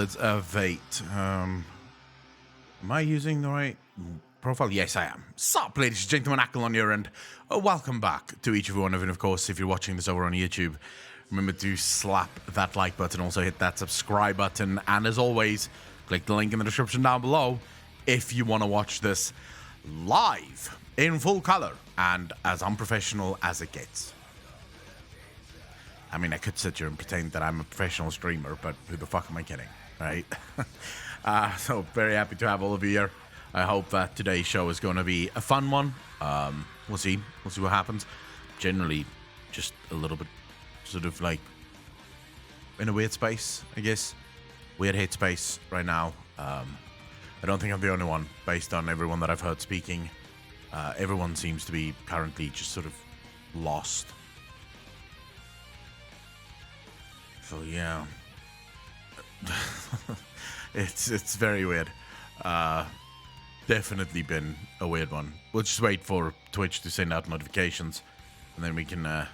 Let's wait. Am I using the right profile? Yes, I am. Sup, ladies and gentlemen, Ackle on your end. Welcome back to each of one of you. And of course, if you're watching this over on YouTube, remember to slap that like button, also hit that subscribe button, and as always, click the link in the description down below if you want to watch this live in full color and as unprofessional as it gets. I mean, I could sit here and pretend that I'm a professional streamer, but who the fuck am I kidding, right? So very happy to have all of you here. I hope that today's show is going to be a fun one. We'll see. We'll see what happens. Generally, just a little bit sort of like in a weird space, I guess. Weird hate space right now. I don't think I'm the only one based on everyone that I've heard speaking. Everyone seems to be currently just sort of lost. So yeah, it's very weird. Definitely been a weird one. We'll just wait for Twitch to send out notifications, and then we can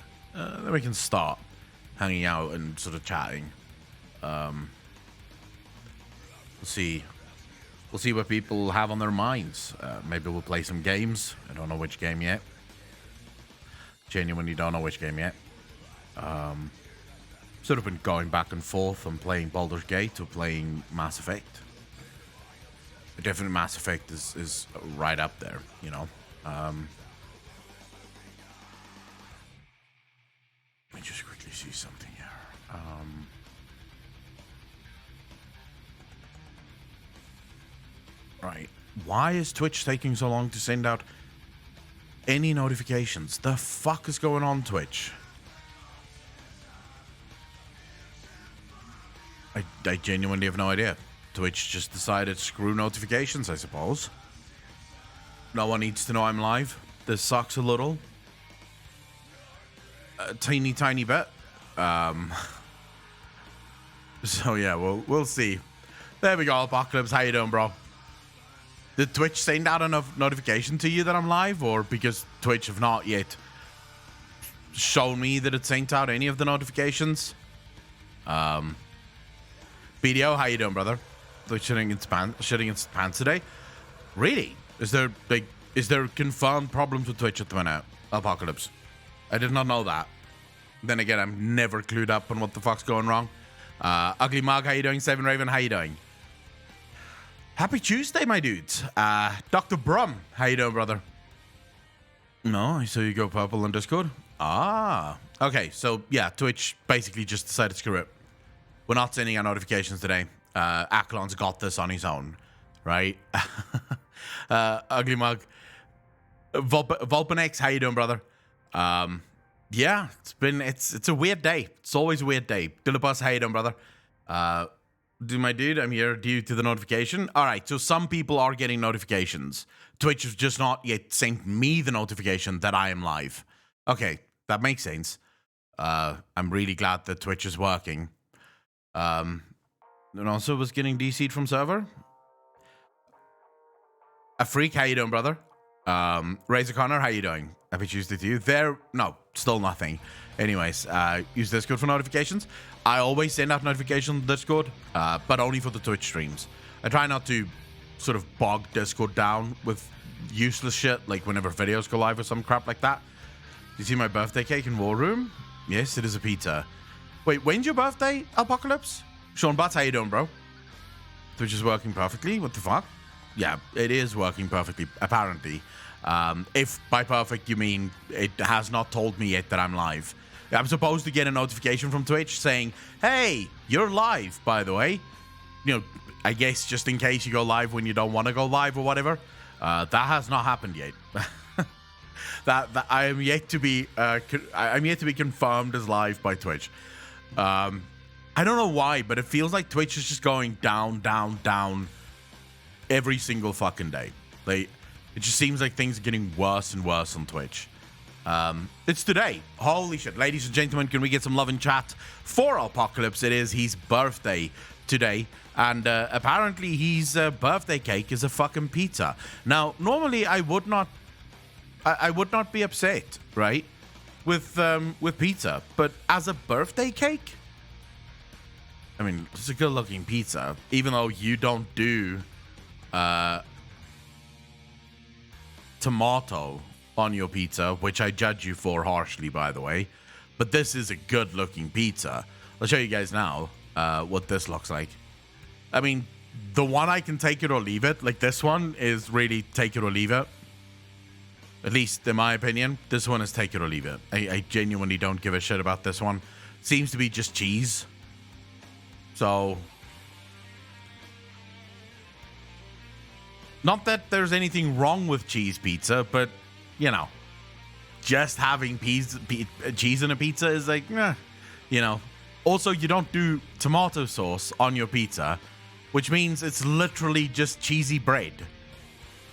start hanging out and sort of chatting. We'll see what people have on their minds. Maybe we'll play some games. I don't know which game yet. Genuinely don't know which game yet. Sort of been going back and forth on playing Baldur's Gate or playing Mass Effect. Definitely Mass Effect is right up there, you know. Let me just quickly see something here. Right. Why is Twitch taking so long to send out any notifications? The fuck is going on, Twitch? I genuinely have no idea. Twitch just decided screw notifications, I suppose. No one needs to know I'm live. This sucks a little. A tiny bit. So yeah, we'll see. There we go, Apocalypse. How you doing, bro? Did Twitch send out enough notification to you that I'm live, or because Twitch have not yet shown me that it sent out any of the notifications? BDO, how you doing, brother? Like shitting its pants today? Really? Is there confirmed problems with Twitch at the minute? Apocalypse. I did not know that. Then again, I'm never clued up on what the fuck's going wrong. Ugly Mug, how you doing? Seven Raven, how you doing? Happy Tuesday, my dudes. Dr. Brum, how you doing, brother? No, I saw you go purple on Discord. Ah. Okay, so yeah, Twitch basically just decided screw it. We're not sending out notifications today. Aklon's got this on his own, right? Ugly Mug. Volpanex, how you doing, brother? Yeah, it's a weird day. It's always a weird day. Dillabus, how you doing, brother? My dude, I'm here due to the notification. All right, so some people are getting notifications. Twitch has just not yet sent me the notification that I am live. Okay, that makes sense. I'm really glad that Twitch is working. And also was getting DC'd from server. A freak, how you doing, brother? Razor Connor, how you doing? Happy Tuesday to you. No, still nothing. Anyways, use Discord for notifications. I always send out notifications on Discord, but only for the Twitch streams. I try not to sort of bog Discord down with useless shit, like whenever videos go live or some crap like that. You see my birthday cake in War Room? Yes, it is a pizza. Wait, when's your birthday, Apocalypse? Sean Butts, how you doing, bro? Twitch is working perfectly. What the fuck? Yeah, it is working perfectly, apparently. If by perfect you mean it has not told me yet that I'm live. I'm supposed to get a notification from Twitch saying, hey, you're live, by the way. You know, I guess just in case you go live when you don't want to go live or whatever. That has not happened yet. that I am yet to be I'm yet to be confirmed as live by Twitch. I don't know why, but it feels like Twitch is just going down every single fucking day. It just seems like things are getting worse and worse on Twitch. It's today. Holy shit. Ladies and gentlemen, can we get some love in chat for Apocalypse? It is his birthday today. And apparently his birthday cake is a fucking pizza. Now, normally I would not be upset, right? With pizza. But as a birthday cake? I mean, it's a good looking pizza, even though you don't do tomato on your pizza, which I judge you for harshly, by the way. But this is a good looking pizza. I'll show you guys now what this looks like. I mean, the one I can take it or leave it, like this one is really take it or leave it. At least in my opinion, this one is take it or leave it. I genuinely don't give a shit about this one. Seems to be just cheese. So, not that there's anything wrong with cheese pizza, but, you know, just having cheese in a pizza is like, you know. Also, you don't do tomato sauce on your pizza, which means it's literally just cheesy bread.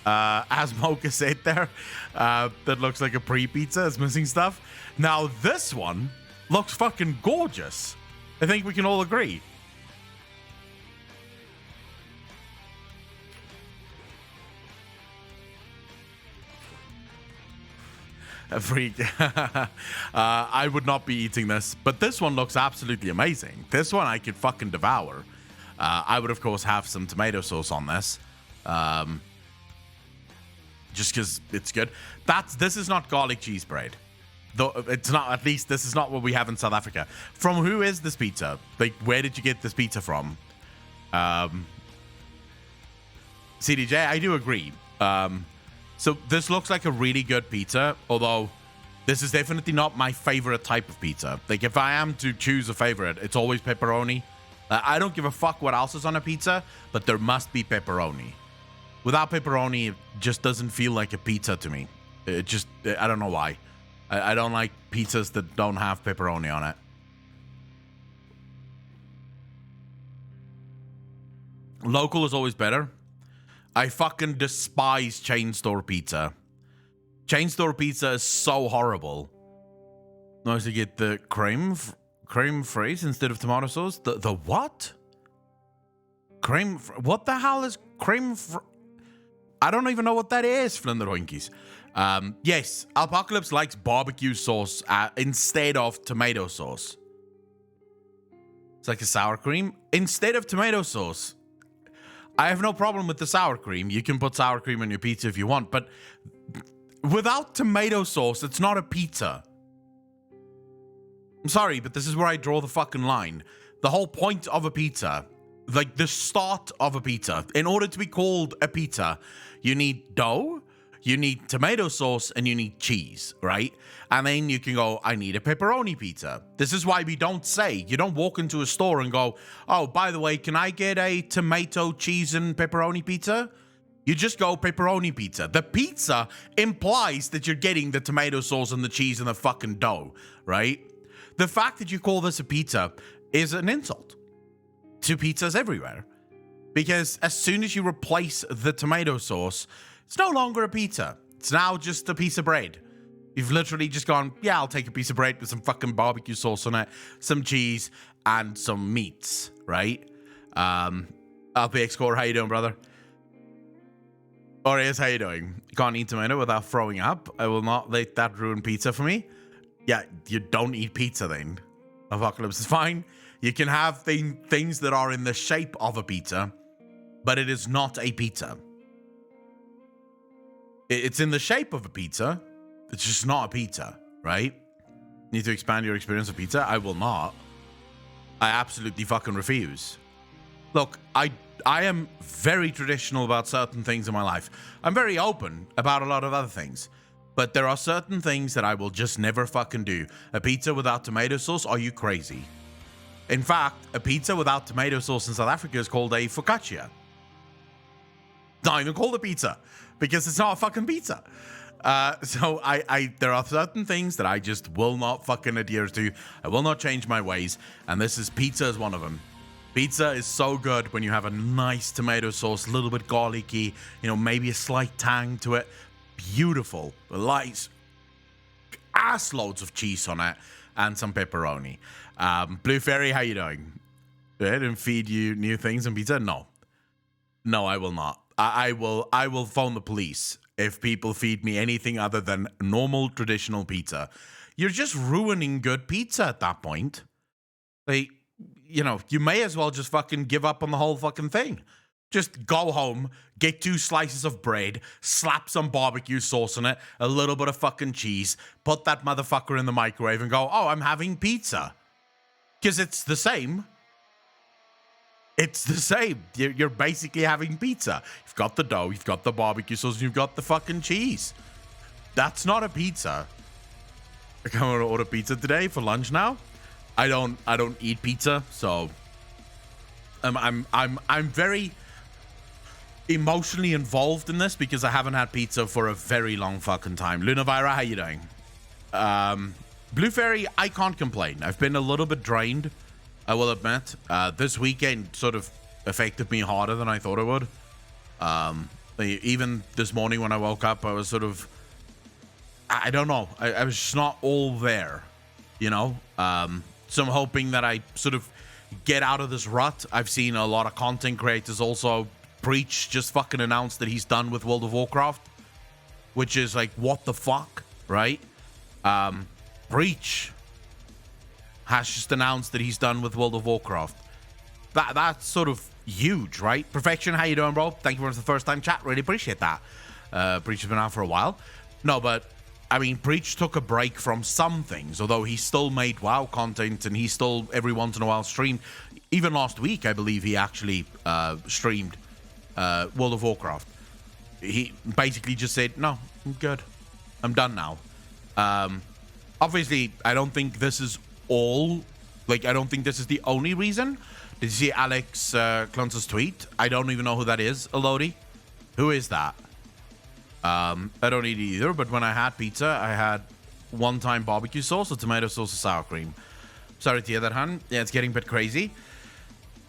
As Mocha said there, that looks like a pre-pizza. It's missing stuff. Now, this one looks fucking gorgeous. I think we can all agree. A freak. I would not be eating this, but this one looks absolutely amazing. This one I could fucking devour. I would, of course, have some tomato sauce on this. Just because it's good. This is not garlic cheese bread. Though it's not, at least this is not what we have in South Africa. From who is this pizza? Like, where did you get this pizza from? CDJ, I do agree. So this looks like a really good pizza, although this is definitely not my favorite type of pizza. Like, if I am to choose a favorite, it's always pepperoni. I don't give a fuck what else is on a pizza, but there must be pepperoni. Without pepperoni, it just doesn't feel like a pizza to me. It just, I don't know why. I don't like pizzas that don't have pepperoni on it. Local is always better. I fucking despise chain store pizza. Chain store pizza is so horrible. Nice to get the creme fraise instead of tomato sauce. The what? What the hell is creme? I don't even know what that is, Flinderhoinkies. Yes, Apocalypse likes barbecue sauce instead of tomato sauce. It's like a sour cream instead of tomato sauce. I have no problem with the sour cream. You can put sour cream on your pizza if you want, but without tomato sauce, it's not a pizza. I'm sorry, but this is where I draw the fucking line. The whole point of a pizza, like the start of a pizza, in order to be called a pizza, you need dough, you need tomato sauce, and you need cheese, right? And then you can go, I need a pepperoni pizza. This is why we don't say, you don't walk into a store and go, oh, by the way, can I get a tomato, cheese, and pepperoni pizza? You just go pepperoni pizza. The pizza implies that you're getting the tomato sauce and the cheese and the fucking dough, right? The fact that you call this a pizza is an insult to pizzas everywhere. Because as soon as you replace the tomato sauce, it's no longer a pizza. It's now just a piece of bread. You've literally just gone, yeah, I'll take a piece of bread with some fucking barbecue sauce on it, some cheese, and some meats, right? LPX Core, how you doing, brother? Orias, how you doing? Can't eat tomato without throwing up. I will not let that ruin pizza for me. Yeah, you don't eat pizza then. Apocalypse is fine. You can have things that are in the shape of a pizza, but it is not a pizza. It's in the shape of a pizza. It's just not a pizza, right? Need to expand your experience of pizza? I will not. I absolutely fucking refuse. Look, I am very traditional about certain things in my life. I'm very open about a lot of other things. But there are certain things that I will just never fucking do. A pizza without tomato sauce? Are you crazy? In fact, a pizza without tomato sauce in South Africa is called a focaccia. Not even called a pizza, because it's not a fucking pizza. So there are certain things that I just will not fucking adhere to. I will not change my ways, and pizza is one of them. Pizza is so good when you have a nice tomato sauce, a little bit garlicky, maybe a slight tang to it. Beautiful, light, ass loads of cheese on it, and some pepperoni. Blue Fairy, how you doing? I didn't feed you new things on pizza? No, I will not. I will phone the police if people feed me anything other than normal traditional pizza. You're just ruining good pizza at that point. Like, you know, you may as well just fucking give up on the whole fucking thing. Just go home, get 2 slices of bread, slap some barbecue sauce on it, a little bit of fucking cheese, put that motherfucker in the microwave and go, oh, I'm having pizza. Because it's the same. It's the same. You're basically having pizza. You've got the dough, you've got the barbecue sauce, and you've got the fucking cheese. That's not a pizza. I'm gonna order pizza today for lunch now. I don't eat pizza, so I'm very emotionally involved in this because I haven't had pizza for a very long fucking time. Lunavira, how you doing? Blue Fairy, I can't complain. I've been a little bit drained, I will admit. This weekend sort of affected me harder than I thought it would. Even this morning when I woke up, I was sort of, I don't know. I was just not all there, you know? So I'm hoping that I sort of get out of this rut. I've seen a lot of content creators also. Breach just fucking announced that he's done with World of Warcraft, which is like, what the fuck, right? Breach has just announced that he's done with World of Warcraft. That's sort of huge, right? Perfection, how you doing, bro? Thank you for the first time chat. Really appreciate that. Breach has been out for a while. No, but I mean, Breach took a break from some things, although he still made WoW content and he still every once in a while streamed. Even last week, I believe he actually streamed World of Warcraft. He basically just said, no, I'm good. I'm done now. Obviously, I don't think this is all. Like, I don't think this is the only reason. Did you see Alex Clunce's tweet? I don't even know who that is, Elodie. Who is that? I don't eat it either, but when I had pizza, I had one-time barbecue sauce, a tomato sauce, and sour cream. Sorry to hear that, hun. Yeah, it's getting a bit crazy.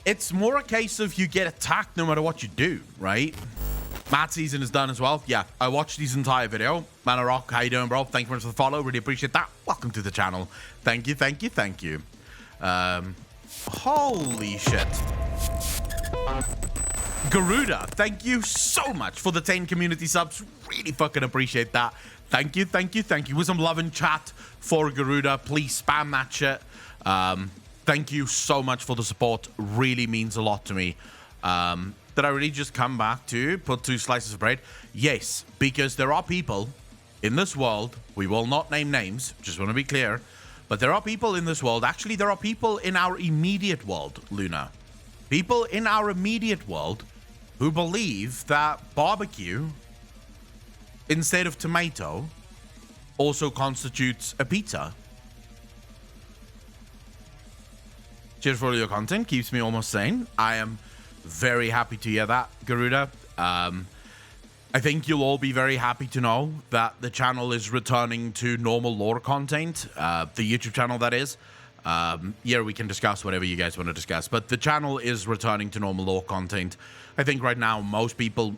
It's more a case of you get attacked no matter what you do, right? Matt season is done as well. Yeah, I watched his entire video. Manorock, how you doing, bro? Thank you very much for the follow. Really appreciate that. Welcome to the channel. Thank you, thank you, thank you. Holy shit. Garuda, thank you so much for the 10 community subs. Really fucking appreciate that. Thank you, thank you, thank you. With some love in chat for Garuda. Please spam that shit. Thank you so much for the support. Really means a lot to me. Did I really just come back to put 2 slices of bread? Yes, because there are people in this world, we will not name names, just want to be clear, but there are people in this world, actually there are people in our immediate world, Luna. People in our immediate world who believe that barbecue, instead of tomato, also constitutes a pizza. Cheers for all your content. Keeps me almost sane. I am very happy to hear that, Garuda. I think you'll all be very happy to know that the channel is returning to normal lore content. The YouTube channel, that is. Yeah, we can discuss whatever you guys want to discuss. But the channel is returning to normal lore content. I think right now, most people...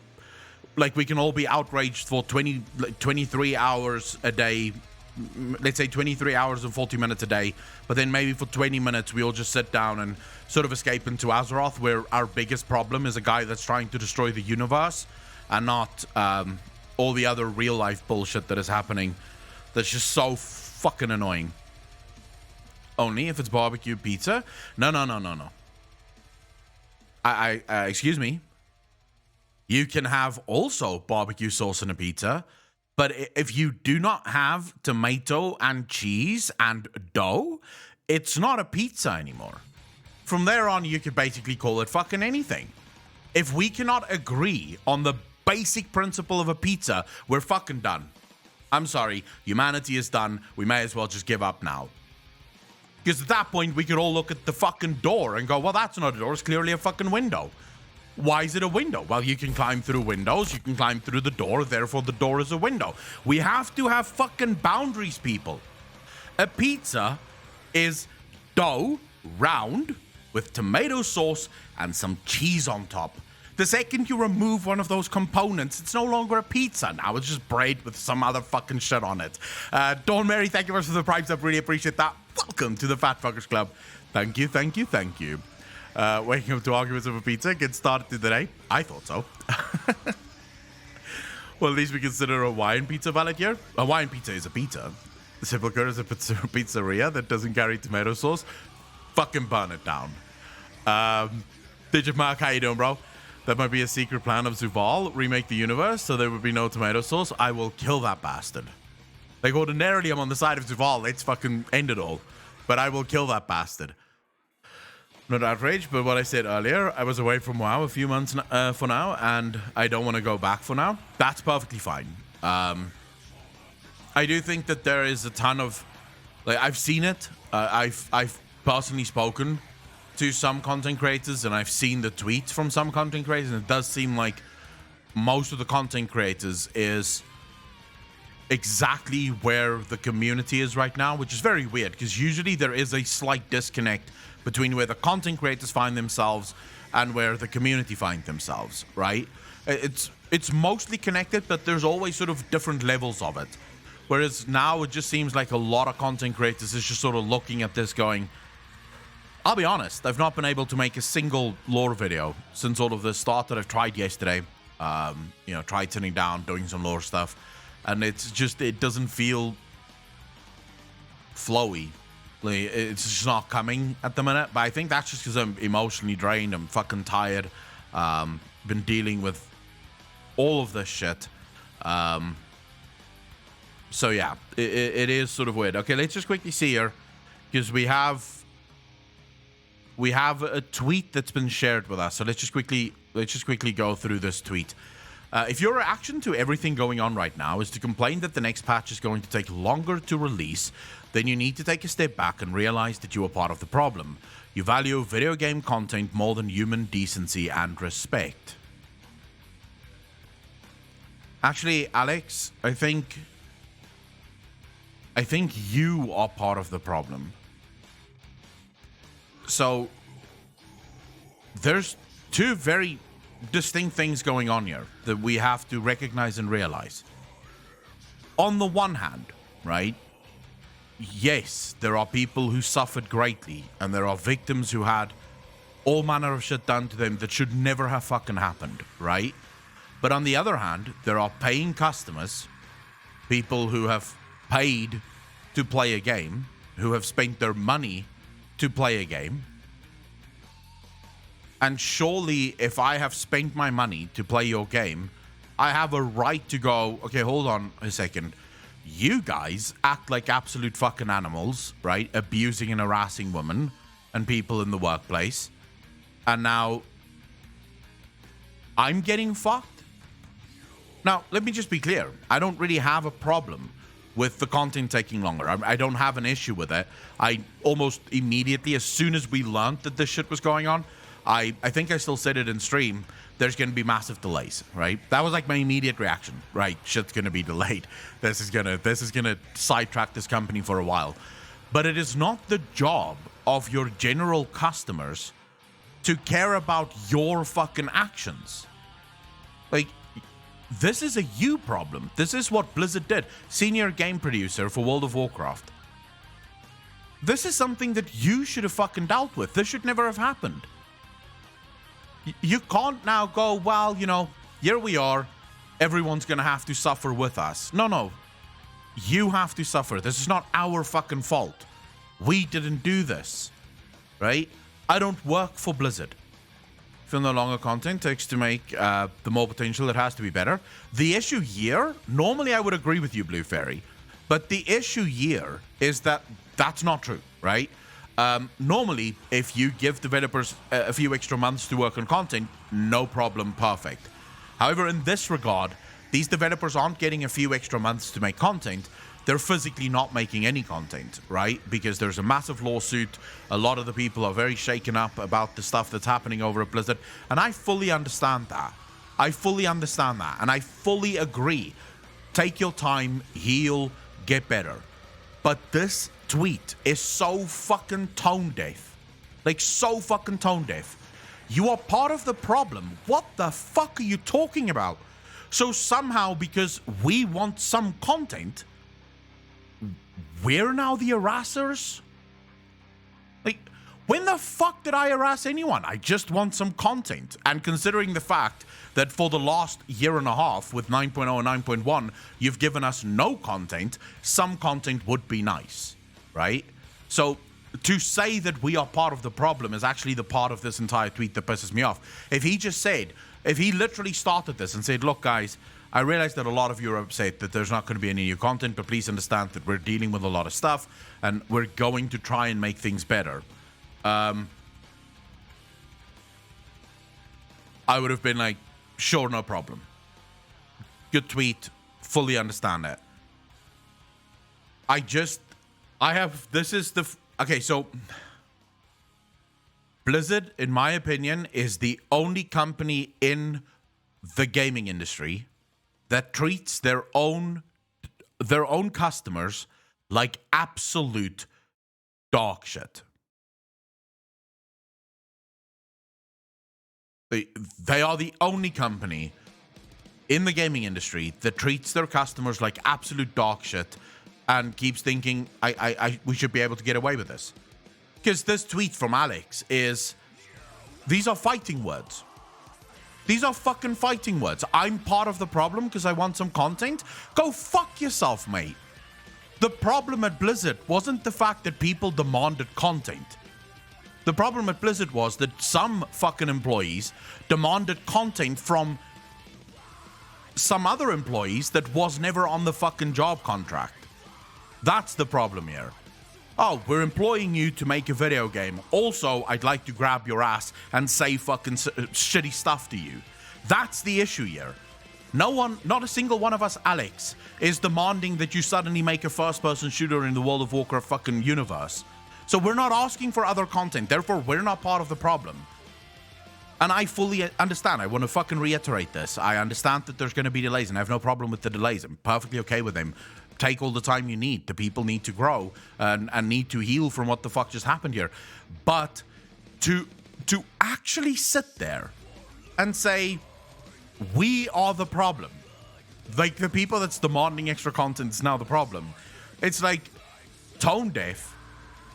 Like, we can all be outraged for 23 hours a day. Let's say 23 hours and 40 minutes a day, but then maybe for 20 minutes we all just sit down and sort of escape into Azeroth, where our biggest problem is a guy that's trying to destroy the universe and not all the other real life bullshit that is happening that's just so fucking annoying. Only if it's barbecue pizza? No. Excuse me. You can have also barbecue sauce in a pizza. But if you do not have tomato and cheese and dough, it's not a pizza anymore. From there on, you could basically call it fucking anything. If we cannot agree on the basic principle of a pizza, we're fucking done. I'm sorry, humanity is done. We may as well just give up now. Because at that point, we could all look at the fucking door and go, well, that's not a door, it's clearly a fucking window. Why is it a window? Well, you can climb through windows, you can climb through the door, therefore the door is a window. We have to have fucking boundaries, people. A pizza is dough, round, with tomato sauce and some cheese on top. The second you remove one of those components, it's no longer a pizza. Now it's just bread with some other fucking shit on it. Dawn Mary, thank you very much for the primes up. Really appreciate that. Welcome to the Fat Fuckers Club. Thank you, thank you, thank you. Waking up to arguments over pizza, get started today. I thought so. Well, at least we consider a Hawaiian pizza valid here. A Hawaiian pizza is a pizza. The Sepulchre is a pizzeria that doesn't carry tomato sauce. fucking burn it down. Digit Mark, how you doing, bro? That might be a secret plan of Zuval. Remake the universe so there would be no tomato sauce. I will kill that bastard. Like, ordinarily, I'm on the side of Zuval. Let's fucking end it all. But I will kill that bastard. Not outraged, but what I said earlier, I was away from WoW a few months for now, and I don't want to go back for now. That's perfectly fine. I do think that there is a ton of... Like, I've seen it. I've personally spoken to some content creators, and I've seen the tweets from some content creators, and it does seem like most of the content creators is exactly where the community is right now, which is very weird, because usually there is a slight disconnect between where the content creators find themselves and where the community find themselves, right? It's mostly connected, but there's always sort of different levels of it. Whereas now it just seems like a lot of content creators is just sort of looking at this going, I'll be honest, I've not been able to make a single lore video since all of this started. I've tried yesterday, tried sitting down, doing some lore stuff, and it's just, it doesn't feel flowy. Like, it's just not coming at the minute, but I think that's just because I'm emotionally drained. I'm fucking tired. Been dealing with all of this shit. So yeah, it is sort of weird. Okay, let's just quickly see here, because we have a tweet that's been shared with us. So let's just quickly go through this tweet. If your reaction to everything going on right now is to complain that the next patch is going to take longer to release, then you need to take a step back and realize that you are part of the problem. You value video game content more than human decency and respect. Actually, Alex, I think you are part of the problem. So there's two very distinct things going on here that we have to recognize and realize. On the one hand, right, yes, there are people who suffered greatly, and there are victims who had all manner of shit done to them that should never have fucking happened, right? But on the other hand, there are paying customers, people who have paid to play a game, who have spent their money to play a game. And surely, if I have spent my money to play your game, I have a right to go, okay, hold on a second. You guys act like absolute fucking animals, right? Abusing and harassing women and people in the workplace. And now I'm getting fucked. Now, let me just be clear. I don't really have a problem with the content taking longer. I don't have an issue with it. I almost immediately, as soon as we learned that this shit was going on, I think I still said it in stream, there's going to be massive delays, right? That was like my immediate reaction, right? Shit's going to be delayed. This is going to sidetrack this company for a while. But it is not the job of your general customers to care about your fucking actions. Like, this is a you problem. This is what Blizzard did. Senior game producer for World of Warcraft. This is something that you should have fucking dealt with. This should never have happened. You can't now go, well, here we are. Everyone's going to have to suffer with us. No. You have to suffer. This is not our fucking fault. We didn't do this, right? I don't work for Blizzard. Film no longer content takes to make the more potential, it has to be better. The issue here, normally I would agree with you, Blue Fairy, but the issue here is that that's not true, right? Normally, if you give developers a few extra months to work on content, no problem, perfect. However, in this regard, these developers aren't getting a few extra months to make content. They're physically not making any content, right? Because there's a massive lawsuit. A lot of the people are very shaken up about the stuff that's happening over at Blizzard. And I fully understand that. And I fully agree. Take your time, heal, get better. But this tweet is so fucking tone deaf. Like, so fucking tone deaf. You are part of the problem. What the fuck are you talking about? So somehow, because we want some content, we're now the harassers? Like, when the fuck did I harass anyone? I just want some content. And considering the fact that for the last year and a half with 9.0 and 9.1, you've given us no content, some content would be nice, right? So to say that we are part of the problem is actually the part of this entire tweet that pisses me off. If he literally started this and said, look, guys, I realize that a lot of you are upset that there's not going to be any new content, but please understand that we're dealing with a lot of stuff and we're going to try and make things better. I would have been like, sure, no problem. Good tweet. Fully understand it. Okay, so Blizzard, in my opinion, is the only company in the gaming industry that treats their own customers like absolute dog shit. They are the only company in the gaming industry that treats their customers like absolute dog shit and keeps thinking we should be able to get away with this. Because this tweet from Alex is, these are fighting words. These are fucking fighting words. I'm part of the problem because I want some content. Go fuck yourself, mate. The problem at Blizzard wasn't the fact that people demanded content. The problem at Blizzard was that some fucking employees demanded content from some other employees that was never on the fucking job contract. That's the problem here. Oh, we're employing you to make a video game. Also, I'd like to grab your ass and say fucking shitty stuff to you. That's the issue here. No one, not a single one of us, Alex, is demanding that you suddenly make a first-person shooter in the World of Warcraft fucking universe. So we're not asking for other content. Therefore, we're not part of the problem. And I fully understand. I want to fucking reiterate this. I understand that there's going to be delays, and I have no problem with the delays. I'm perfectly okay with them. Take all the time you need. The people need to grow and need to heal from what the fuck just happened here. But to actually sit there and say, we are the problem. Like, the people that's demanding extra content is now the problem. It's like tone deaf.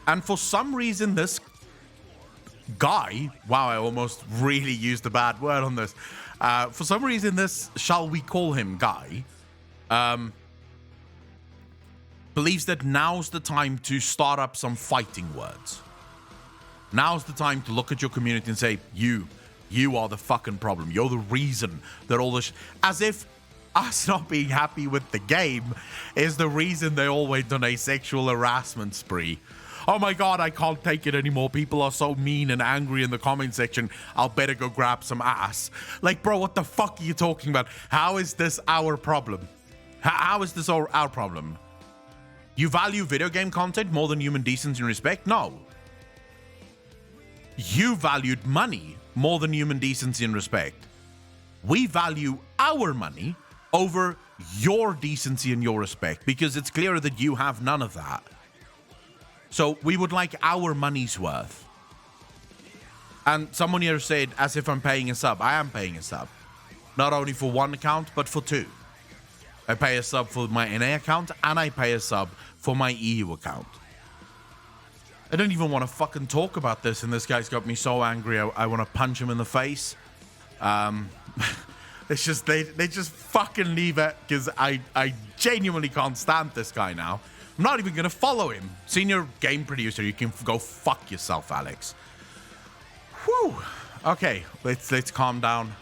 And for some reason, this guy, wow, I almost really used a bad word on this. For some reason, this, shall we call him guy, believes that now's the time to start up some fighting words. Now's the time to look at your community and say, you are the fucking problem. You're the reason that all this, as if us not being happy with the game is the reason they all went on a sexual harassment spree. Oh my god, I can't take it anymore. People are so mean and angry in the comment section. I'll better go grab some ass. Like, bro, what the fuck are you talking about? How is this our problem? How is this our problem? You value video game content more than human decency and respect? No. You valued money more than human decency and respect. We value our money over your decency and your respect because it's clear that you have none of that. So we would like our money's worth. And someone here said, as if I'm paying a sub. I am paying a sub. Not only for one account, but for two. I pay a sub for my NA account, and I pay a sub for my EU account. I don't even want to fucking talk about this, and this guy's got me so angry, I want to punch him in the face. It's just, they just fucking leave it, because I genuinely can't stand this guy now. I'm not even going to follow him. Senior game producer, you can go fuck yourself, Alex. Whew. Okay, let's calm down.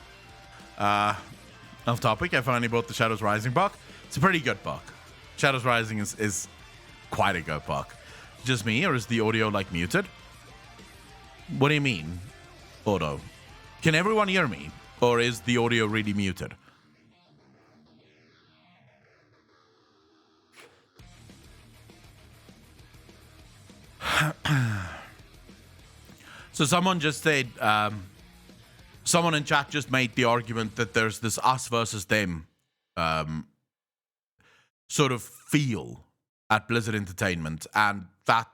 Off topic, I finally bought the Shadows Rising book. It's a pretty good book. Shadows Rising is quite a good book. Just me, or is the audio like muted? What do you mean, auto? Can everyone hear me, or is the audio really muted? So someone just said, someone in chat just made the argument that there's this us versus them sort of feel at Blizzard Entertainment, and that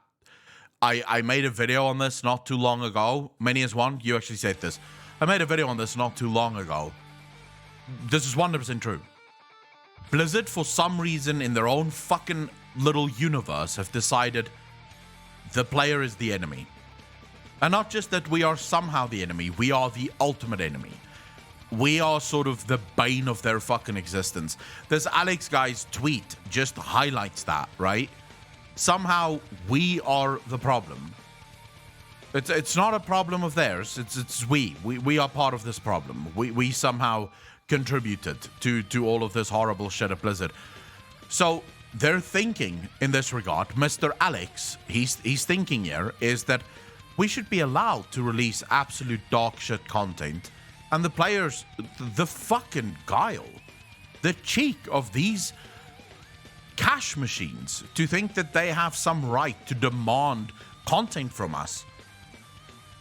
I made a video on this not too long ago. Many as one, you actually said this. I made a video on this not too long ago. This is 100% true. Blizzard, for some reason, in their own fucking little universe, have decided the player is the enemy. And not just that we are somehow the enemy, we are the ultimate enemy. We are sort of the bane of their fucking existence. This Alex guy's tweet just highlights that, right? somehow we are the problem. It's not a problem of theirs. It's we are part of this problem. We somehow contributed to all of this horrible shit at Blizzard. So their thinking in this regard, Mr. Alex, he's thinking here is that we should be allowed to release absolute dog shit content, and the players, the fucking guile, the cheek of these cash machines to think that they have some right to demand content from us.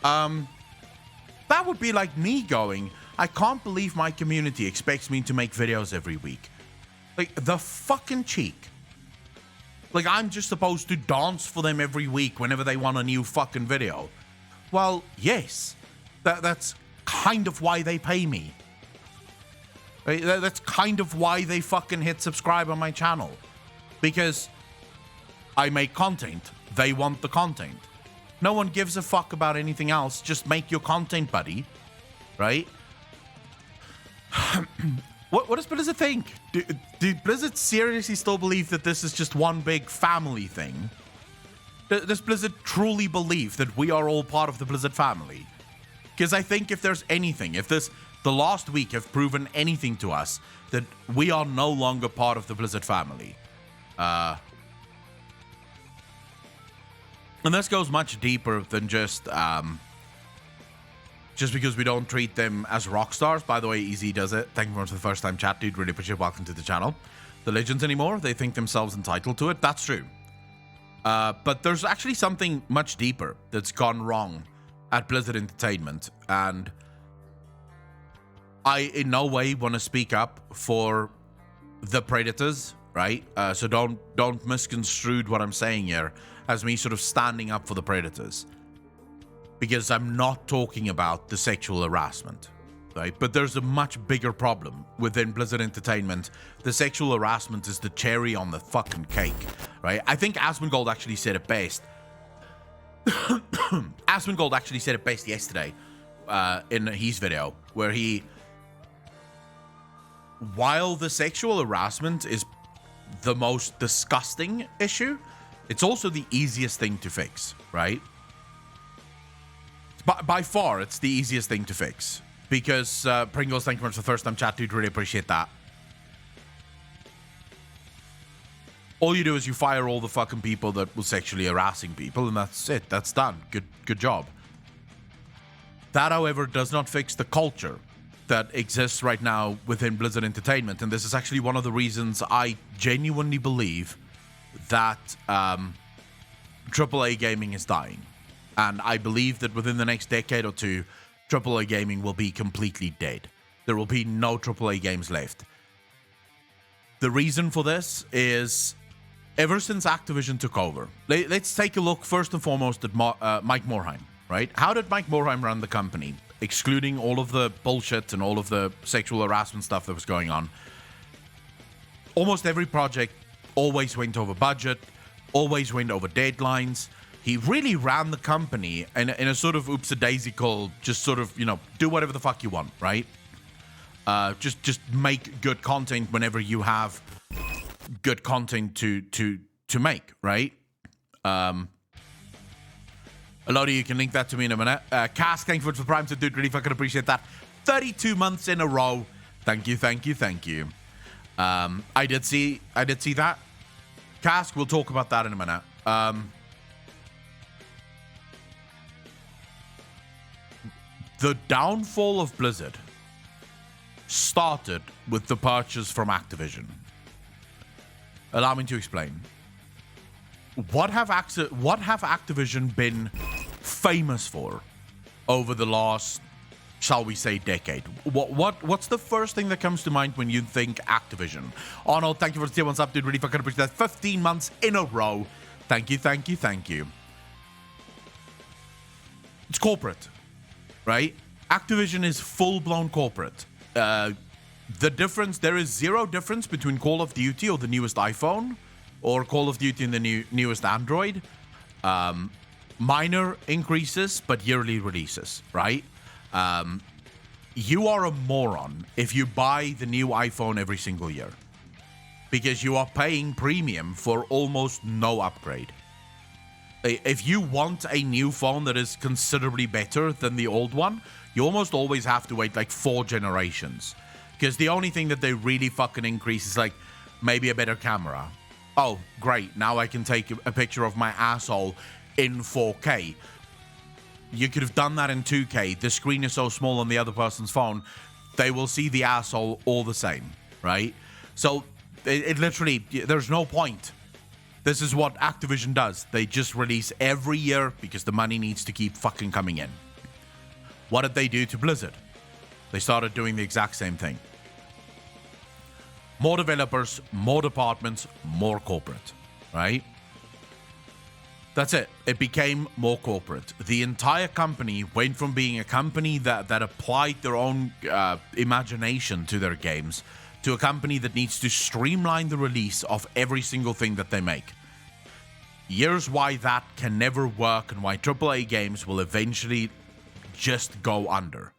That would be like me going, I can't believe my community expects me to make videos every week. Like, the fucking cheek. Like, I'm just supposed to dance for them every week whenever they want a new fucking video. Well, yes. That's kind of why they pay me. Right? That's kind of why they fucking hit subscribe on my channel. Because I make content. They want the content. No one gives a fuck about anything else. Just make your content, buddy. Right? What does Blizzard think? Do Blizzard seriously still believe that this is just one big family thing? Does Blizzard truly believe that we are all part of the Blizzard family? Because I think if there's anything, if the last week have proven anything to us, that we are no longer part of the Blizzard family. And this goes much deeper than just because we don't treat them as rock stars. By the way, Easy does it. Thank you very much for the first time chat, dude. Really appreciate it. Welcome to the channel. The legends anymore, they think themselves entitled to it. That's true. But there's actually something much deeper that's gone wrong at Blizzard Entertainment. And I in no way want to speak up for the Predators, right? So don't misconstrue what I'm saying here as me sort of standing up for the Predators. Because I'm not talking about the sexual harassment, right? But there's a much bigger problem within Blizzard Entertainment. The sexual harassment is the cherry on the fucking cake, right? I think Asmongold actually said it best. Asmongold actually said it best yesterday in his video, where while the sexual harassment is the most disgusting issue, it's also the easiest thing to fix, right? By far, it's the easiest thing to fix. Because, Pringles, thank you very much for the first time chat, dude. Really appreciate that. All you do is you fire all the fucking people that were sexually harassing people, and that's it. That's done. Good job. That, however, does not fix the culture that exists right now within Blizzard Entertainment. And this is actually one of the reasons I genuinely believe that AAA gaming is dying. And I believe that within the next decade or two, AAA gaming will be completely dead. There will be no AAA games left. The reason for this is, ever since Activision took over, let's take a look first and foremost at Mike Morhaime, right? How did Mike Morhaime run the company, excluding all of the bullshit and all of the sexual harassment stuff that was going on? Almost every project always went over budget, always went over deadlines. He really ran the company in a sort of oops-a-daisy-call, just sort of, do whatever the fuck you want, right? Just make good content whenever you have good content to make, right? A lot of you can link that to me in a minute. Cass, thank you for Prime, so dude, really fucking appreciate that. 32 months in a row. Thank you. I did see that. Cass, we'll talk about that in a minute. The downfall of Blizzard started with the purchase from Activision. Allow me to explain. What have Activision been famous for over the last, shall we say, decade? What's the first thing that comes to mind when you think Activision? Arnold, thank you for the tier 1 sub, dude. Really fucking appreciate that. 15 months in a row. Thank you. It's corporate. Right? Activision is full-blown corporate. There is zero difference between Call of Duty or the newest iPhone or Call of Duty and the newest Android. Minor increases, but yearly releases, right? You are a moron if you buy the new iPhone every single year. because you are paying premium for almost no upgrade. If you want a new phone that is considerably better than the old one, you almost always have to wait like 4 generations. Because the only thing that they really fucking increase is like maybe a better camera. Oh, great. Now I can take a picture of my asshole in 4K. You could have done that in 2K. The screen is so small on the other person's phone, they will see the asshole all the same, right? So it literally, there's no point. This is what Activision does. They just release every year because the money needs to keep fucking coming in. What did they do to Blizzard? They started doing the exact same thing. More developers, more departments, more corporate, right? That's it. It became more corporate. The entire company went from being a company that applied their own imagination to their games to a company that needs to streamline the release of every single thing that they make. Here's why that can never work and why AAA games will eventually just go under.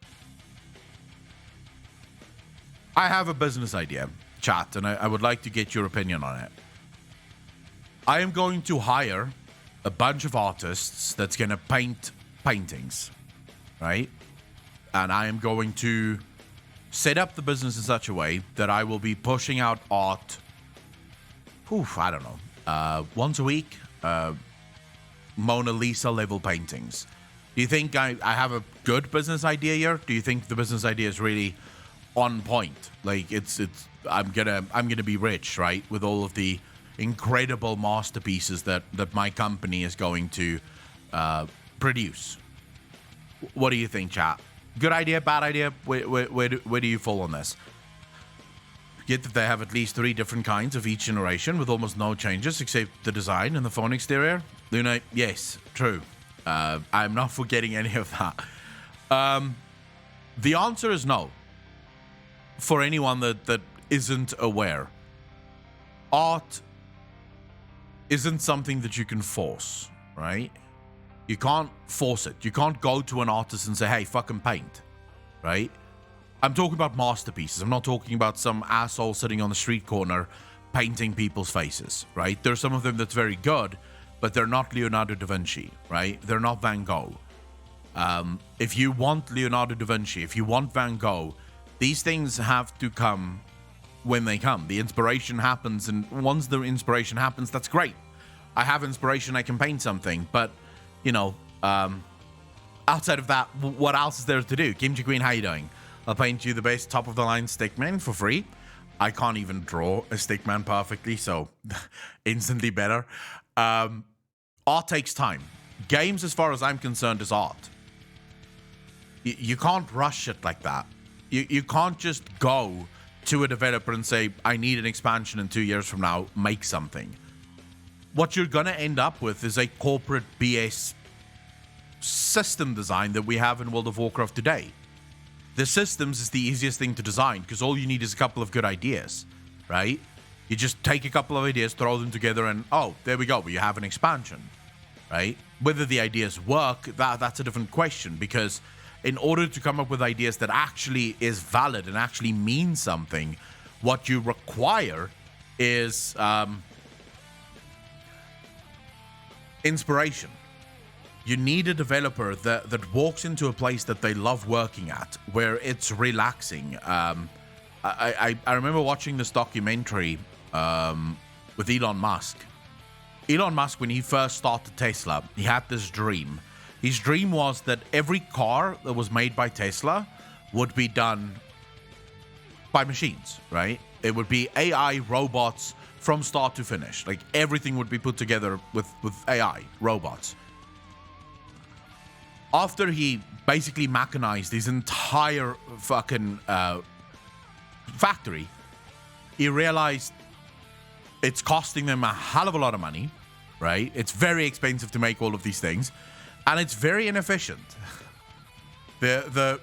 I have a business idea, chat, and I would like to get your opinion on it. I am going to hire a bunch of artists that's going to paint paintings, right? And I am going to set up the business in such a way that I will be pushing out art, I don't know, once a week, Mona Lisa level paintings. Do you think I have a good business idea here? Do you think the business idea is really on point? Like I'm gonna be rich, right? With all of the incredible masterpieces that my company is going to produce. What do you think, chat? Good idea, bad idea? Where do you fall on this? Yet that they have at least 3 different kinds of each generation with almost no changes except the design and the phone exterior. Luna, yes, true. I'm not forgetting any of that. The answer is no. For anyone that isn't aware, art isn't something that you can force, right? You can't force it. You can't go to an artist and say, hey, fucking paint, right? I'm talking about masterpieces. I'm not talking about some asshole sitting on the street corner painting people's faces, right? There's some of them that's very good, but they're not Leonardo da Vinci, right? They're not Van Gogh. If you want Leonardo da Vinci, if you want Van Gogh, these things have to come when they come. The inspiration happens, and once the inspiration happens, that's great. I have inspiration, I can paint something, but, you know, outside of that, what else is there to do? Kimchi Queen, how you doing? I'll paint you the best top-of-the-line stickman for free. I can't even draw a stickman perfectly, so instantly better. Art takes time. Games, as far as I'm concerned, is art. You can't rush it like that. You can't just go to a developer and say, I need an expansion in 2 years from now, make something. What you're going to end up with is a corporate BS system design that we have in World of Warcraft today. The systems is the easiest thing to design because all you need is a couple of good ideas, right? You just take a couple of ideas, throw them together, and oh, there we go. You have an expansion, right? Whether the ideas work, that's a different question, because in order to come up with ideas that actually is valid and actually mean something, what you require is inspiration. You need a developer that walks into a place that they love working at, where it's relaxing. I remember watching this documentary with Elon Musk. Elon Musk, when he first started Tesla, he had this dream. His dream was that every car that was made by Tesla would be done by machines, right? It would be AI robots from start to finish. Like everything would be put together with AI robots. After he basically mechanized his entire fucking factory, he realized it's costing them a hell of a lot of money, right? It's very expensive to make all of these things, and it's very inefficient. The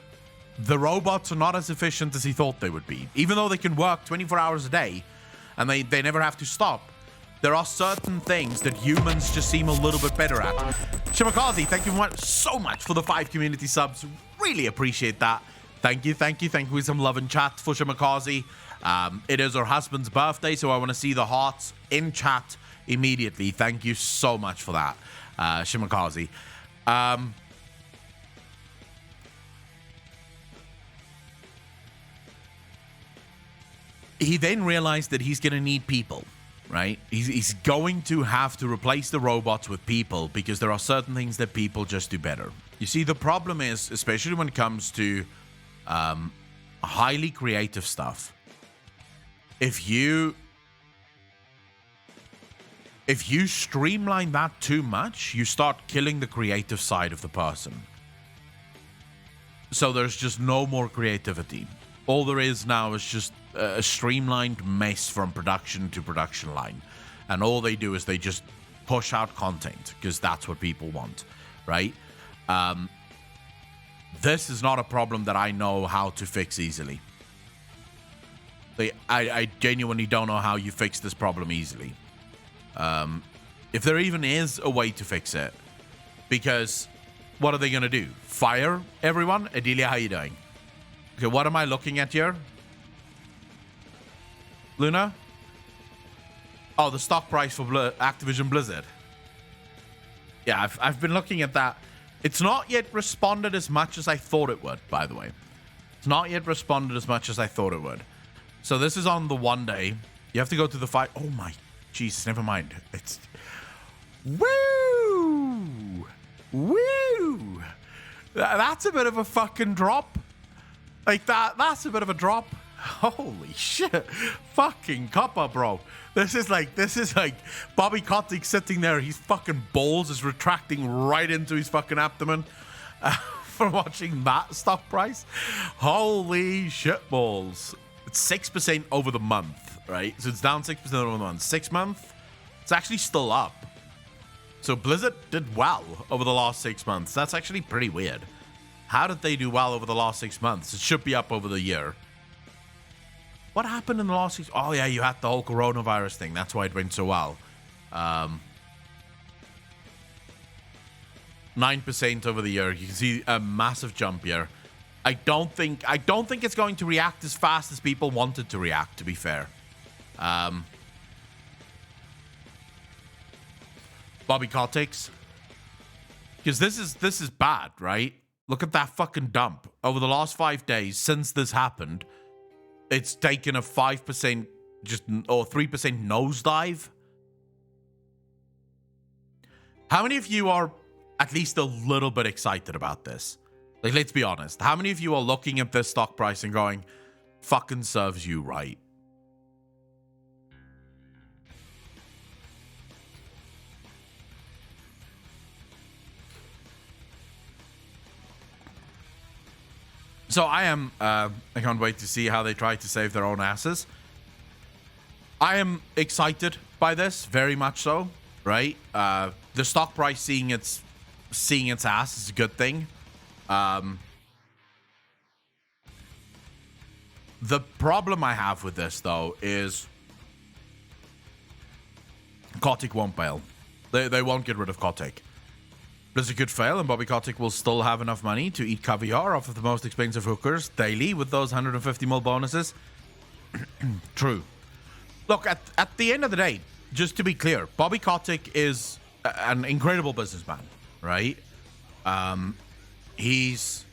robots are not as efficient as he thought they would be. Even though they can work 24 hours a day, and they never have to stop, there are certain things that humans just seem a little bit better at. Shimakazi, thank you so much for the 5 community subs. Really appreciate that. Thank you with some love in chat for Shimakaze. It is her husband's birthday, so I want to see the hearts in chat immediately. Thank you so much for that, Shimakaze. He then realized that he's going to need people, right? He's going to have to replace the robots with people because there are certain things that people just do better. You see, the problem is, especially when it comes to highly creative stuff, if you streamline that too much, you start killing the creative side of the person. So there's just no more creativity. All there is now is just a streamlined mess from production to production line. And all they do is they just push out content because that's what people want, right? This is not a problem that I know how to fix easily. I genuinely don't know how you fix this problem easily. If there even is a way to fix it. Because what are they going to do? Fire everyone? Adelia, how you doing? Okay, what am I looking at here? Luna? Oh, the stock price for Activision Blizzard. Yeah, I've been looking at that. It's not yet responded as much as I thought it would, by the way. It's not yet responded as much as I thought it would. So this is on the 1 day. You have to go to the fight. Oh my Jesus, never mind. It's woo! Woo! That's a bit of a fucking drop. Like that's a bit of a drop. Holy shit. Fucking copper, bro. This is like Bobby Kotick sitting there. His fucking balls is retracting right into his fucking abdomen for watching that stock price. Holy shit balls. It's 6% over the month, right? So it's down 6% over the month. 6 months, it's actually still up. So Blizzard did well over the last 6 months. That's actually pretty weird. How did they do well over the last 6 months? It should be up over the year. What happened in the last 6? Oh, yeah, you had the whole coronavirus thing. That's why it went so well. 9% over the year. You can see a massive jump here. I don't think it's going to react as fast as people want it to react, to be fair. Bobby Kotick's. Because this is bad, right? Look at that fucking dump. Over the last 5 days since this happened, it's taken a 5% or 3% nosedive. How many of you are at least a little bit excited about this? Like, let's be honest. How many of you are looking at this stock price and going, fucking serves you right? So I am, I can't wait to see how they try to save their own asses. I am excited by this, very much so, right? The stock price seeing its ass is a good thing. The problem I have with this, though, is Kotick won't bail. They won't get rid of Kotick. Blizzard could fail, and Bobby Kotick will still have enough money to eat caviar off of the most expensive hookers daily with those 150 mil bonuses. True. Look, at the end of the day, just to be clear, Bobby Kotick is an incredible businessman, right? He's,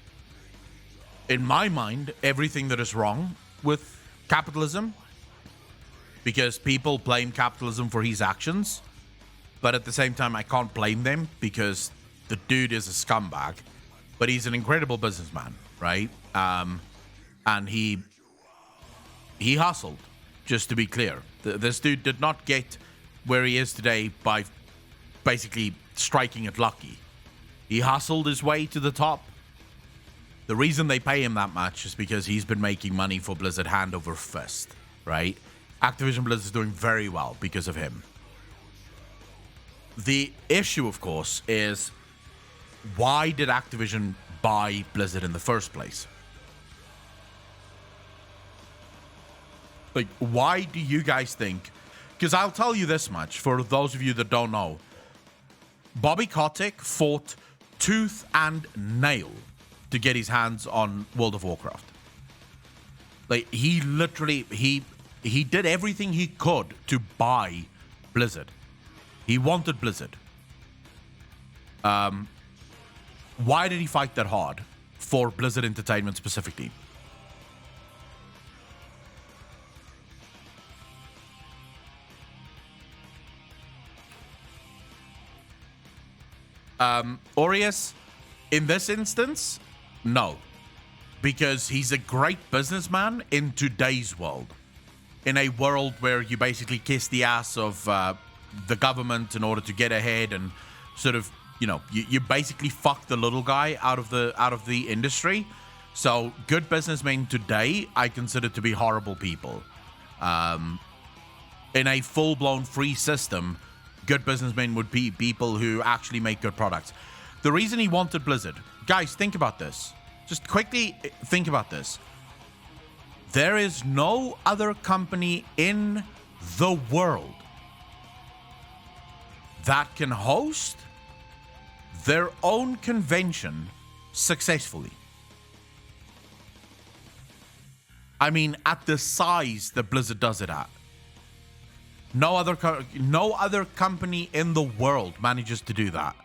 in my mind, everything that is wrong with capitalism, because people blame capitalism for his actions, but at the same time, I can't blame them because the dude is a scumbag, but he's an incredible businessman, right? And he hustled, just to be clear. This dude did not get where he is today by basically striking it lucky. He hustled his way to the top. The reason they pay him that much is because he's been making money for Blizzard hand over fist, right? Activision Blizzard is doing very well because of him. The issue, of course, is why did Activision buy Blizzard in the first place? Like, why do you guys think? Because I'll tell you this much, for those of you that don't know. Bobby Kotick fought tooth and nail to get his hands on World of Warcraft. Like, he literally, he did everything he could to buy Blizzard. He wanted Blizzard. Why did he fight that hard for Blizzard Entertainment specifically? Aureus, in this instance, no. Because he's a great businessman in today's world. In a world where you basically kiss the ass of the government in order to get ahead and sort of, you know, you basically fuck the little guy out of the industry. So good businessmen today, I consider to be horrible people. In a full-blown free system, good businessmen would be people who actually make good products. The reason he wanted Blizzard, guys, think about this. Just quickly think about this. There is no other company in the world that can host their own convention successfully. I mean, at the size that Blizzard does it at. No other company in the world manages to do that.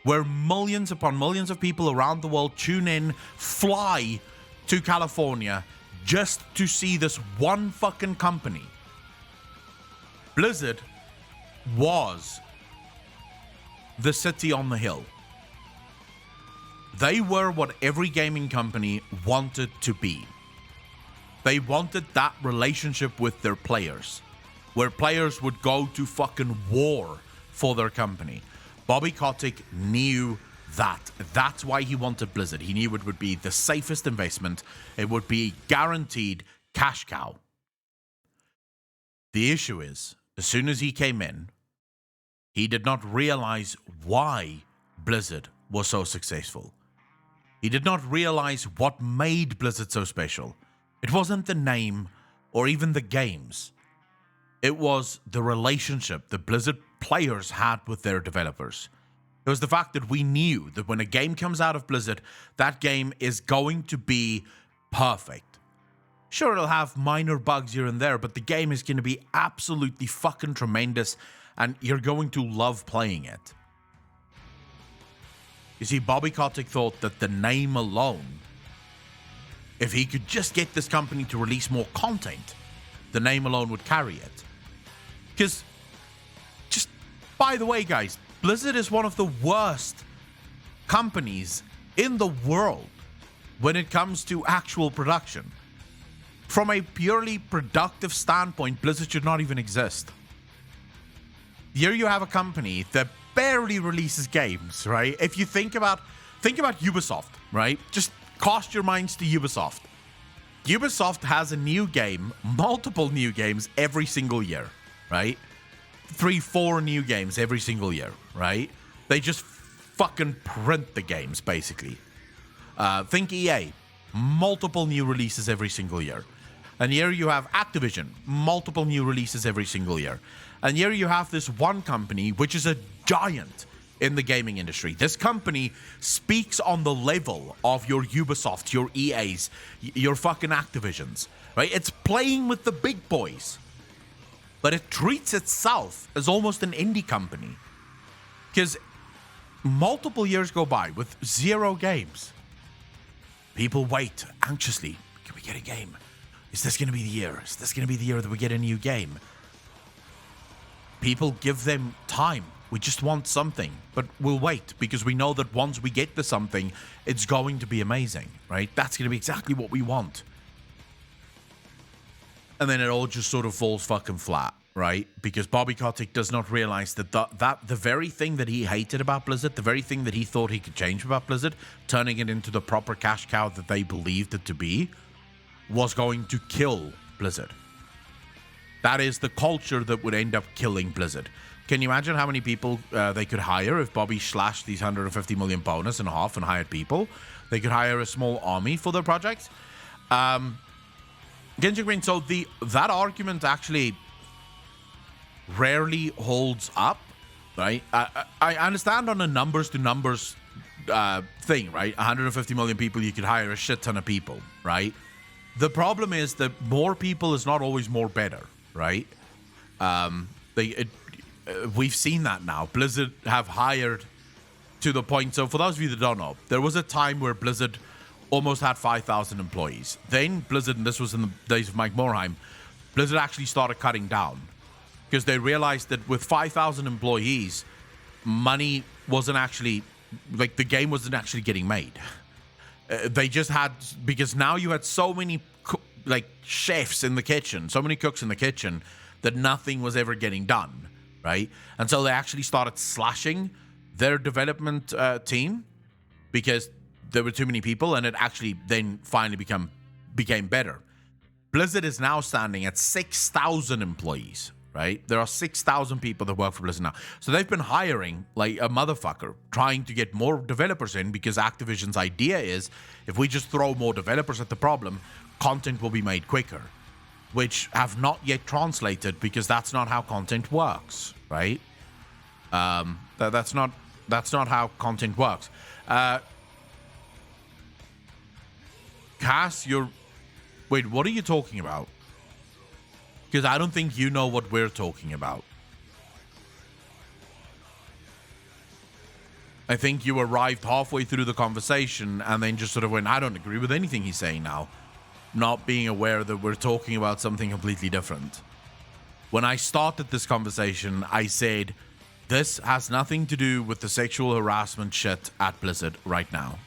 Where millions upon millions of people around the world tune in, fly to California just to see this one fucking company. Blizzard was the city on the hill. They were what every gaming company wanted to be. They wanted that relationship with their players, where players would go to fucking war for their company. Bobby Kotick knew that. That's why he wanted Blizzard. He knew it would be the safest investment. It would be guaranteed cash cow. The issue is, as soon as he came in, he did not realize why Blizzard was so successful. He did not realize what made Blizzard so special. It wasn't the name or even the games. It was the relationship the Blizzard players had with their developers. It was the fact that we knew that when a game comes out of Blizzard, that game is going to be perfect. Sure, it'll have minor bugs here and there, but the game is going to be absolutely fucking tremendous, and you're going to love playing it. You see, Bobby Kotick thought that the name alone, if he could just get this company to release more content, the name alone would carry it. Because, just by the way, guys, Blizzard is one of the worst companies in the world when it comes to actual production. From a purely productive standpoint, Blizzard should not even exist. Here you have a company that barely releases games, right? If you think about Ubisoft, right? Just cast your minds to Ubisoft. Ubisoft has a new game, multiple new games every single year, right? 3-4 new games every single year, right? They just fucking print the games, basically. Think EA, multiple new releases every single year. And here you have Activision, multiple new releases every single year. And here you have this one company, which is a giant in the gaming industry. This company speaks on the level of your Ubisoft, your EAs, your fucking Activisions, right? It's playing with the big boys. But it treats itself as almost an indie company. Because multiple years go by with 0 games. People wait anxiously. Can we get a game? Is this going to be the year? Is this going to be the year that we get a new game? People give them time. We just want something. But we'll wait because we know that once we get the something, it's going to be amazing, right? That's going to be exactly what we want. And then it all just sort of falls fucking flat, right? Because Bobby Kotick does not realize that the very thing that he hated about Blizzard, the very thing that he thought he could change about Blizzard, turning it into the proper cash cow that they believed it to be, was going to kill Blizzard. That is the culture that would end up killing Blizzard. Can you imagine how many people they could hire if Bobby slashed these 150 million bonus in half and hired people? They could hire a small army for their projects. Genshin Green, so that argument actually rarely holds up, right? I understand on a numbers to numbers thing, right? 150 million people, you could hire a shit ton of people, right? The problem is that more people is not always more better, right? We've seen that now. Blizzard have hired to the point. So for those of you that don't know, there was a time where Blizzard almost had 5,000 employees. Then Blizzard, and this was in the days of Mike Morhaime, Blizzard actually started cutting down because they realized that with 5,000 employees, money wasn't actually, like, the game wasn't actually getting made. They just had, because now you had so many chefs in the kitchen, so many cooks in the kitchen, that nothing was ever getting done, right? And so they actually started slashing their development team because there were too many people, and it actually then finally became better. Blizzard is now standing at 6,000 employees, right? There are 6,000 people that work for Blizzard now. So they've been hiring like a motherfucker, trying to get more developers in, because Activision's idea is if we just throw more developers at the problem, content will be made quicker, which have not yet translated, because that's not how content works, right? That's not how content works. Cass, wait, what are you talking about? Because I don't think you know what we're talking about. I think you arrived halfway through the conversation and then just sort of went, I don't agree with anything he's saying now, not being aware that we're talking about something completely different. When I started this conversation, I said, this has nothing to do with the sexual harassment shit at Blizzard right now.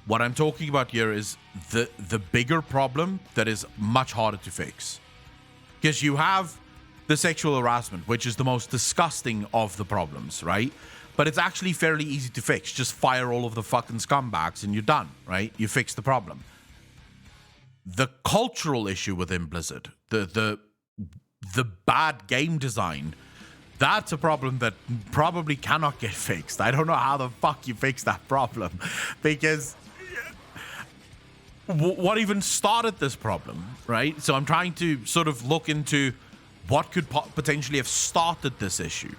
What I'm talking about here is the bigger problem that is much harder to fix. Because you have the sexual harassment, which is the most disgusting of the problems, right? But it's actually fairly easy to fix. Just fire all of the fucking scumbags and you're done, right? You fix the problem. The cultural issue within Blizzard, the bad game design, that's a problem that probably cannot get fixed. I don't know how the fuck you fix that problem, because what even started this problem, right? So I'm trying to sort of look into what could potentially have started this issue,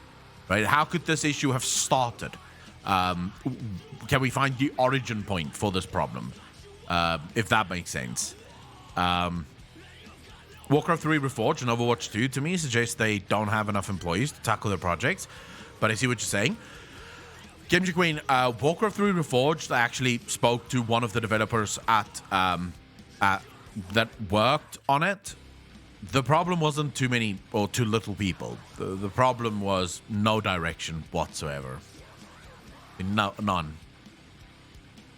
right? How could this issue have started? Can we find the origin point for this problem? If that makes sense. Warcraft 3 Reforged and Overwatch 2 to me suggests they don't have enough employees to tackle their projects, but I see what you're saying. Kimchi Queen, Warcraft 3 Reforged, I actually spoke to one of the developers that worked on it. The problem wasn't too many or too little people. The problem was no direction whatsoever. None.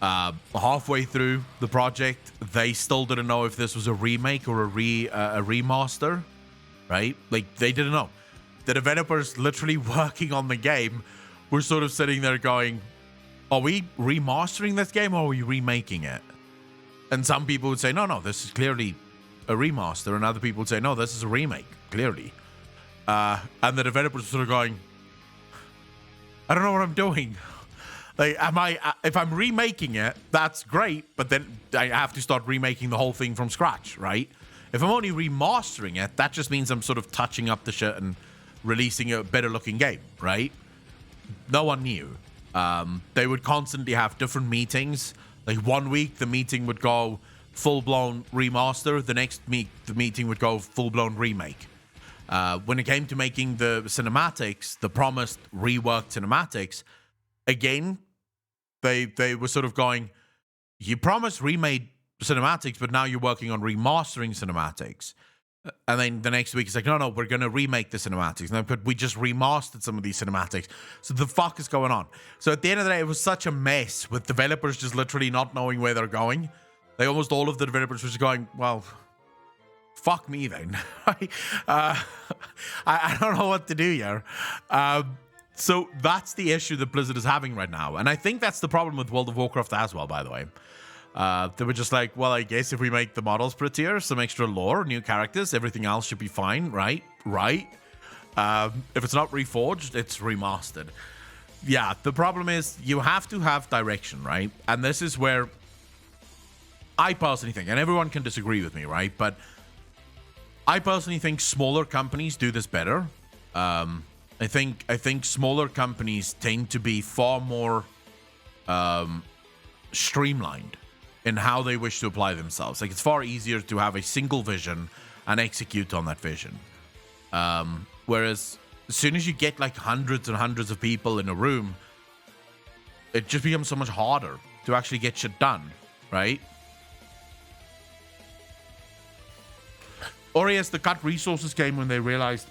Halfway through the project, they still didn't know if this was a remake or a remaster, right? Like, they didn't know. The developers literally working on the game were sort of sitting there going, are we remastering this game or are we remaking it? And some people would say, no, this is clearly a remaster. And other people would say, no, this is a remake, clearly. And the developers were sort of going, I don't know what I'm doing. Like, if I'm remaking it, that's great, but then I have to start remaking the whole thing from scratch, right? If I'm only remastering it, that just means I'm sort of touching up the shit and releasing a better looking game, right? No one knew. They would constantly have different meetings. Like, 1 week, the meeting would go full-blown remaster. The next week, the meeting would go full-blown remake. When it came to making the cinematics, the promised reworked cinematics, again, they were sort of going, you promised remade cinematics, but now you're working on remastering cinematics. And then the next week, it's like, no, we're going to remake the cinematics. No, but we just remastered some of these cinematics. So the fuck is going on? So at the end of the day, it was such a mess with developers just literally not knowing where they're going. Like, almost all of the developers were just going, well, fuck me then. I don't know what to do here. So that's the issue that Blizzard is having right now. And I think that's the problem with World of Warcraft as well, by the way. They were just like, well, I guess if we make the models prettier, some extra lore, new characters, everything else should be fine, right? Right. If it's not reforged, it's remastered. Yeah, the problem is you have to have direction, right? And this is where I personally think, and everyone can disagree with me, right? But I personally think smaller companies do this better. I think smaller companies tend to be far more streamlined in how they wish to apply themselves. Like, it's far easier to have a single vision and execute on that vision. Whereas as soon as you get like hundreds and hundreds of people in a room, it just becomes so much harder to actually get shit done, right? Or yes, the cut resources came when they realized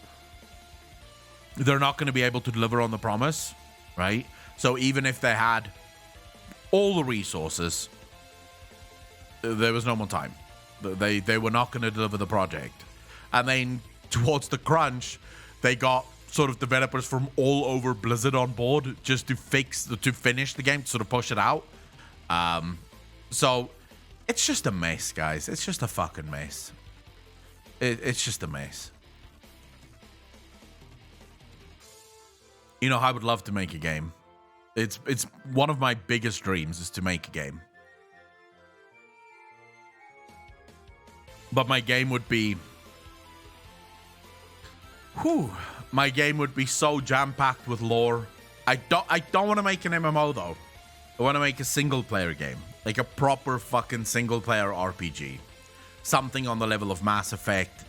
they're not going to be able to deliver on the promise, right? So even if they had all the resources, there was no more time. They were not going to deliver the project. And then towards the crunch, they got sort of developers from all over Blizzard on board just to finish the game, to sort of push it out. So it's just a mess, guys. It's just a fucking mess. It's just a mess. You know, I would love to make a game. It's one of my biggest dreams is to make a game. But my game would be... my game would be so jam-packed with lore. I don't want to make an MMO, though. I want to make a single-player game. Like a proper fucking single-player RPG. Something on the level of Mass Effect,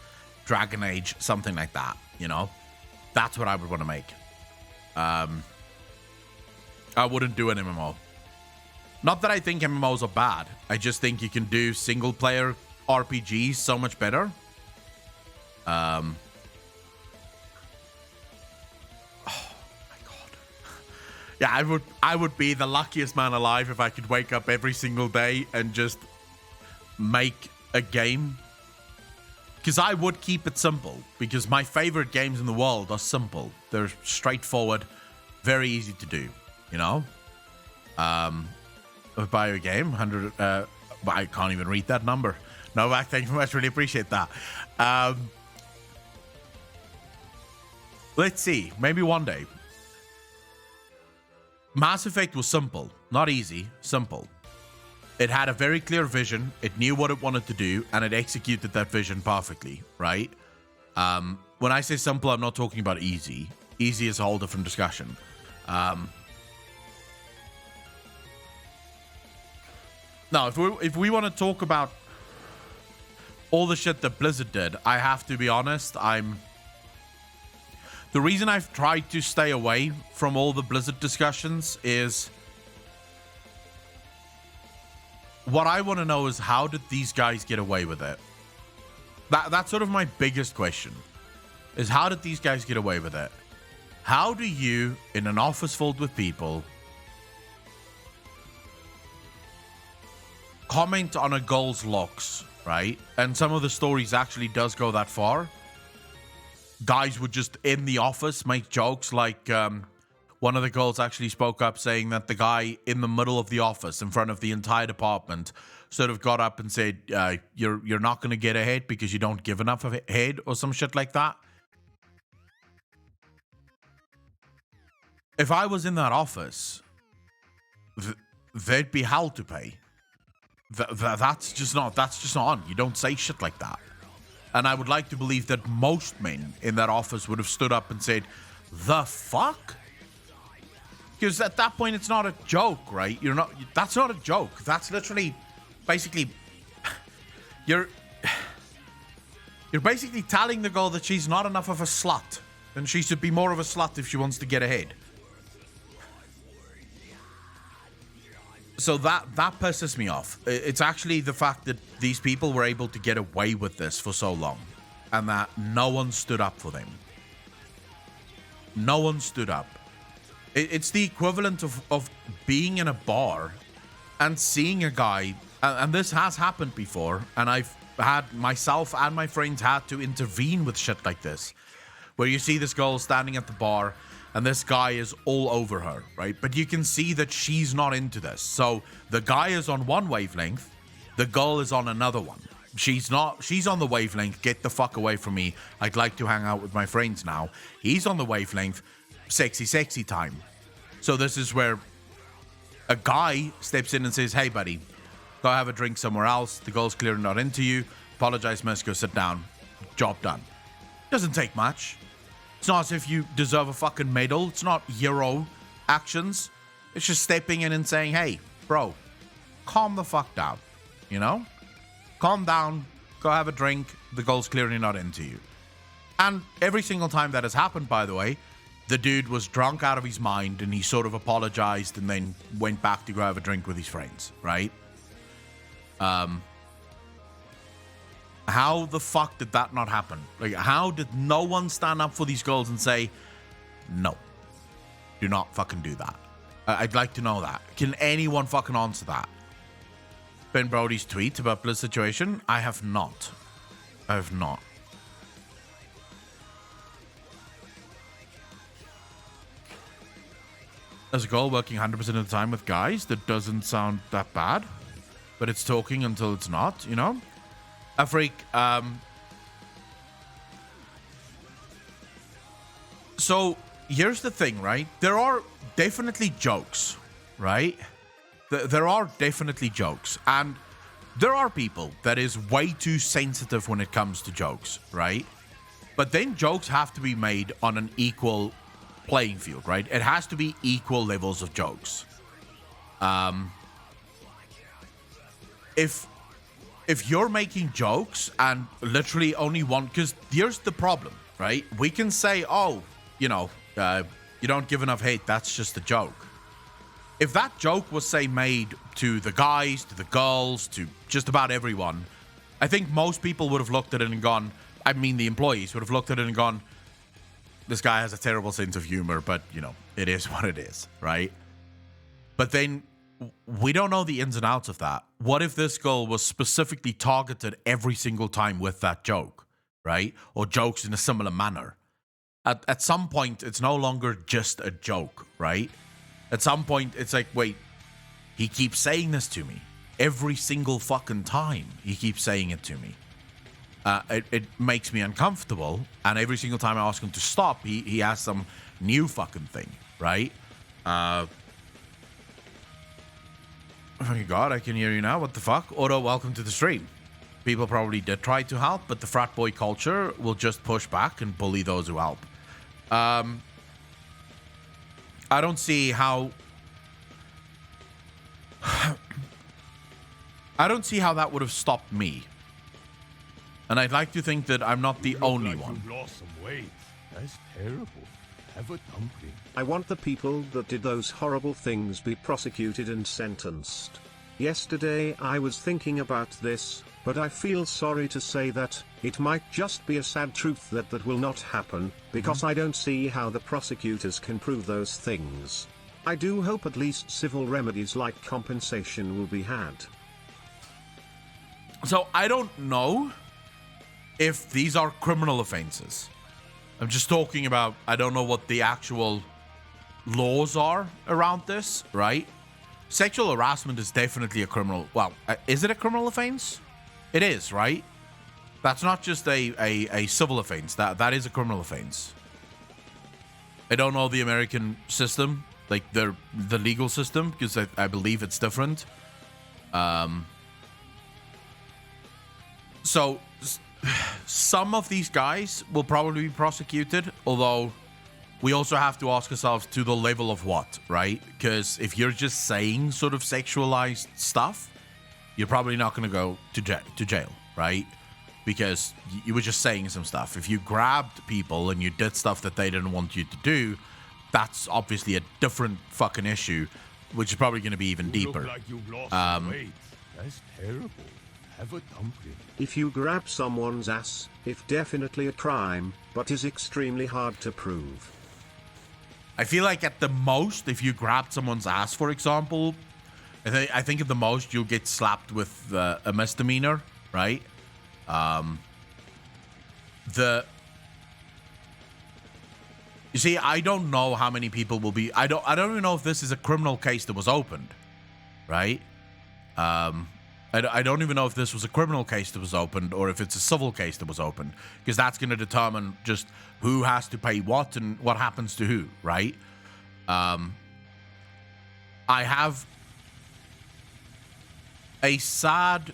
Dragon Age, something like that, you know? That's what I would want to make. I wouldn't do an MMO. Not that I think MMOs are bad. I just think you can do single-player RPGs so much better. Oh my god. Yeah, I would be the luckiest man alive if I could wake up every single day and just make a game. Because I would keep it simple. Because my favorite games in the world are simple. They're straightforward, very easy to do, you know? Buy a game, 100... I can't even read that number. Novak, thank you very much. Really appreciate that. Let's see. Maybe one day. Mass Effect was simple. Not easy. Simple. It had a very clear vision. It knew what it wanted to do, and it executed that vision perfectly, right? When I say simple, I'm not talking about easy. Easy is a whole different discussion. Now, if we want to talk about all the shit that Blizzard did, I have to be honest, the reason I've tried to stay away from all the Blizzard discussions is... what I want to know is, how did these guys get away with it? That's sort of my biggest question. Is, how did these guys get away with it? How do you, in an office filled with people, comment on a girl's looks, right? And some of the stories actually does go that far. Guys would just, in the office, make jokes like... one of the girls actually spoke up saying that the guy in the middle of the office, in front of the entire department, sort of got up and said, you're not going to get ahead because you don't give enough of head, or some shit like that. If I was in that office, there'd be hell to pay. That's just not on. You don't say shit like that. And I would like to believe that most men in that office would have stood up and said, the fuck? Because at that point, it's not a joke, right? That's not a joke. That's literally, basically, you're basically telling the girl that she's not enough of a slut. And she should be more of a slut if she wants to get ahead. So that pisses me off. It's actually the fact that these people were able to get away with this for so long. And that no one stood up for them. No one stood up. It's the equivalent of being in a bar and seeing a guy, and this has happened before, and I've had myself and my friends had to intervene with shit like this, where you see this girl standing at the bar and this guy is all over her, right? But you can see that she's not into this. So the guy is on one wavelength, the girl is on another one. She's on the wavelength, get the fuck away from me, I'd like to hang out with my friends now. He's on the wavelength, sexy time. So this is where a guy steps in and says, hey buddy, go have a drink somewhere else. The girl's clearly not into you. Apologize, miss, go sit down. Job done. Doesn't take much. It's not as if you deserve a fucking medal. It's not hero actions. It's just stepping in and saying, hey, bro, calm the fuck down. You know? Calm down. Go have a drink. The goal's clearly not into you. And every single time that has happened, by the way, the dude was drunk out of his mind and he sort of apologized and then went back to go have a drink with his friends, right? How the fuck did that not happen? Like, how did no one stand up for these girls and say, no, do not fucking do that? I'd like to know that. Can anyone fucking answer that? Ben Brody's tweet about Bliss situation? I have not. I have not. As a goal, working 100% of the time with guys, that doesn't sound that bad. But it's talking until it's not, you know? A freak. So, here's the thing, right? There are definitely jokes, right? There are definitely jokes. And there are people that is way too sensitive when it comes to jokes, right? But then jokes have to be made on an equal playing field, right? It has to be equal levels of jokes. If you're making jokes and literally only one, because here's the problem, right? We can say, oh, you know, you don't give enough hate. That's just a joke. If that joke was, say, made to the guys, to the girls, to just about everyone, I think most people would have looked at it and gone, I mean, the employees would have looked at it and gone, this guy has a terrible sense of humor, but, you know, it is what it is, right? But then we don't know the ins and outs of that. What if this girl was specifically targeted every single time with that joke, right? Or jokes in a similar manner? At some point, it's no longer just a joke, right? At some point, it's like, wait, he keeps saying this to me. Every single fucking time he keeps saying it to me. It makes me uncomfortable, and every single time I ask him to stop, he has some new fucking thing, right? Oh my god, I can hear you now. What the fuck? Otto, welcome to the stream. People probably did try to help, but the frat boy culture will just push back and bully those who help. I don't see how... I don't see how that would have stopped me. And I'd like to think that I'm not the only one. You've lost some weight. That's terrible. Have a dumpling. I want the people that did those horrible things be prosecuted and sentenced. Yesterday I was thinking about this, but I feel sorry to say that it might just be a sad truth that will not happen, because I don't see how the prosecutors can prove those things. I do hope at least civil remedies like compensation will be had. So I don't know if these are criminal offenses. I'm just talking about, I don't know what the actual laws are around this, right? Sexual harassment is definitely a criminal. Well, is it a criminal offense? It is, right? That's not just a civil offense. That is a criminal offense. I don't know the American system, like the legal system, because I believe it's different. So some of these guys will probably be prosecuted, although we also have to ask ourselves to the level of what, right? Because if you're just saying sort of sexualized stuff, you're probably not going to go to jail, right? Because you were just saying some stuff. If you grabbed people and you did stuff that they didn't want you to do, that's obviously a different fucking issue, which is probably going to be even deeper. Look like you've lost some weight. That's terrible. Have a dumpling. If you grab someone's ass, it's definitely a crime, but is extremely hard to prove. I feel like at the most, if you grabbed someone's ass, for example, I think at the most you'll get slapped with a misdemeanor, right? You see, I don't know how many people will be. I don't even know if this is a criminal case that was opened, right? I don't even know if this was a criminal case that was opened or if it's a civil case that was opened, because that's going to determine just who has to pay what and what happens to who, right? I have a sad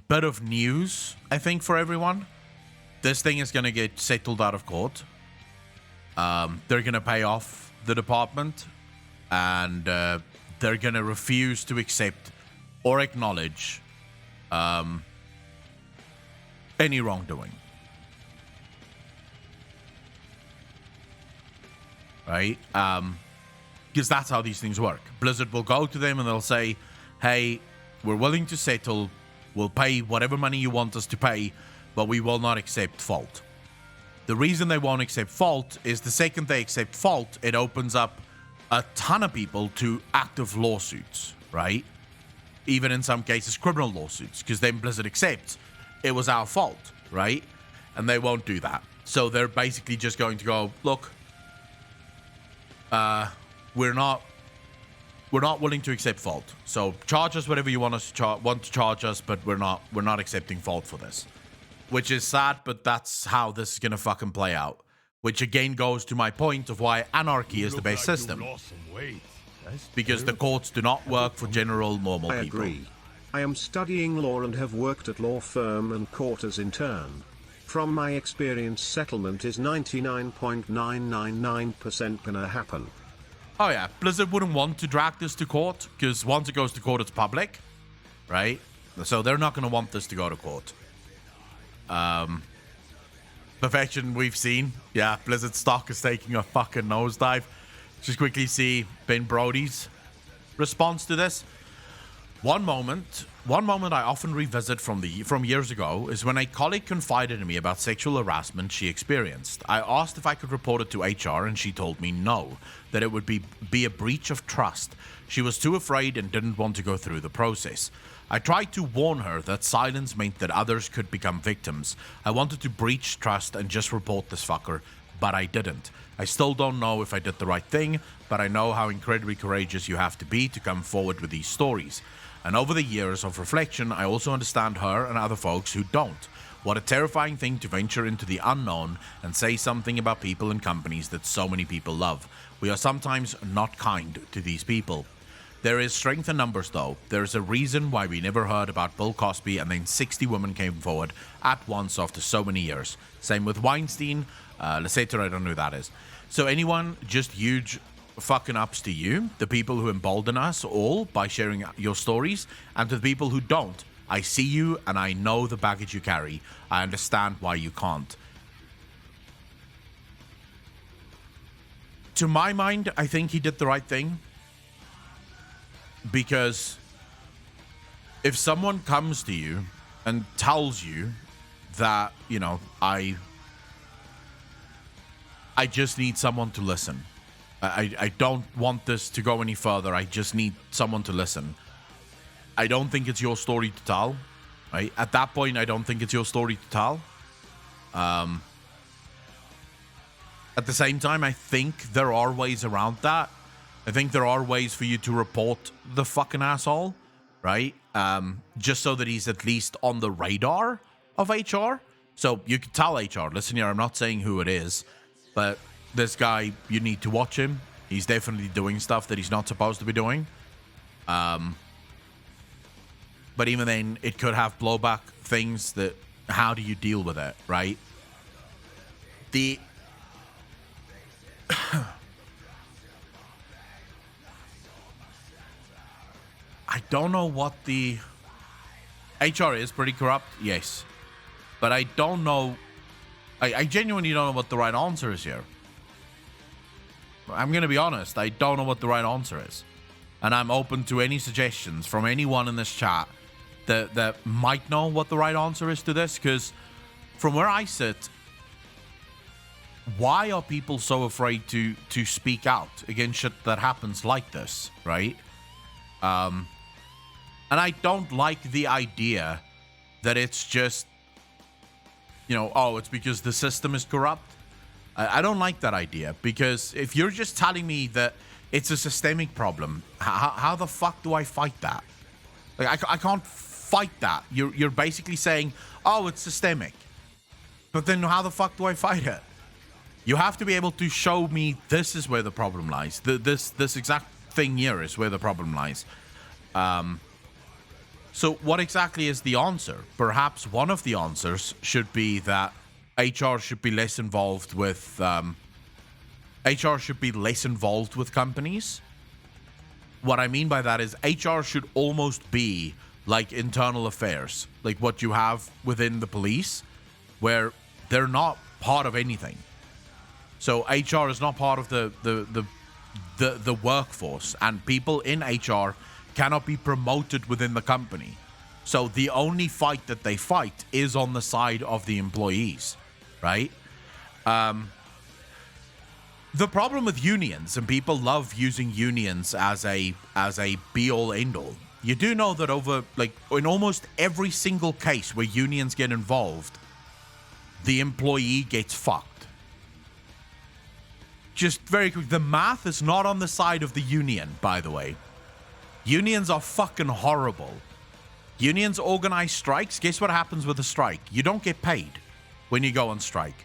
bit of news, I think, for everyone. this thing is going to get settled out of court. They're going to pay off the department, and they're going to refuse to accept or acknowledge any wrongdoing. Right? Because that's how these things work. Blizzard will go to them and they'll say, hey, we're willing to settle. We'll pay whatever money you want us to pay, but we will not accept fault. The reason they won't accept fault is the second they accept fault, it opens up a ton of people to active lawsuits, right? Even in some cases, criminal lawsuits, because then Blizzard accepts it was our fault, right? And they won't do that. So they're basically just going to go, look, we're not willing to accept fault. So charge us whatever you want to charge us, but we're not accepting fault for this. Which is sad, but that's how this is gonna fucking play out. Which again goes to my point of why anarchy is the best system. Because the courts do not work for general normal people. I agree. I am studying law and have worked at law firm and court as intern. From my experience, settlement is 99.999% gonna happen. Oh yeah, Blizzard wouldn't want to drag this to court, because once it goes to court, it's public, right? So they're not gonna want this to go to court. Perfection we've seen. Yeah, Blizzard stock is taking a fucking nosedive. Just quickly see Ben Brody's response to this. One moment I often revisit from years ago is when a colleague confided in me about sexual harassment she experienced. I asked if I could report it to HR and she told me no, that it would be a breach of trust. She was too afraid and didn't want to go through the process. I tried to warn her that silence meant that others could become victims. I wanted to breach trust and just report this fucker, but I didn't. I still don't know if I did the right thing, but I know how incredibly courageous you have to be to come forward with these stories. And over the years of reflection, I also understand her and other folks who don't. What a terrifying thing to venture into the unknown and say something about people and companies that so many people love. We are sometimes not kind to these people. There is strength in numbers, though. There is a reason why we never heard about Bill Cosby and then 60 women came forward at once after so many years. Same with Weinstein, Lasseter, I don't know who that is. So anyone, just huge fucking ups to you, the people who embolden us all by sharing your stories, and to the people who don't. I see you and I know the baggage you carry. I understand why you can't. To my mind, I think he did the right thing. Because if someone comes to you and tells you that, you know, I just need someone to listen. I don't want this to go any further. I just need someone to listen. I don't think it's your story to tell. Right? At that point, I don't think it's your story to tell. At the same time, I think there are ways around that. I think there are ways for you to report the fucking asshole, right? Just so that he's at least on the radar of HR. So you could tell HR, listen here, I'm not saying who it is, but this guy, you need to watch him. He's definitely doing stuff that he's not supposed to be doing. But even then, it could have blowback things that, how do you deal with it, right? I don't know what the... HR is pretty corrupt, yes. But I don't know... I genuinely don't know what the right answer is here. I'm going to be honest. I don't know what the right answer is. And I'm open to any suggestions from anyone in this chat that might know what the right answer is to this. Because from where I sit, why are people so afraid to speak out against shit that happens like this, right? And I don't like the idea that it's just, you know, oh, it's because the system is corrupt. I don't like that idea, because if you're just telling me that it's a systemic problem, how the fuck do I fight that? Like, I can't fight that. You're basically saying, oh, it's systemic. But then how the fuck do I fight it? You have to be able to show me this is where the problem lies. This exact thing here is where the problem lies. So what exactly is the answer? Perhaps one of the answers should be that HR should be less involved with companies. What I mean by that is HR should almost be like internal affairs, like what you have within the police, where they're not part of anything. So HR is not part of the workforce, and people in HR cannot be promoted within the company. So the only fight that they fight is on the side of the employees, right? The problem with unions, and people love using unions as a be-all, end-all. You do know that in almost every single case where unions get involved, the employee gets fucked. Just very quick, the math is not on the side of the union, by the way. Unions are fucking horrible. Unions organize strikes. Guess what happens with a strike? You don't get paid when you go on strike.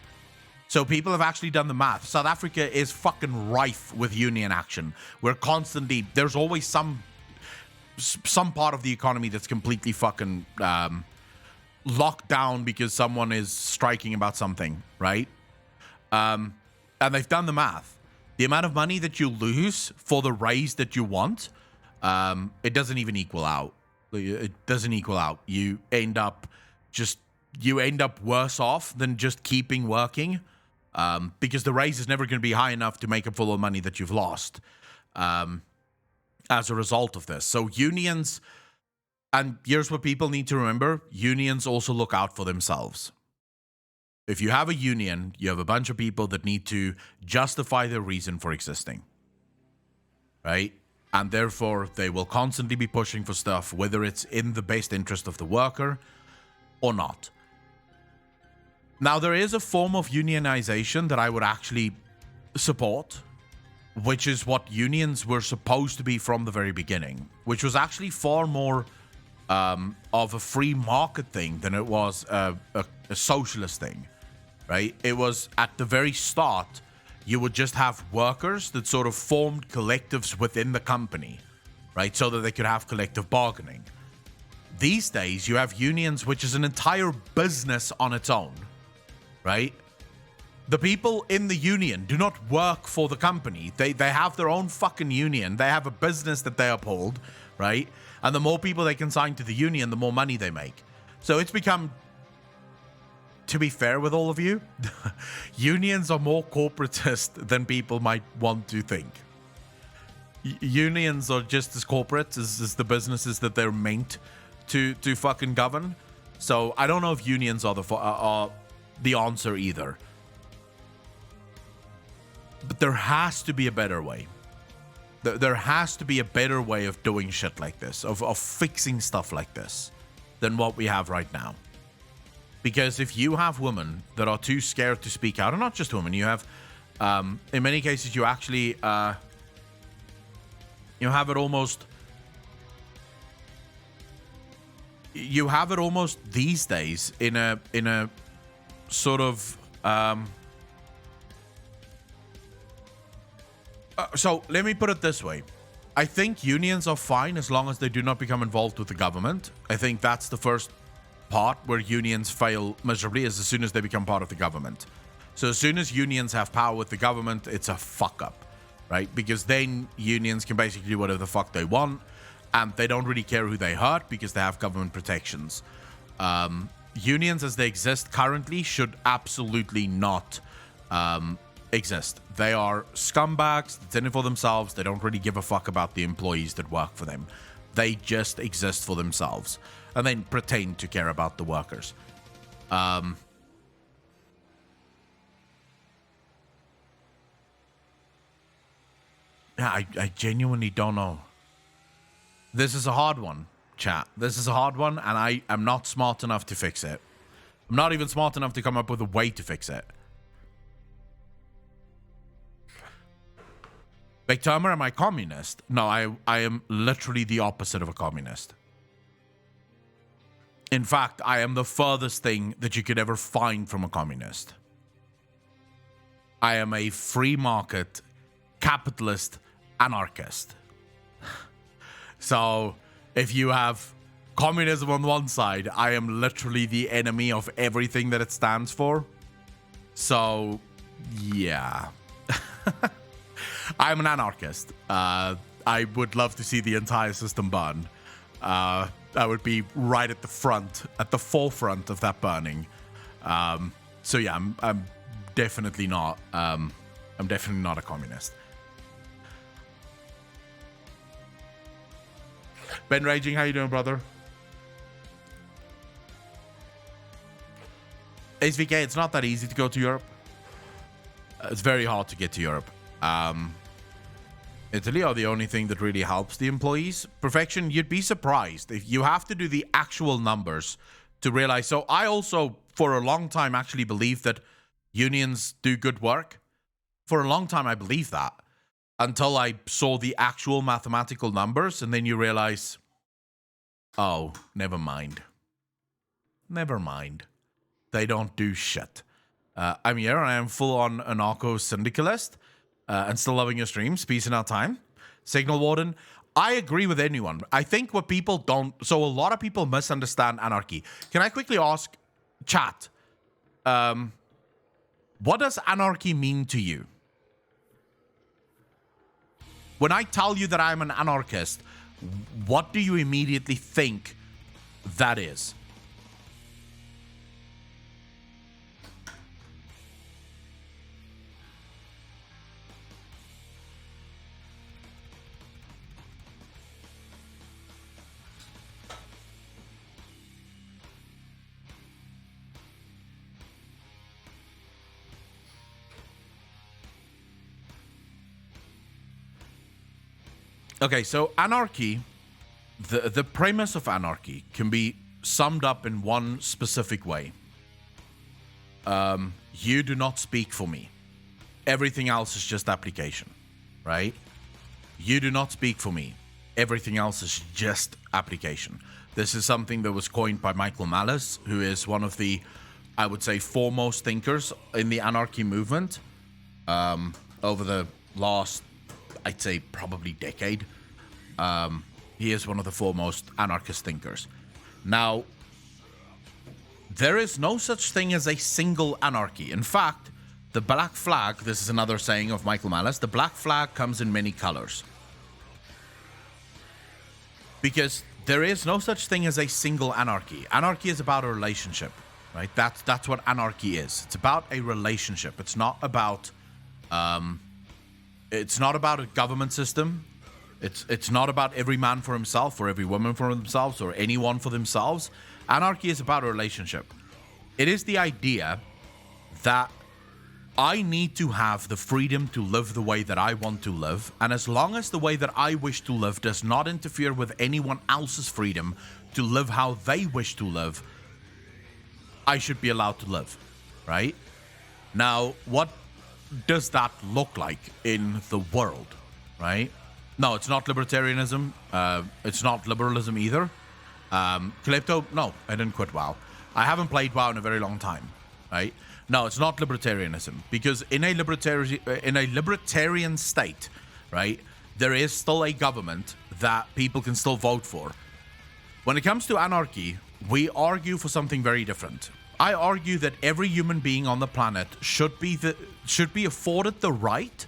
So people have actually done the math. South Africa is fucking rife with union action. There's always some part of the economy that's completely fucking locked down because someone is striking about something, right? And they've done the math. The amount of money that you lose for the raise that you want, it doesn't even equal out. It doesn't equal out. You end up worse off than just keeping working. Because the raise is never going to be high enough to make up for the money that you've lost as a result of this. So unions, and here's what people need to remember, unions also look out for themselves. If you have a union, you have a bunch of people that need to justify their reason for existing, right? And therefore, they will constantly be pushing for stuff, whether it's in the best interest of the worker or not. Now, there is a form of unionization that I would actually support, which is what unions were supposed to be from the very beginning, which was actually far more of a free market thing than it was a socialist thing, right? It was at the very start, you would just have workers that sort of formed collectives within the company, right? So that they could have collective bargaining. These days, you have unions, which is an entire business on its own. Right? The people in the union do not work for the company. They have their own fucking union. They have a business that they uphold, right? And the more people they can sign to the union, the more money they make. So it's become, to be fair with all of you, unions are more corporatist than people might want to think. Unions are just as corporate as the businesses that they're meant to fucking govern. So I don't know if unions are the answer either. But there has to be a better way. There has to be a better way of doing shit like this, of fixing stuff like this, than what we have right now. Because if you have women that are too scared to speak out, and not just women, you have, in many cases, you actually, you have it almost these days in a sort of so let me put it this way. I think unions are fine as long as they do not become involved with the government. I think that's the first part where unions fail miserably, is as soon as they become part of the government. So as soon as unions have power with the government, it's a fuck up, right? Because then unions can basically do whatever the fuck they want, and they don't really care who they hurt because they have government protections. Unions as they exist currently should absolutely not exist. They are scumbags that's in it for themselves. They don't really give a fuck about the employees that work for them. They just exist for themselves and then pretend to care about the workers. I genuinely don't know. This is a hard one, chat. This is a hard one, and I am not smart enough to fix it. I'm not even smart enough to come up with a way to fix it. Like, Termer, am I communist? No, I am literally the opposite of a communist. In fact, I am the furthest thing that you could ever find from a communist. I am a free market, capitalist, anarchist. So, if you have communism on one side, I am literally the enemy of everything that it stands for. So, yeah. I'm an anarchist. I would love to see the entire system burn. I would be right at the front, at the forefront of that burning. So yeah, I'm definitely not. I'm definitely not a communist. Ben Raging, how you doing, brother? SVK, it's not that easy to go to Europe. It's very hard to get to Europe. Italy are the only thing that really helps the employees. Perfection, you'd be surprised if you have to do the actual numbers to realize. So I also, for a long time, actually believed that unions do good work. For a long time, I believed that until I saw the actual mathematical numbers, and then you realize, oh, never mind. Never mind. They don't do shit. I'm here and I am full-on anarcho-syndicalist and still loving your streams. Peace in our time. Signal Warden, I agree with anyone. I think what people don't... So a lot of people misunderstand anarchy. Can I quickly ask, chat, what does anarchy mean to you? When I tell you that I'm an anarchist, what do you immediately think that is? Okay, so anarchy, the premise of anarchy can be summed up in one specific way. You do not speak for me. Everything else is just application, right? You do not speak for me. Everything else is just application. This is something that was coined by Michael Malice, who is one of the, I would say, foremost thinkers in the anarchy movement over the last, I'd say, probably decade. He is one of the foremost anarchist thinkers. Now, there is no such thing as a single anarchy. In fact, the black flag, this is another saying of Michael Malice, the black flag comes in many colors. Because there is no such thing as a single anarchy. Anarchy is about a relationship, right? That's what anarchy is. It's about a relationship. It's not about a government system. It's not about every man for himself or every woman for themselves or anyone for themselves. Anarchy is about a relationship. It is the idea that I need to have the freedom to live the way that I want to live, and as long as the way that I wish to live does not interfere with anyone else's freedom to live how they wish to live, I should be allowed to live, right? Now, what does that look like in the world, right? No, it's not libertarianism. It's not liberalism either. Calypto, no, I didn't quit WoW. I haven't played WoW in a very long time, right? No, it's not libertarianism, because in a libertarian state, right, there is still a government that people can still vote for. When it comes to anarchy, we argue for something very different. I argue that every human being on the planet should be afforded the right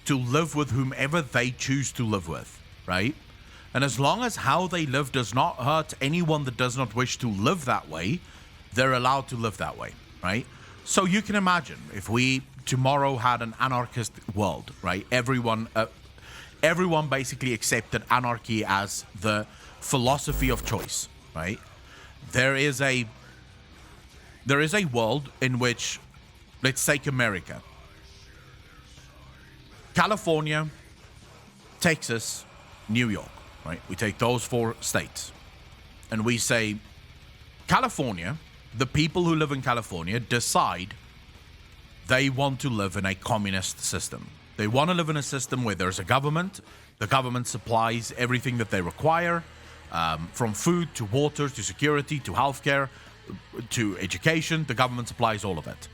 to live with whomever they choose to live with, right? And as long as how they live does not hurt anyone that does not wish to live that way, they're allowed to live that way, right? So you can imagine if we tomorrow had an anarchist world, right? Everyone basically accepted anarchy as the philosophy of choice, right? There is a world in which, let's take America, California, Texas, New York, right? We take those 4 states and we say, California, the people who live in California decide they want to live in a communist system. They want to live in a system where there's a government. The government supplies everything that they require, from food to water to security to healthcare to education. The government supplies all of it.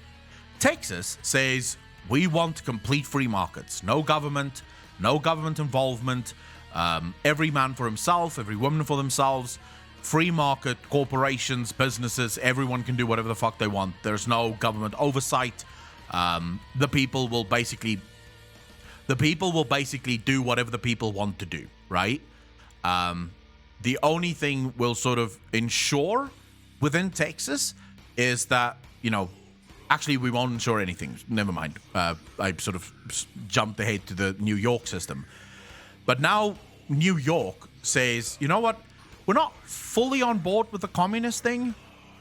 Texas says, we want complete free markets. No government involvement. Every man for himself, every woman for themselves. Free market, corporations, businesses, everyone can do whatever the fuck they want. There's no government oversight. The people will basically do whatever the people want to do, right? The only thing we'll sort of ensure within Texas is that, actually we won't ensure anything. Never mind. I sort of jumped ahead to the New York system. But now New York says, you know what? We're not fully on board with the communist thing.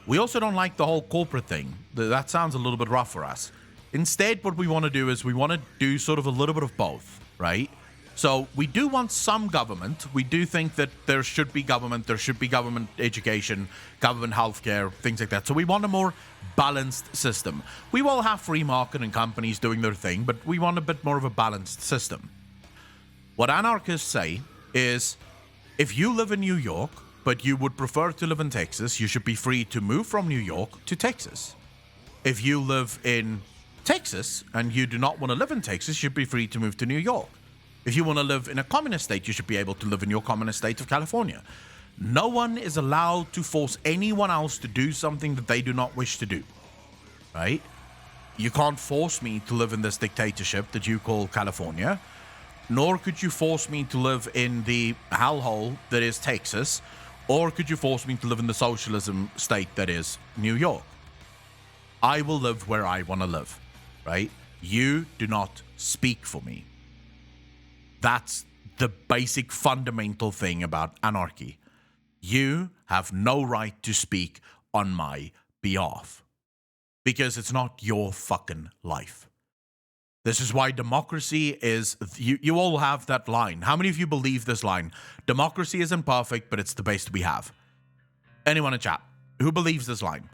We also don't like the whole corporate thing. That sounds a little bit rough for us. Instead, what we want to do is we want to do sort of a little bit of both, right? So we do want some government. We do think that there should be government education, government healthcare, things like that. So we want a more balanced system. We will have free market and companies doing their thing, but we want a bit more of a balanced system. What anarchists say is, if you live in New York, but you would prefer to live in Texas, you should be free to move from New York to Texas. If you live in Texas and you do not want to live in Texas, you should be free to move to New York. If you want to live in a communist state, you should be able to live in your communist state of California. No one is allowed to force anyone else to do something that they do not wish to do, right? You can't force me to live in this dictatorship that you call California, nor could you force me to live in the hellhole that is Texas, or could you force me to live in the socialism state that is New York. I will live where I want to live, right? You do not speak for me. That's the basic fundamental thing about anarchy. You have no right to speak on my behalf because it's not your fucking life. This is why democracy is... You all have that line. How many of you believe this line? Democracy isn't perfect, but it's the best we have. Anyone in chat? Who believes this line?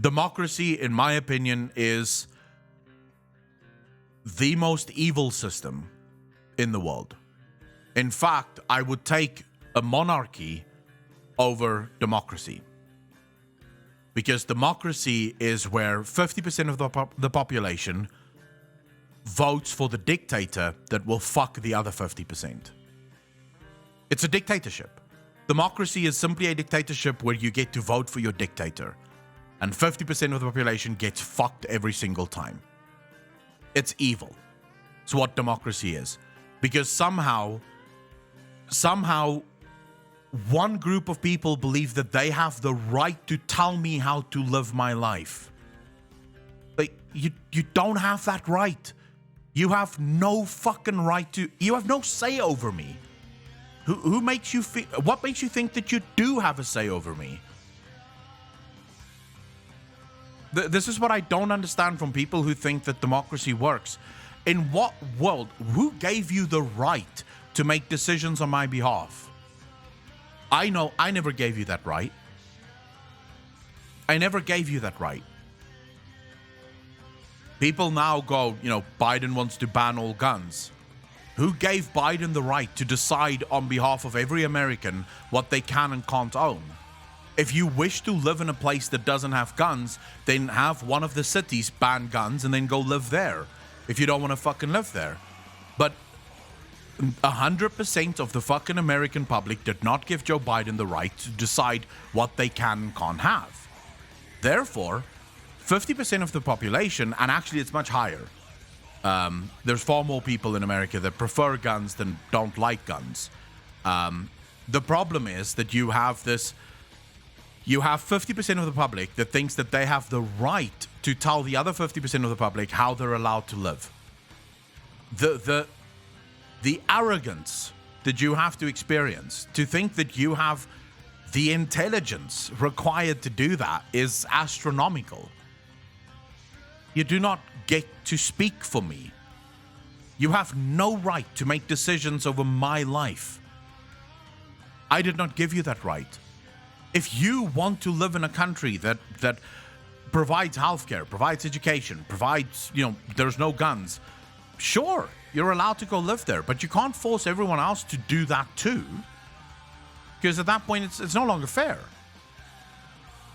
Democracy, in my opinion, is the most evil system in the world. In fact, I would take a monarchy over democracy. Because democracy is where 50% of the population votes for the dictator that will fuck the other 50%. It's a dictatorship. Democracy is simply a dictatorship where you get to vote for your dictator. And 50% of the population gets fucked every single time. It's evil. It's what democracy is. Because somehow, one group of people believe that they have the right to tell me how to live my life. But you don't have that right. You have no fucking right to... You have no say over me. Who makes you feel... What makes you think that you do have a say over me? This is what I don't understand from people who think that democracy works. In what world? Who gave you the right to make decisions on my behalf? I know I never gave you that right. I never gave you that right. People now go, Biden wants to ban all guns. Who gave Biden the right to decide on behalf of every American what they can and can't own? If you wish to live in a place that doesn't have guns, then have one of the cities ban guns and then go live there. If you don't want to fucking live there. But 100% of the fucking American public did not give Joe Biden the right to decide what they can and can't have. Therefore, 50% of the population, and actually it's much higher. There's far more people in America that prefer guns than don't like guns. The problem is that you have 50% of the public that thinks that they have the right to tell the other 50% of the public how they're allowed to live. The arrogance that you have to experience to think that you have the intelligence required to do that is astronomical. You do not get to speak for me. You have no right to make decisions over my life. I did not give you that right. If you want to live in a country that provides healthcare, provides education, provides, there's no guns, sure, you're allowed to go live there, but you can't force everyone else to do that too. Because at that point, it's no longer fair.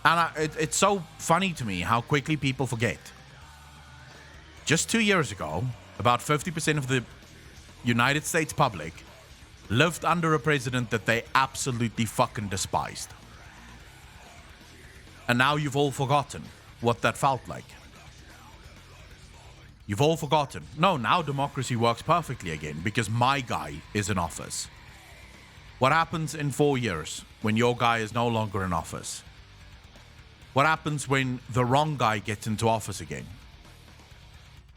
And it's so funny to me how quickly people forget. Just 2 years ago, about 50% of the United States public lived under a president that they absolutely fucking despised. And now you've all forgotten what that felt like. You've all forgotten. No, now democracy works perfectly again because my guy is in office. What happens in 4 years when your guy is no longer in office? What happens when the wrong guy gets into office again?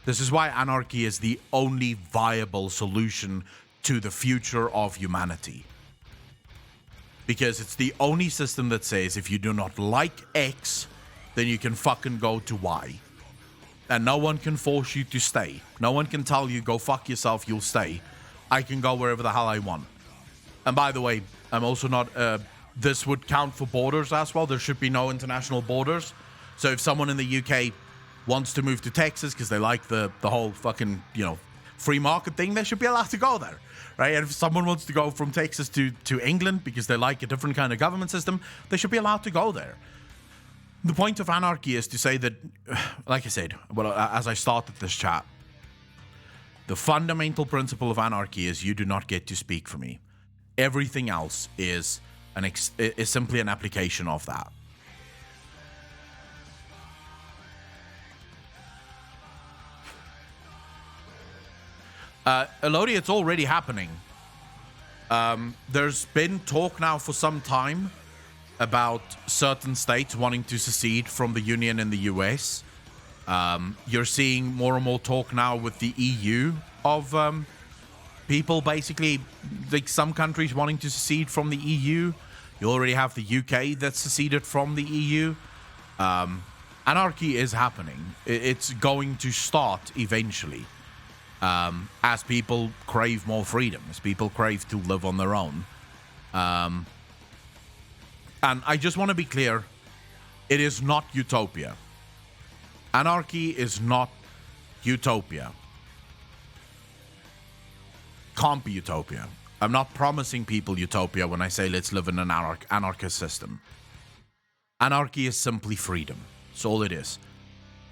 This is why anarchy is the only viable solution to the future of humanity. Because it's the only system that says if you do not like X, then you can fucking go to Y. And no one can force you to stay. No one can tell you, go fuck yourself, you'll stay. I can go wherever the hell I want. And by the way, I'm also not... this would count for borders as well. There should be no international borders. So if someone in the UK wants to move to Texas because they like the whole fucking, free market thing, they should be allowed to go there, right? And if someone wants to go from Texas to England because they like a different kind of government system, they should be allowed to go there. The point of anarchy is to say that, like I said, as I started this chat, the fundamental principle of anarchy is you do not get to speak for me. Everything else is simply an application of that. Elodie, it's already happening. There's been talk now for some time about certain states wanting to secede from the Union in the US. You're seeing more and more talk now with the EU of people basically, like some countries wanting to secede from the EU. You already have the UK that seceded from the EU. Anarchy is happening. It's going to start eventually. As people crave more freedom, as people crave to live on their own. And I just want to be clear, it is not utopia. Anarchy is not utopia. Can't be utopia. I'm not promising people utopia when I say let's live in an anarchist system. Anarchy is simply freedom. That's all it is.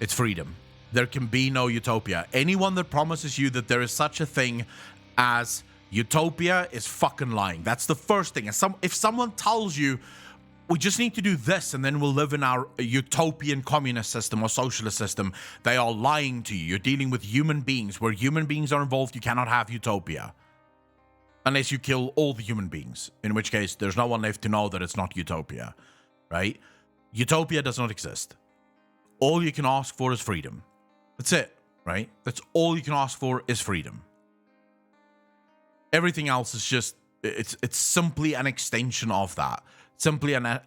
It's freedom. There can be no utopia. Anyone that promises you that there is such a thing as utopia is fucking lying. That's the first thing. If someone tells you, we just need to do this and then we'll live in our utopian communist system or socialist system, they are lying to you. You're dealing with human beings. Where human beings are involved, you cannot have utopia. Unless you kill all the human beings. In which case, there's no one left to know that it's not utopia. Right? Utopia does not exist. All you can ask for is freedom. That's it, right? That's all you can ask for is freedom. Everything else is just, it's simply an extension of that. Simply an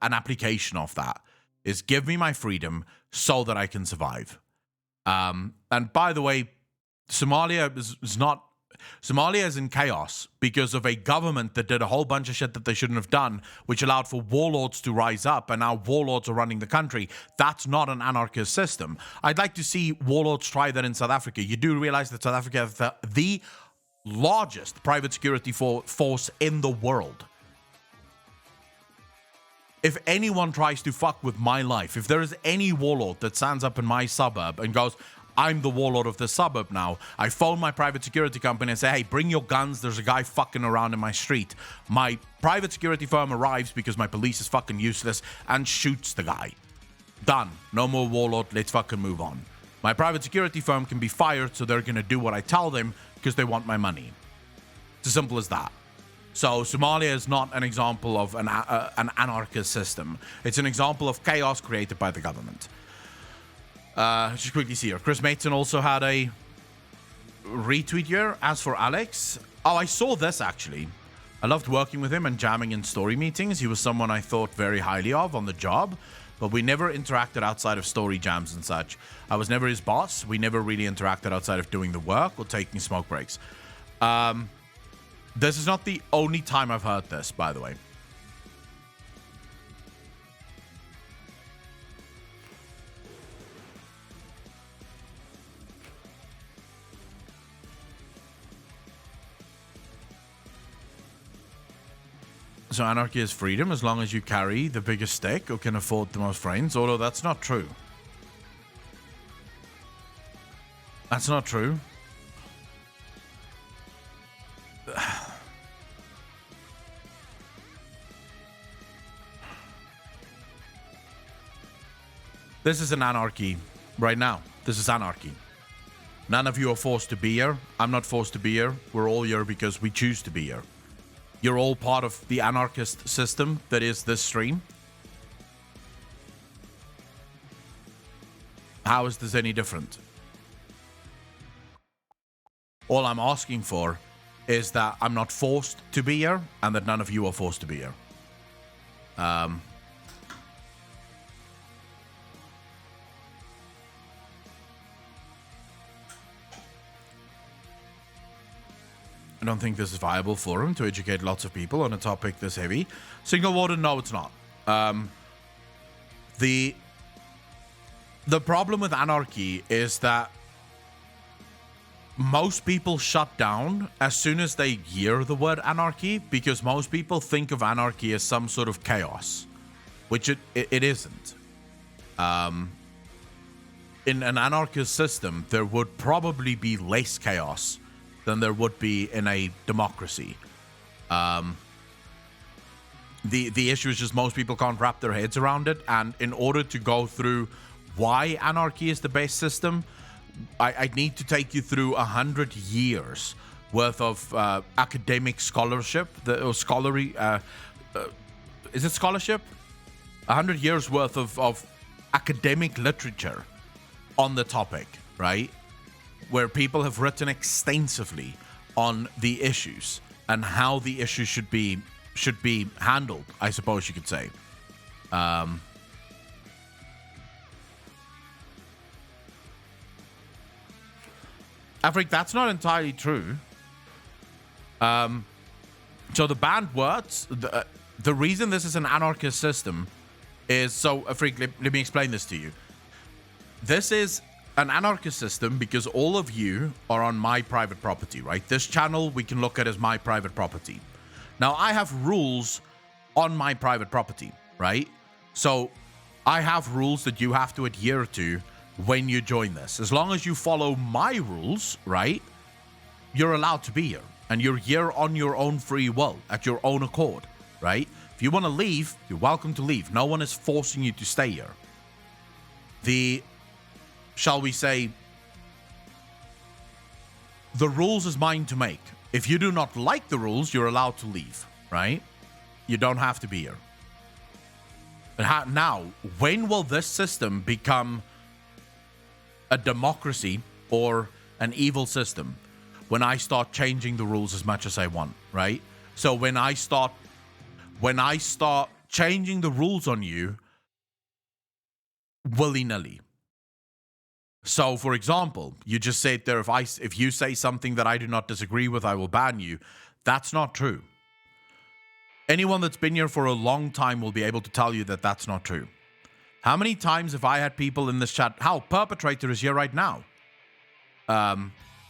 application of that. Is give me my freedom so that I can survive. And by the way, Somalia is in chaos because of a government that did a whole bunch of shit that they shouldn't have done, which allowed for warlords to rise up, and now warlords are running the country. That's not an anarchist system. I'd like to see warlords try that in South Africa. You do realize that South Africa has the largest private security force in the world. If anyone tries to fuck with my life, if there is any warlord that stands up in my suburb and goes, I'm the warlord of the suburb now, I phone my private security company and say, hey, bring your guns, there's a guy fucking around in my street. My private security firm arrives because my police is fucking useless and shoots the guy. Done. No more warlord, let's fucking move on. My private security firm can be fired, so they're gonna do what I tell them because they want my money. It's as simple as that. So Somalia is not an example of an anarchist system. It's an example of chaos created by the government. Just quickly see here. Chris Mason also had a retweet here. As for Alex, I saw this actually. I loved working with him and jamming in story meetings. He was someone I thought very highly of on the job, but we never interacted outside of story jams and such. I was never his boss. We never really interacted outside of doing the work or taking smoke breaks. This is not the only time I've heard this, by the way. So anarchy is freedom as long as you carry the biggest stick or can afford the most friends, although that's not true. That's not true. This is an anarchy right now. This is anarchy. None of you are forced to be here. I'm not forced to be here. We're all here because we choose to be here. You're all part of the anarchist system that is this stream. How is this any different? All I'm asking for is that I'm not forced to be here and that none of you are forced to be here. I don't think this is a viable forum to educate lots of people on a topic this heavy. Single warden, no, it's not. The problem with anarchy is that most people shut down as soon as they hear the word anarchy because most people think of anarchy as some sort of chaos, which it isn't. In an anarchist system, there would probably be less chaos than there would be in a democracy. The issue is just most people can't wrap their heads around it, and in order to go through why anarchy is the best system, I need to take you through 100 years worth of academic scholarship, or scholarly. Is it scholarship? 100 years worth of academic literature on the topic, right? Where people have written extensively on the issues and how the issues should be handled, I suppose you could say. Afric, that's not entirely true. So the banned words, the reason this is an anarchist system is, so Afric, let me explain this to you. This is an anarchist system because all of you are on my private property, right? This channel we can look at as my private property. Now, I have rules on my private property, right? So I have rules that you have to adhere to when you join this. As long as you follow my rules, right, you're allowed to be here. And you're here on your own free will, at your own accord, right? If you want to leave, you're welcome to leave. No one is forcing you to stay here. Shall we say, the rules is mine to make. If you do not like the rules, you're allowed to leave, right? You don't have to be here. Now, when will this system become a democracy or an evil system? When I start changing the rules as much as I want, right? So when I start changing the rules on you willy-nilly. So, for example, you just said there, if you say something that I do not disagree with, I will ban you. That's not true. Anyone that's been here for a long time will be able to tell you that that's not true. How many times have I had people in this chat? How Perpetrator is here right now.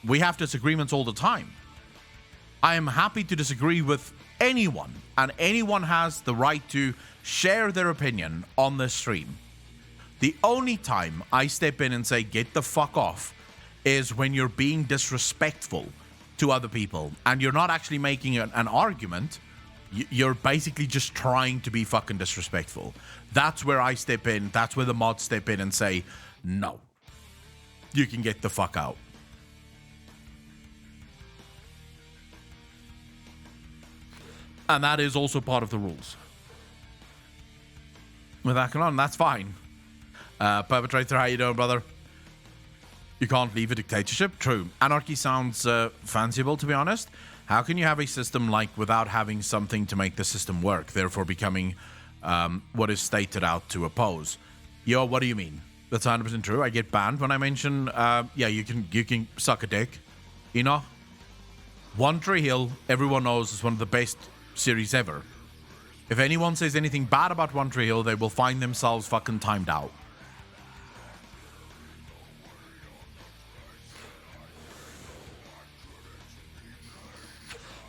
We have disagreements all the time. I am happy to disagree with anyone, and anyone has the right to share their opinion on this stream. The only time I step in and say, get the fuck off, is when you're being disrespectful to other people and you're not actually making an argument. You're basically just trying to be fucking disrespectful. That's where I step in. That's where the mods step in and say, no, you can get the fuck out. And that is also part of the rules. With that going on, that's fine. Perpetrator, how you doing, brother? You can't leave a dictatorship? True. Anarchy sounds fanciful, to be honest. How can you have a system like without having something to make the system work, therefore becoming what is stated out to oppose? Yo, what do you mean? That's 100% true. I get banned when I mention, yeah, you can suck a dick. You know? One Tree Hill, everyone knows, is one of the best series ever. If anyone says anything bad about One Tree Hill, they will find themselves fucking timed out.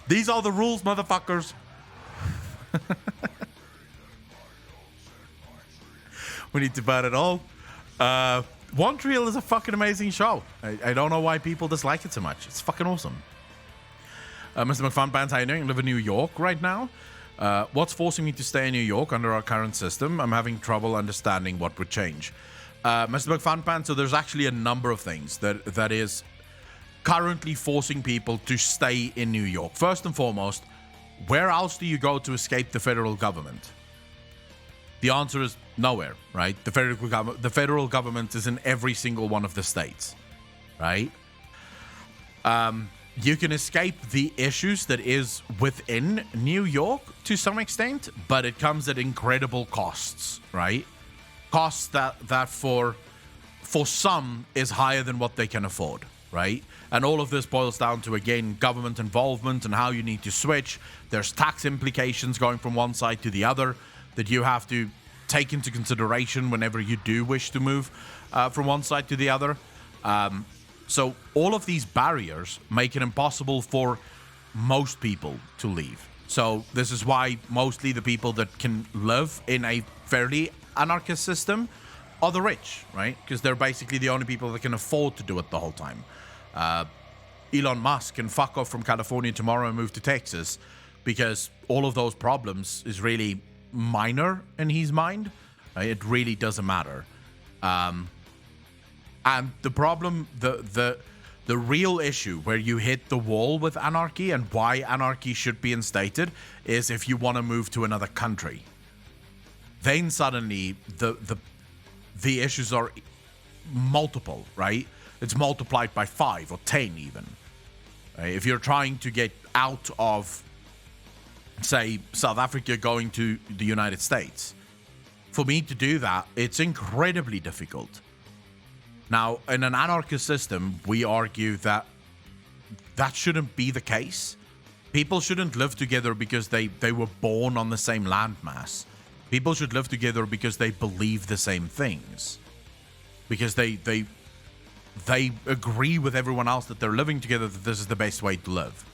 These are the rules, motherfuckers. We need to burn it all. One Tree Hill is a fucking amazing show. I don't know why people dislike it so much. It's fucking awesome. Mr. McFunpants, how you doing? I live in New York right now. What's forcing me to stay in New York under our current system? I'm having trouble understanding what would change. Mr. McFunpants, so there's actually a number of things that is currently forcing people to stay in New York. First and foremost, where else do you go to escape the federal government? The answer is nowhere, right? The federal government is in every single one of the states, right? You can escape the issues that is within New York to some extent, but it comes at incredible costs, right? Costs that for some is higher than what they can afford, right? And all of this boils down to, again, government involvement and how you need to switch. There's tax implications going from one side to the other that you have to take into consideration whenever you do wish to move from one side to the other. So all of these barriers make it impossible for most people to leave. So this is why mostly the people that can live in a fairly anarchist system are the rich, right? Because they're basically the only people that can afford to do it the whole time. Elon Musk can fuck off from California tomorrow and move to Texas because all of those problems is really minor in his mind. Right? It really doesn't matter. And the problem, the real issue where you hit the wall with anarchy and why anarchy should be instated is if you want to move to another country. Then suddenly the issues are multiple, right? It's multiplied by 5 or 10 even. Right? If you're trying to get out of, say, South Africa going to the United States, for me to do that, it's incredibly difficult. Now, in an anarchist system, we argue that that shouldn't be the case. People shouldn't live together because they were born on the same landmass. People should live together because they believe the same things. Because they agree with everyone else that they're living together, that this is the best way to live.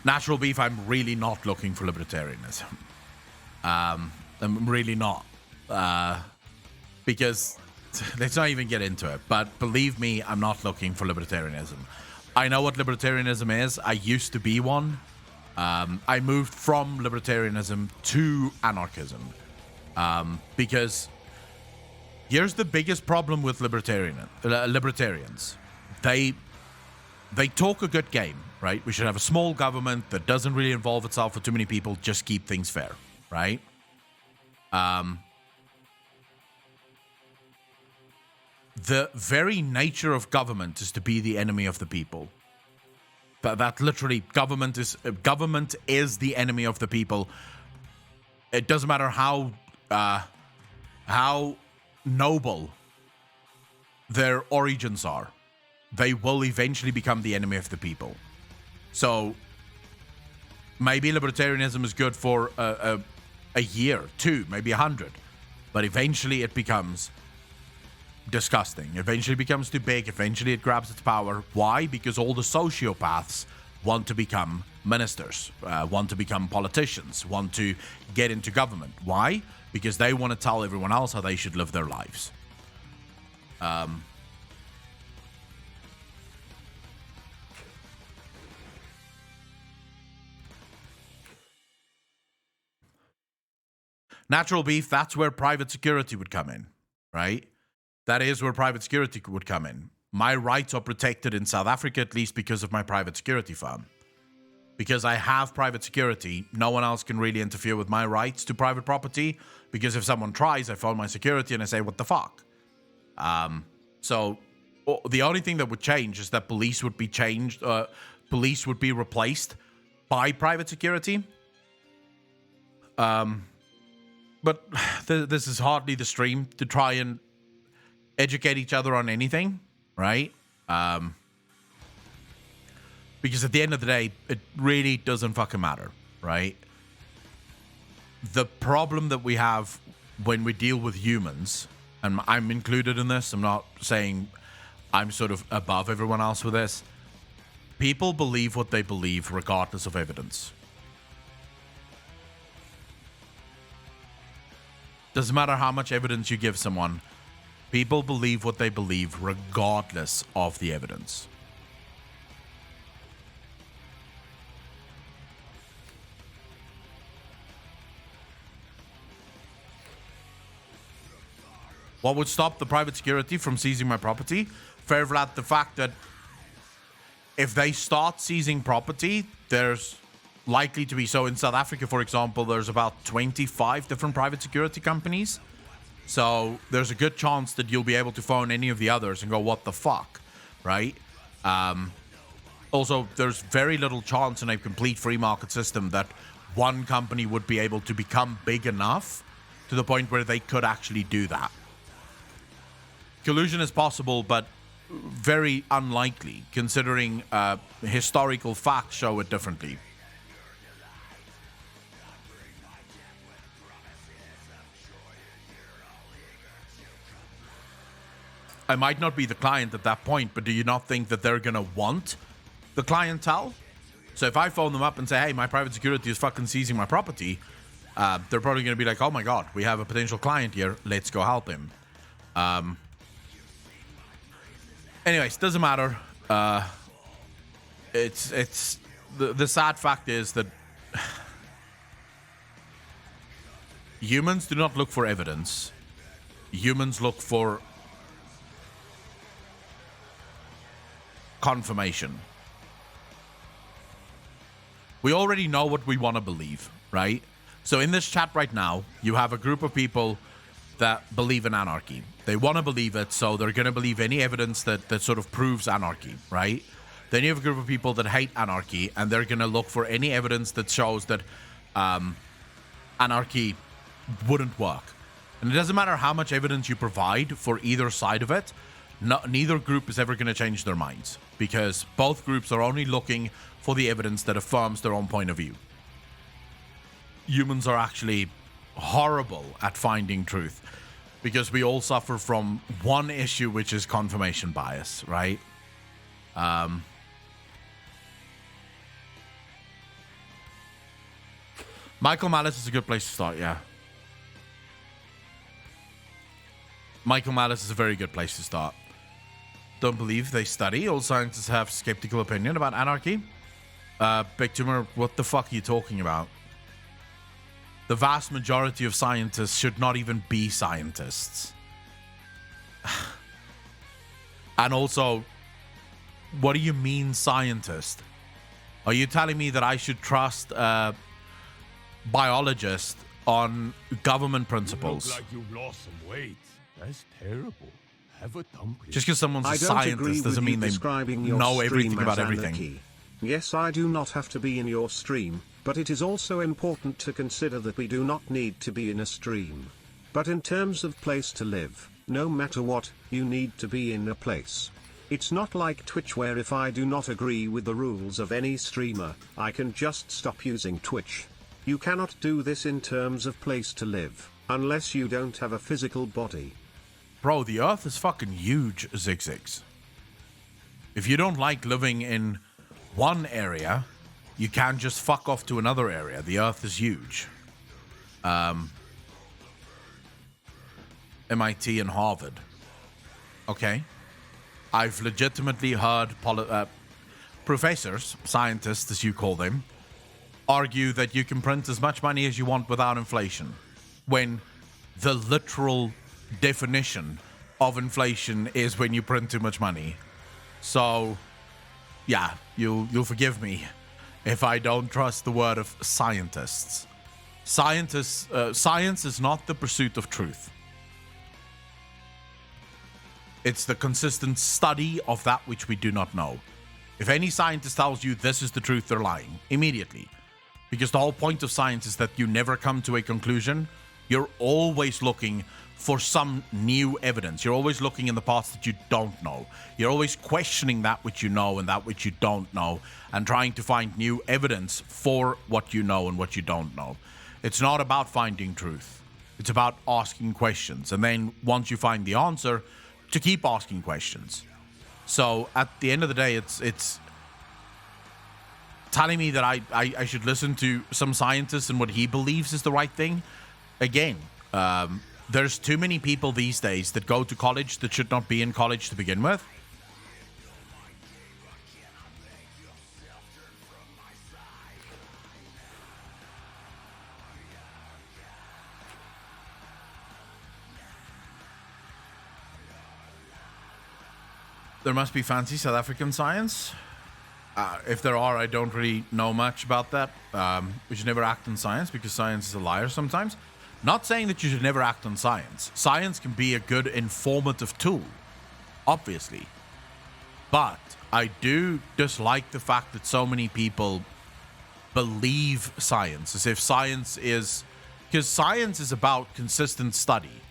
Natural Beef, I'm really not looking for libertarianism. I'm really not. Because, let's not even get into it, but believe me, I'm not looking for libertarianism. I know what libertarianism is. I used to be one. I moved from libertarianism to anarchism. Because here's the biggest problem with libertarians. They talk a good game, right? We should have a small government that doesn't really involve itself with too many people, just keep things fair, right? The very nature of government is to be the enemy of the people. But that literally, government is the enemy of the people. It doesn't matter how noble their origins are. They will eventually become the enemy of the people. So maybe libertarianism is good for a year, 2, maybe 100, but eventually it becomes disgusting. Eventually it becomes too big. Eventually it grabs its power. Why? Because all the sociopaths want to become ministers, want to become politicians, want to get into government. Why? Because they want to tell everyone else how they should live their lives. Natural Beef, that's where private security would come in, right? That is where private security would come in. My rights are protected in South Africa, at least because of my private security firm. Because I have private security, no one else can really interfere with my rights to private property, because if someone tries, I phone my security and I say, what the fuck? So the only thing that would change is that police would be changed, police would be replaced by private security. But this is hardly the stream to try and educate each other on anything, right? Because at the end of the day, it really doesn't fucking matter, right? The problem that we have when we deal with humans, and I'm included in this, I'm not saying I'm sort of above everyone else with this. People believe what they believe regardless of evidence. Doesn't matter how much evidence you give someone. People believe what they believe regardless of the evidence. What would stop the private security from seizing my property? Fair Vlad, the fact that if they start seizing property, there's likely to be, so in South Africa, for example, there's about 25 different private security companies. So there's a good chance that you'll be able to phone any of the others and go, what the fuck, right? Also, there's very little chance in a complete free market system that one company would be able to become big enough to the point where they could actually do that. Collusion is possible, but very unlikely, considering historical facts show it differently. I might not be the client at that point, but do you not think that they're going to want the clientele? So if I phone them up and say, hey, my private security is fucking seizing my property, they're probably going to be like, oh my God, we have a potential client here. Let's go help him. Anyways, doesn't matter. It's the sad fact is that humans do not look for evidence. Humans look for confirmation. We already know what we want to believe, right? So in this chat right now, you have a group of people that believe in anarchy. They want to believe it, so they're going to believe any evidence that sort of proves anarchy, right? Then you have a group of people that hate anarchy, and they're going to look for any evidence that shows that anarchy wouldn't work. And it doesn't matter how much evidence you provide for either side of it, neither group is ever going to change their minds, because both groups are only looking for the evidence that affirms their own point of view. Humans are actually horrible at finding truth, because we all suffer from one issue, which is confirmation bias, right? Michael Malice is a good place to start, yeah. Michael Malice is a very good place to start. Don't believe they study. All scientists have skeptical opinion about anarchy. Big Tumor, what the fuck are you talking about? The vast majority of scientists should not even be scientists. And also, what do you mean scientist? Are you telling me that I should trust a biologist on government principles? You look like you've lost some weight. That's terrible. Have a dumpling. Just because someone's a scientist doesn't mean they know everything about everything. Yes, I do not have to be in your stream, but it is also important to consider that we do not need to be in a stream. But in terms of place to live, no matter what, you need to be in a place. It's not like Twitch where if I do not agree with the rules of any streamer, I can just stop using Twitch. You cannot do this in terms of place to live, unless you don't have a physical body. Bro, the earth is fucking huge, Zigzags. If you don't like living in one area, you can't just fuck off to another area. The earth is huge. MIT and Harvard. Okay. I've legitimately heard professors, scientists as you call them, argue that you can print as much money as you want without inflation, when the literal definition of inflation is when you print too much money. So, yeah, you'll forgive me if I don't trust the word of scientists. Science is not the pursuit of truth. It's the consistent study of that which we do not know. If any scientist tells you this is the truth, they're lying immediately. Because the whole point of science is that you never come to a conclusion. You're always looking for some new evidence. You're always looking in the parts that you don't know. You're always questioning that which you know and that which you don't know, and trying to find new evidence for what you know and what you don't know. It's not about finding truth. It's about asking questions. And then once you find the answer, to keep asking questions. So at the end of the day, it's telling me that I should listen to some scientist and what he believes is the right thing. Again, there's too many people these days that go to college that should not be in college to begin with. There must be fancy South African science. If there are, I don't really know much about that. We should never act on science because science is a liar sometimes. Not saying that you should never act on science. Science can be a good informative tool, obviously. But I do dislike the fact that so many people believe science as if science is... Because science is about consistent study.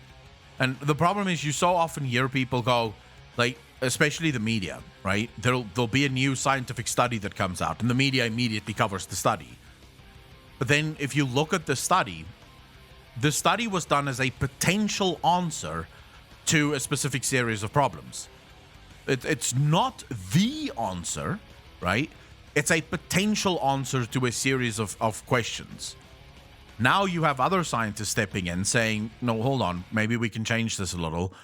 And the problem is you so often hear people go, like, especially the media, right? There'll be a new scientific study that comes out and the media immediately covers the study. But then if you look at the study was done as a potential answer to a specific series of problems. It's not the answer, right? It's a potential answer to a series of questions. Now you have other scientists stepping in saying, no, hold on, maybe we can change this a little.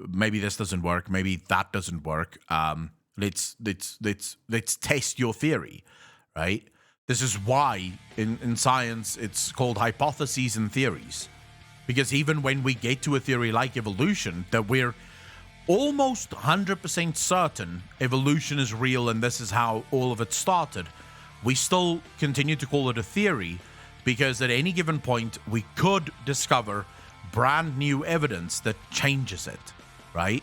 Maybe this doesn't work. Maybe that doesn't work. Let's test your theory, right? This is why in science it's called hypotheses and theories, because even when we get to a theory like evolution, that we're almost 100% certain evolution is real and this is how all of it started, we still continue to call it a theory because at any given point we could discover brand new evidence that changes it. Right?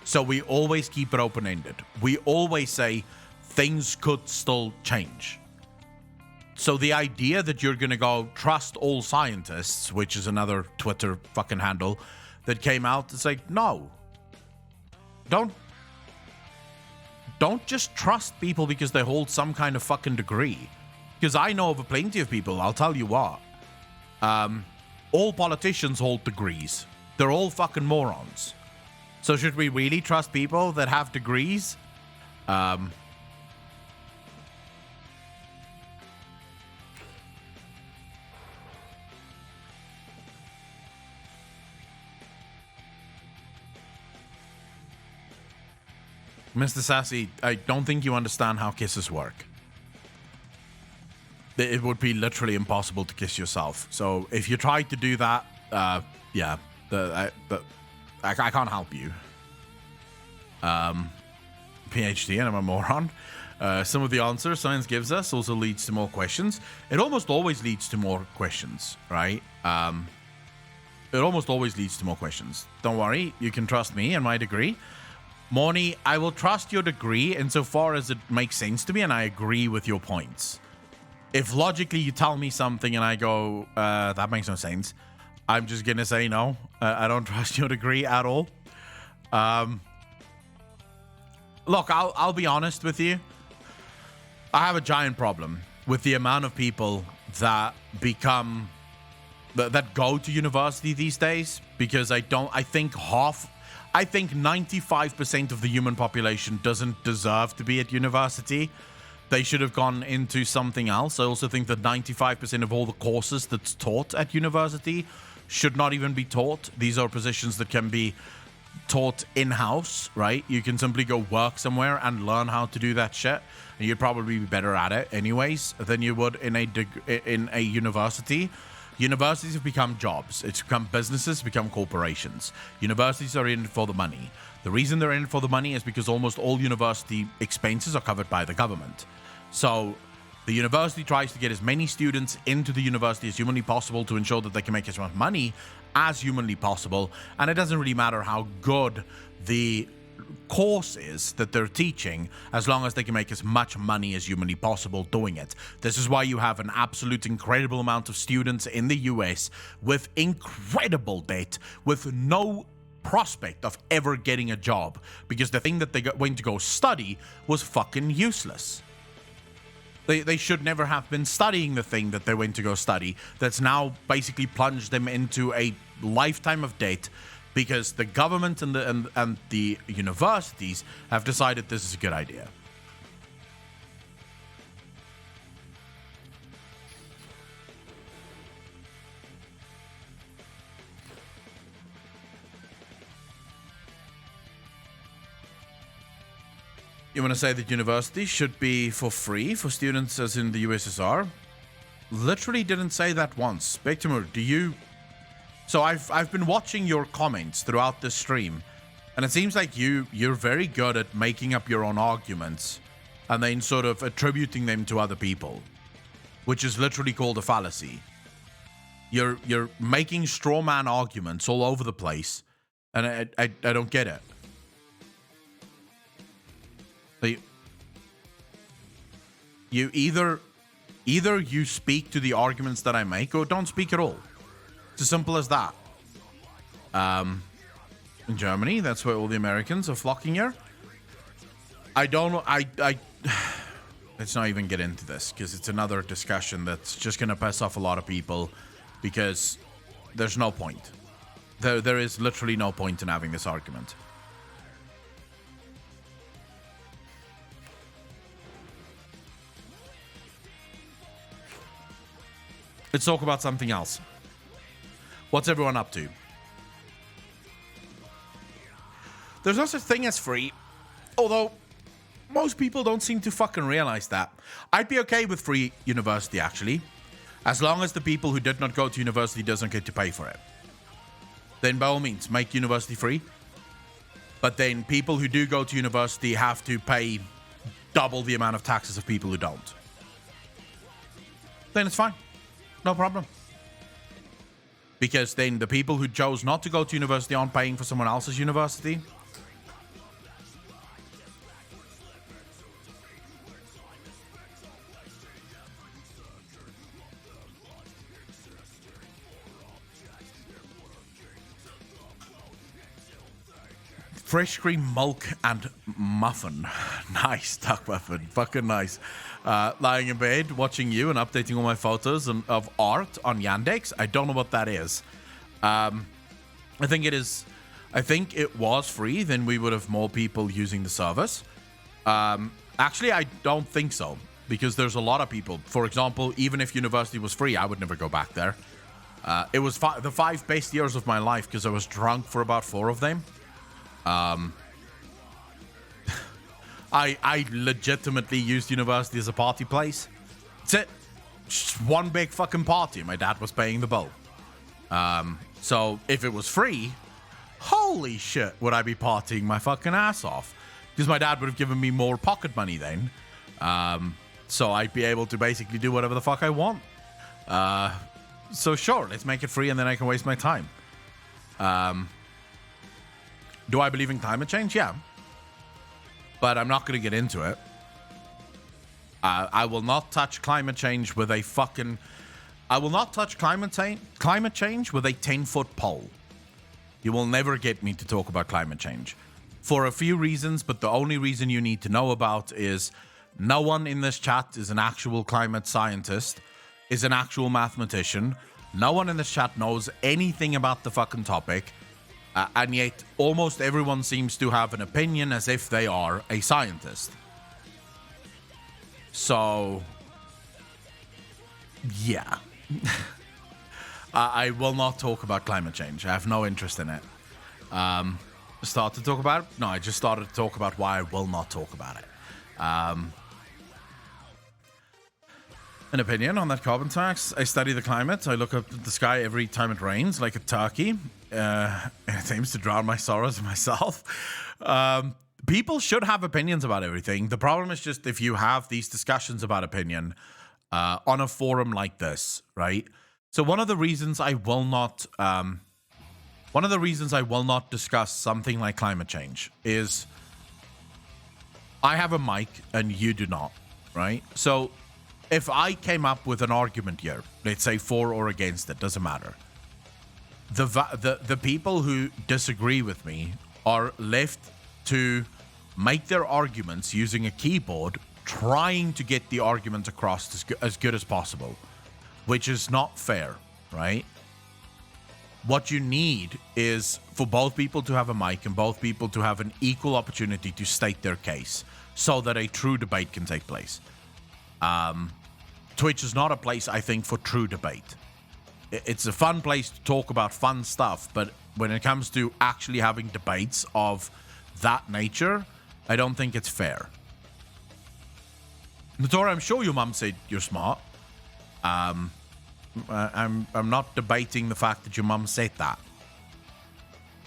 So we always keep it open-ended. We always say things could still change. So the idea that you're going to go trust all scientists, which is another Twitter fucking handle that came out, it's like, no. Don't just trust people because they hold some kind of fucking degree. Because I know of plenty of people, I'll tell you what. All politicians hold degrees. They're all fucking morons. So should we really trust people that have degrees? Mr. Sassy, I don't think you understand how kisses work. It would be literally impossible to kiss yourself. So if you tried to do that, yeah, I can't help you. PhD, and I'm a moron. Some of the answers science gives us also leads to more questions. It almost always leads to more questions, right? It almost always leads to more questions. Don't worry, you can trust me and my degree. Morny, I will trust your degree insofar as it makes sense to me and I agree with your points. If logically you tell me something and I go, that makes no sense, I'm just going to say no. I don't trust your degree at all. Look, I'll be honest with you. I have a giant problem with the amount of people that that go to university these days, because I think 95% of the human population doesn't deserve to be at university. They should have gone into something else. I also think that 95% of all the courses that's taught at university should not even be taught. These are positions that can be taught in-house, right? You can simply go work somewhere and learn how to do that shit, and you'd probably be better at it anyways than you would in a university. Universities have become jobs. It's become businesses, become corporations. Universities are in it for the money. The reason they're in it for the money is because almost all university expenses are covered by the government. So the university tries to get as many students into the university as humanly possible to ensure that they can make as much money as humanly possible. And it doesn't really matter how good the course is that they're teaching, as long as they can make as much money as humanly possible doing it. This is why you have an absolute incredible amount of students in the US with incredible debt, with no prospect of ever getting a job, because the thing that they went to go study was fucking useless. They should never have been studying the thing that they went to go study that's now basically plunged them into a lifetime of debt because the government and the universities have decided this is a good idea. You want to say that university should be for free for students as in the USSR? Literally didn't say that once. Spectrum, do you... So I've been watching your comments throughout this stream, and it seems like you're very good at making up your own arguments and then sort of attributing them to other people, which is literally called a fallacy. You're making straw man arguments all over the place, and I don't get it. You either you speak to the arguments that I make or don't speak at all. It's as simple as that. In Germany, that's where all the Americans are flocking here. I don't know. Let's not even get into this because it's another discussion that's just going to piss off a lot of people because there's no point. There is literally no point in having this argument. Let's talk about something else. What's everyone up to? There's no such thing as free, although most people don't seem to fucking realize that. I'd be okay with free university, actually, as long as the people who did not go to university doesn't get to pay for it. Then by all means, make university free. But then people who do go to university have to pay double the amount of taxes of people who don't. Then it's fine. No problem. Because then the people who chose not to go to university aren't paying for someone else's university. Fresh cream milk and muffin. Nice, duck muffin. Fucking nice. Lying in bed, watching you and updating all my photos of art on Yandex. I don't know what that is. I think it is. I think it was free. Then we would have more people using the service. Actually, I don't think so. Because there's a lot of people. For example, even if university was free, I would never go back there. It was the 5 best years of my life because I was drunk for about 4 of them. I legitimately used university as a party place. That's it. Just one big fucking party. My dad was paying the bill. So if it was free, holy shit, would I be partying my fucking ass off? Because my dad would have given me more pocket money then. So I'd be able to basically do whatever the fuck I want. So sure, let's make it free and then I can waste my time. Do I believe in climate change? Yeah. But I'm not going to get into it. I will not touch climate change with a fucking... I will not touch climate change with a 10-foot pole. You will never get me to talk about climate change. For a few reasons, but the only reason you need to know about is no one in this chat is an actual climate scientist, is an actual mathematician. No one in this chat knows anything about the fucking topic. And yet, almost everyone seems to have an opinion as if they are a scientist. So, yeah. I will not talk about climate change. I have no interest in it. Start to talk about it? No, I just started to talk about why I will not talk about it. An opinion on that carbon tax. I study the climate. I look up at the sky every time it rains like a turkey. It seems to drown my sorrows myself. People should have opinions about everything. The problem is just if you have these discussions about opinion on a forum like this, right? So one of the reasons I will not discuss something like climate change is I have a mic and you do not, right? So if I came up with an argument here, let's say for or against it, doesn't matter. The people who disagree with me are left to make their arguments using a keyboard, trying to get the argument across as good as possible, which is not fair, right? What you need is for both people to have a mic and both people to have an equal opportunity to state their case so that a true debate can take place. Twitch is not a place, I think, for true debate. It's a fun place to talk about fun stuff, but when it comes to actually having debates of that nature, I don't think it's fair. Notora, I'm sure your mum said you're smart. I'm not debating the fact that your mum said that.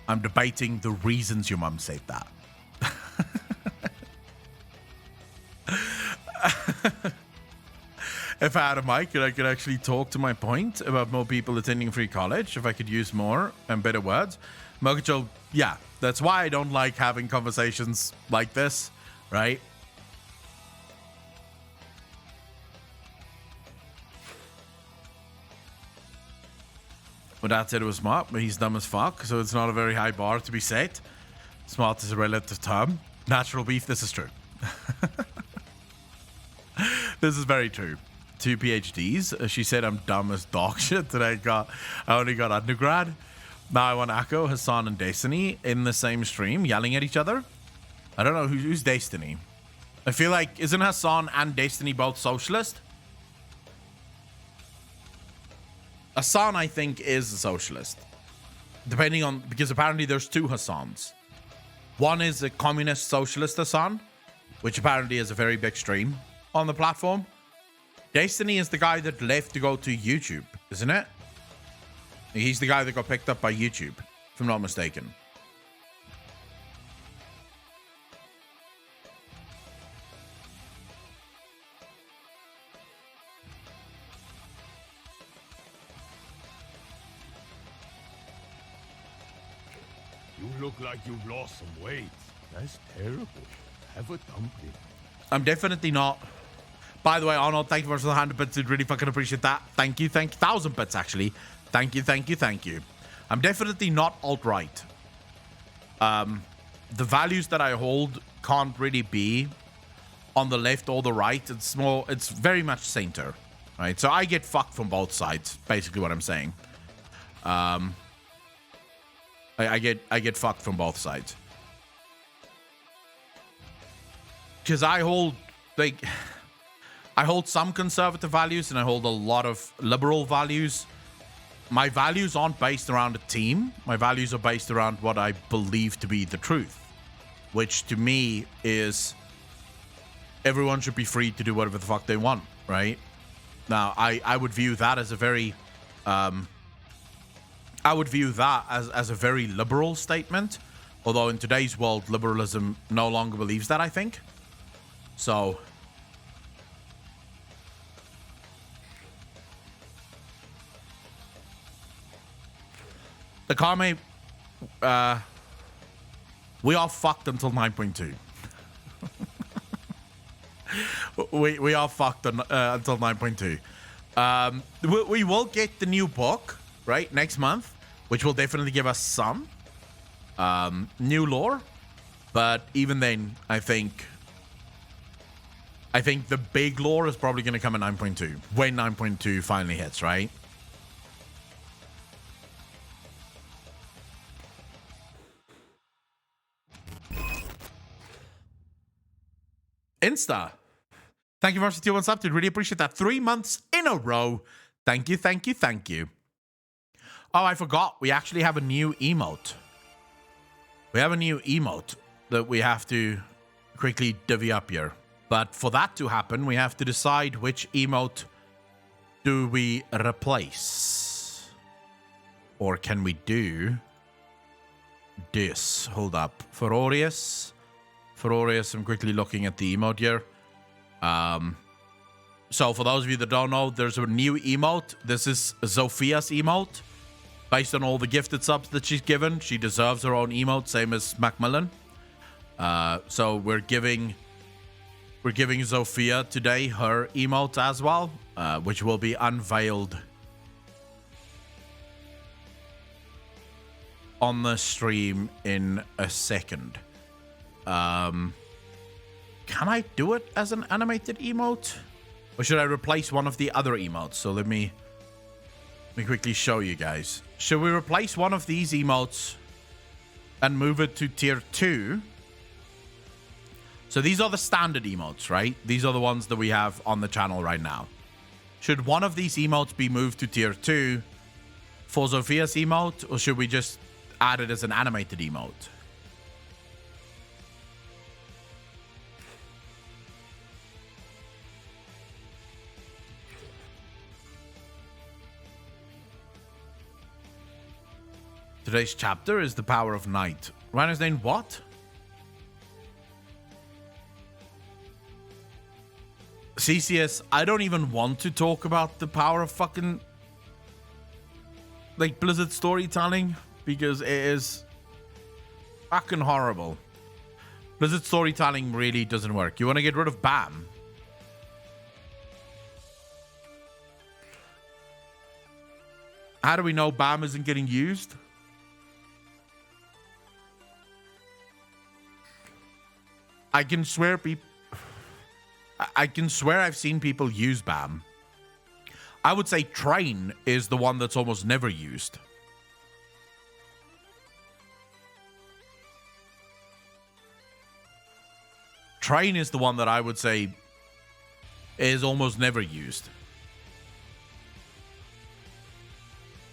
I'm debating the reasons your mum said that. If I had a mic and I could actually talk to my point about more people attending free college, if I could use more and better words, Mokacho, yeah, that's why I don't like having conversations like this, right? My dad said it was smart, but he's dumb as fuck, so it's not a very high bar to be set. Smart is a relative term. Natural beef, this is true. This is very true. 2 PhDs. She said I'm dumb as dog shit that I only got undergrad. Now I want Akko, Hassan, and Destiny in the same stream yelling at each other. I don't know who's Destiny. I feel like, isn't Hassan and Destiny both socialist? Hassan, I think, is a socialist. Depending on, because apparently there's 2 Hassans. One is a communist socialist Hassan, which apparently is a very big stream on the platform. Destiny is the guy that left to go to YouTube, isn't it? He's the guy that got picked up by YouTube, if I'm not mistaken. You look like you've lost some weight. That's terrible. Have a dumpling. I'm definitely not. By the way, Arnold, thank you for the 100 bits. I'd really fucking appreciate that. Thank you. 1,000 bits, actually. Thank you. I'm definitely not alt-right. The values that I hold can't really be on the left or the right. It's very much center, right? So I get fucked from both sides, basically what I'm saying. I get fucked from both sides. Because I hold some conservative values and I hold a lot of liberal values. My values aren't based around a team. My values are based around what I believe to be the truth, which to me is everyone should be free to do whatever the fuck they want, right? Now, I would view that as a very as a very liberal statement, although in today's world liberalism no longer believes that, I think. So the Kame, we are fucked until 9.2. we are fucked until 9.2. We will get the new book, right, next month, which will definitely give us some new lore. But even then, I think the big lore is probably going to come at 9.2 when 9.2 finally hits, right? Insta. Thank you very much for 1 sub, dude. Really appreciate that. 3 months in a row. Thank you. Oh, I forgot. We actually have a new emote. We have a new emote that we have to quickly divvy up here. But for that to happen, we have to decide which emote do we replace. Or can we do this? Hold up. Ferorius, I'm quickly looking at the emote here. So for those of you that don't know, there's a new emote. This is Zophia's emote. Based on all the gifted subs that she's given, she deserves her own emote, same as Macmillan. So we're giving Zofia today her emote as well, which will be unveiled on the stream in a second. Can I do it as an animated emote? Or should I replace one of the other emotes? So let me Let me quickly show you guys. Should we replace one of these emotes and move it to tier 2? So these are the standard emotes, right? These are the ones that we have on the channel right now. Should one of these emotes be moved to tier 2 for Sophia's emote, or should we just add it as an animated emote? Today's chapter is the power of night. Rhino's name, what? CCS, I don't even want to talk about the power of fucking like Blizzard storytelling because it is fucking horrible. Blizzard storytelling really doesn't work. You want to get rid of BAM? How do we know BAM isn't getting used? I can swear I've seen people use BAM. I would say Train is the one that's almost never used. Train is the one that I would say is almost never used.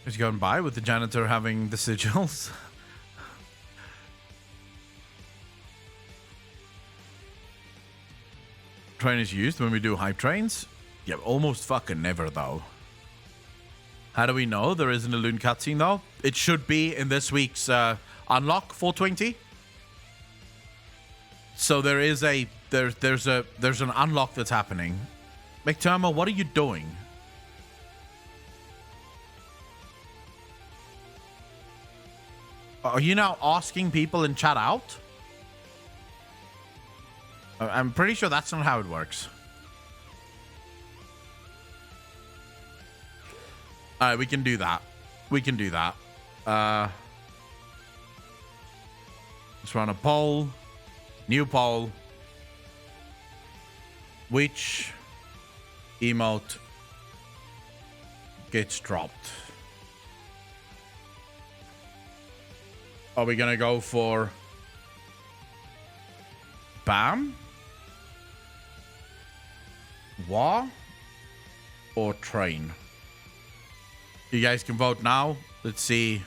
It's going by with the janitor having the sigils. Train is used when we do hype trains. Yeah, almost fucking never though. How do we know there isn't a Loon cutscene though? It should be in this week's unlock 420. So there is there's an unlock that's happening. McTermo, what are you doing? Are you now asking people in chat out? I'm pretty sure that's not how it works. Alright, we can do that. We can do that. Let's run a poll. New poll. Which emote gets dropped? Are we gonna go for BAM? War? Or Train? You guys can vote now. Let's see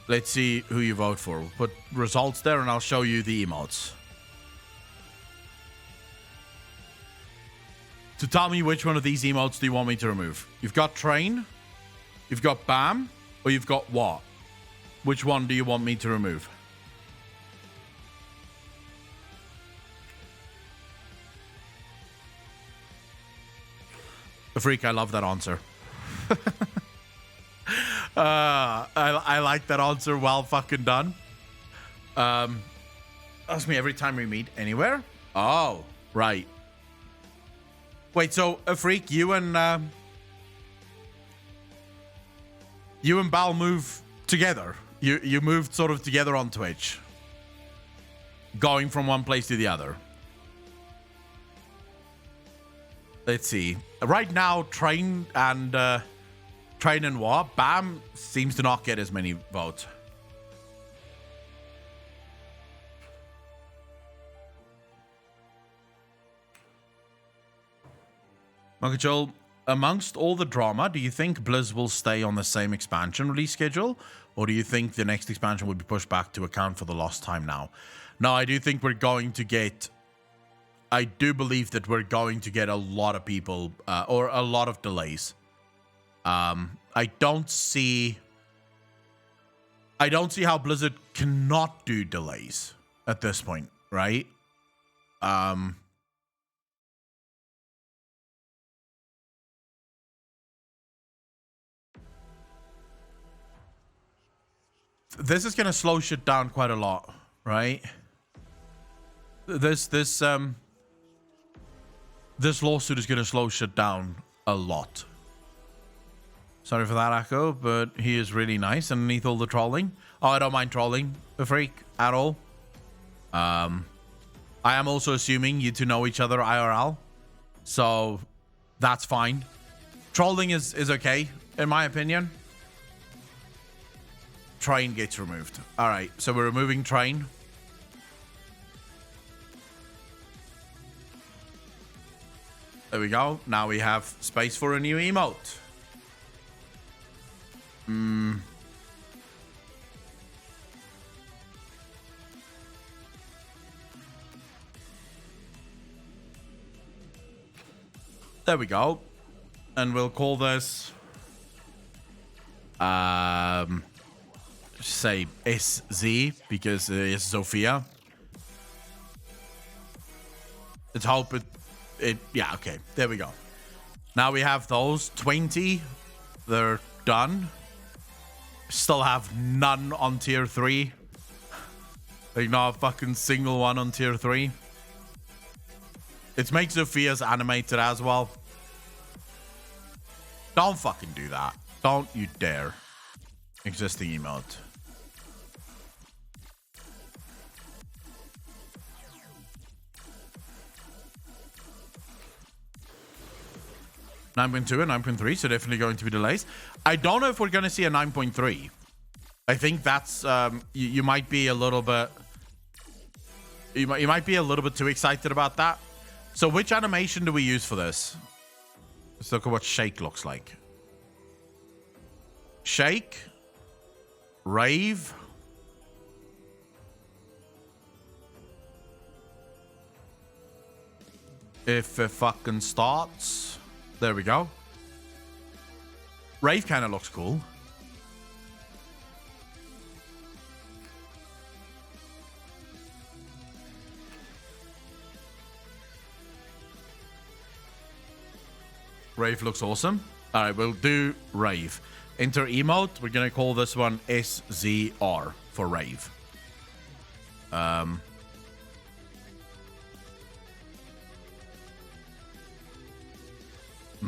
who you vote for. We'll put results there and I'll show you the emotes. So tell me which one of these emotes do you want me to remove? You've got Train, you've got BAM, or you've got War. Which one do you want me to remove? The freak, I love that answer. I like that answer. Well fucking done. Ask me every time we meet anywhere. Oh, right. Wait, so a freak, you and Bal move together. You moved sort of together on Twitch, going from one place to the other. Let's see. Right now, Train and War, BAM seems to not get as many votes. Monkey Joel, amongst all the drama, do you think Blizz will stay on the same expansion release schedule? Or do you think the next expansion will be pushed back to account for the lost time now? No, I do think we're going to get... I do believe that we're going to get a lot of people, or a lot of delays. I don't see how Blizzard cannot do delays at this point, right? This is gonna slow shit down quite a lot, right? This lawsuit is gonna slow shit down a lot. Sorry for that, Echo, but he is really nice underneath all the trolling. Oh, I don't mind trolling the freak at all. I am also assuming you two know each other IRL, so that's fine. Trolling is okay. in my opinion. Train gets removed. All right, so we're removing train. There we go. Now we have space for a new emote. There we go. And we'll call this say SZ because it is Sophia. Let's hope it yeah, okay. There we go. Now we have those 20. They're done. Still have none on tier 3. Like not a fucking single one on tier 3. It makes Sophia's animated as well. Don't fucking do that. Don't you dare. Existing emote. (9.2) and 9.3, so definitely going to be delays. I don't know if we're going to see a 9.3. I think that's you might be a little bit. You might be a little bit too excited about that. So which animation do we use for this? Let's look at what Shake looks like. Shake. Rave. If it fucking starts. There we go. Rave kind of looks cool. Rave looks awesome. All right, we'll do Rave. Enter emote. We're going to call this one SZR for Rave.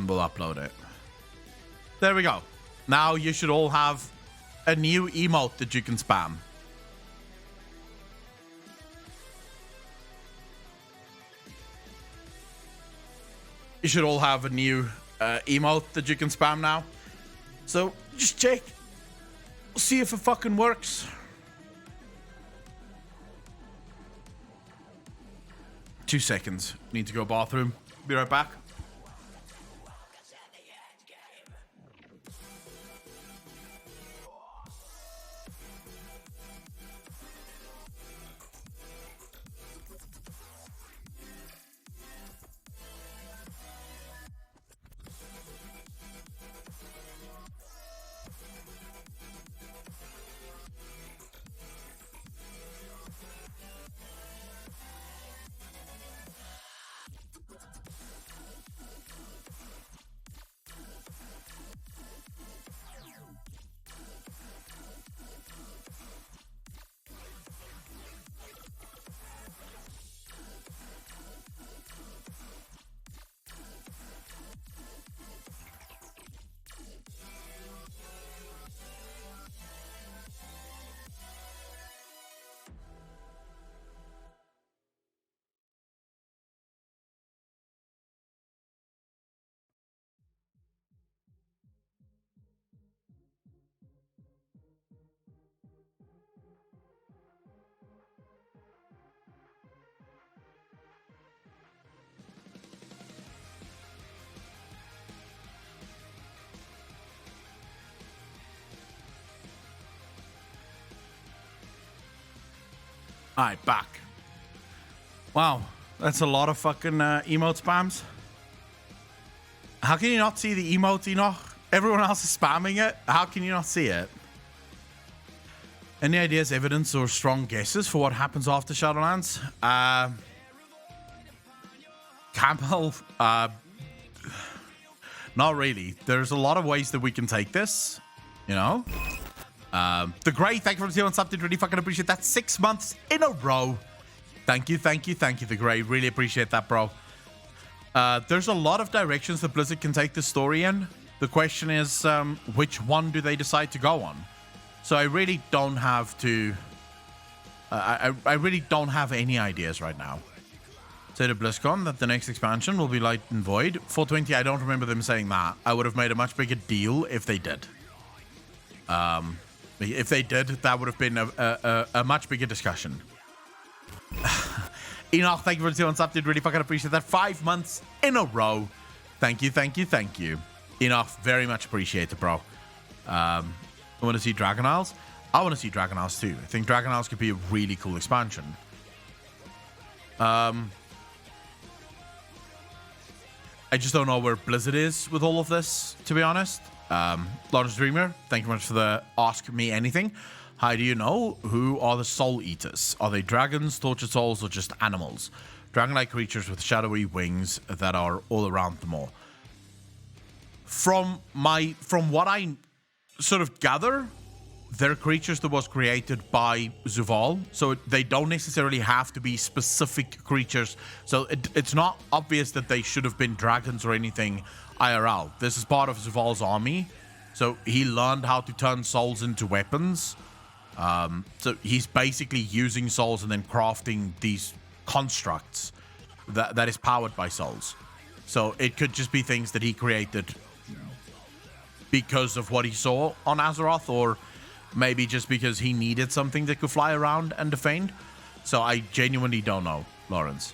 We'll upload it. There we go. Now you should all have a new emote that you can spam. You should all have a new emote that you can spam now. So just check. See if it fucking works. Two seconds. Need to go bathroom. Be right back. Alright, back. Wow, that's a lot of fucking emote spams. How can you not see the emote, Enoch? Everyone else is spamming it. How can you not see it? Any ideas, evidence, or strong guesses for what happens after Shadowlands? Campbell, not really. There's a lot of ways that we can take this, you know? The Grey, thank you for the on sub. Did really fucking appreciate that. 6 months in a row. Thank you, The Grey. Really appreciate that, bro. There's a lot of directions that Blizzard can take the story in. The question is, which one do they decide to go on? So I really don't have to... I really don't have any ideas right now. said at BlizzCon that the next expansion will be Light and Void. 420, I don't remember them saying that. I would have made a much bigger deal if they did. If they did, that would have been a much bigger discussion. Enoch, thank you for the 2 months up. Did really fucking appreciate that. 5 months in a row. Thank you, thank you, thank you. Enoch, very much appreciate it, bro. I want to see Dragon Isles. I want to see Dragon Isles too. I think Dragon Isles could be a really cool expansion. I just don't know where Blizzard is with all of this, to be honest. Lawrence Dreamer, thank you much for the Ask Me Anything. How do you know? Who are the Soul Eaters? Are they dragons, tortured souls, or just animals? Dragon-like creatures with shadowy wings that are all around them all. From what I sort of gather, they're creatures that was created by Zuval, so they don't necessarily have to be specific creatures. So it's not obvious that they should have been dragons or anything IRL. This is part of Zuval's army, so he learned how to turn souls into weapons. So he's basically using souls and then crafting these constructs that is powered by souls. So it could just be things that he created because of what he saw on Azeroth, or maybe just because he needed something that could fly around and defend. So I genuinely don't know, Lawrence.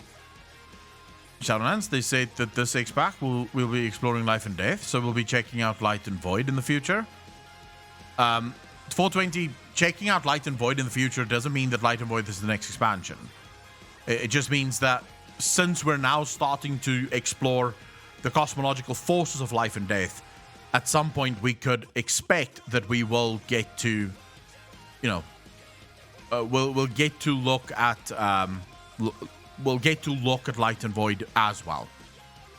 Shadowlands, they say that this X-Pack we'll be exploring Life and Death, so we'll be checking out Light and Void in the future. 420, checking out Light and Void in the future doesn't mean that Light and Void is the next expansion. It just means that since we're now starting to explore the cosmological forces of life and death, at some point we could expect that we will get to, you know, we'll get to look at Light and Void as well.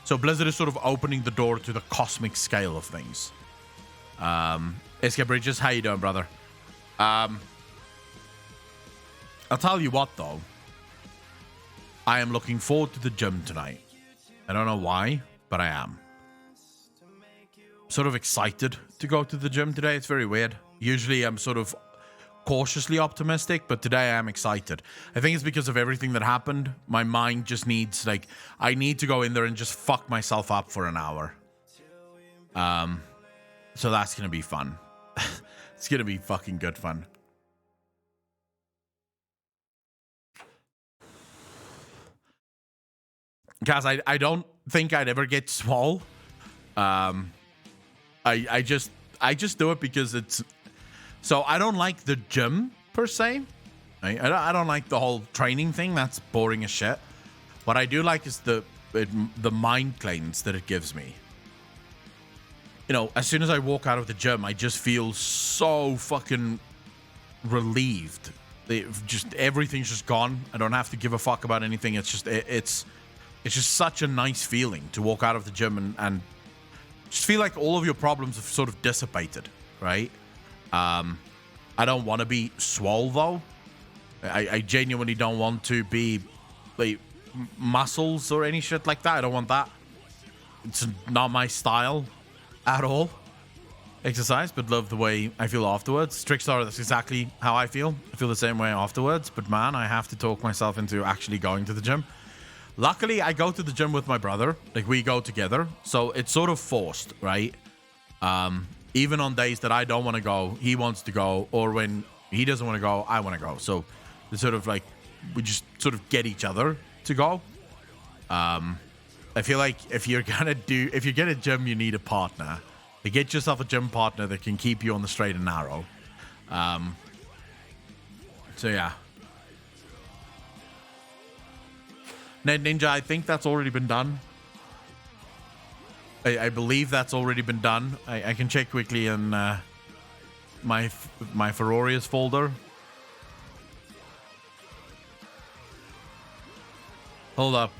So Blizzard is sort of opening the door to the cosmic scale of things. SK Bridges, how you doing, brother? I'll tell you what, though. I am looking forward to the gym tonight. I don't know why, but I am. Sort of excited to go to the gym today. It's very weird. Usually I'm sort of cautiously optimistic, but today I am excited. I think it's because of everything that happened. My mind just needs, like, I need to go in there and just fuck myself up for an hour. So that's going to be fun. It's going to be fucking good fun. Guys, I don't think I'd ever get swole. I just do it because it's... So I don't like the gym, per se. I don't like the whole training thing. That's boring as shit. What I do like is the mind cleanse that it gives me. You know, as soon as I walk out of the gym, I just feel so fucking relieved. Everything's just gone. I don't have to give a fuck about anything. It's just such a nice feeling to walk out of the gym and just feel like all of your problems have sort of dissipated, right? I don't want to be swole, though. I genuinely don't want to be like muscles or any shit like that. I don't want that. It's not my style at all. Exercise, but love the way I feel afterwards. Trickstar, that's exactly how I feel. I feel the same way afterwards, but man, I have to talk myself into actually going to the gym. Luckily, I go to the gym with my brother. Like, we go together, so it's sort of forced, right? Even on days that I don't want to go, he wants to go, or when he doesn't want to go, I want to go. So it's sort of like we just sort of get each other to go. I feel like if you're gonna get a gym, you need a partner. To get yourself a gym partner that can keep you on the straight and narrow. So yeah. Ned Ninja, I think that's already been done. I believe that's already been done. I can check quickly in my Ferorius folder. Hold up.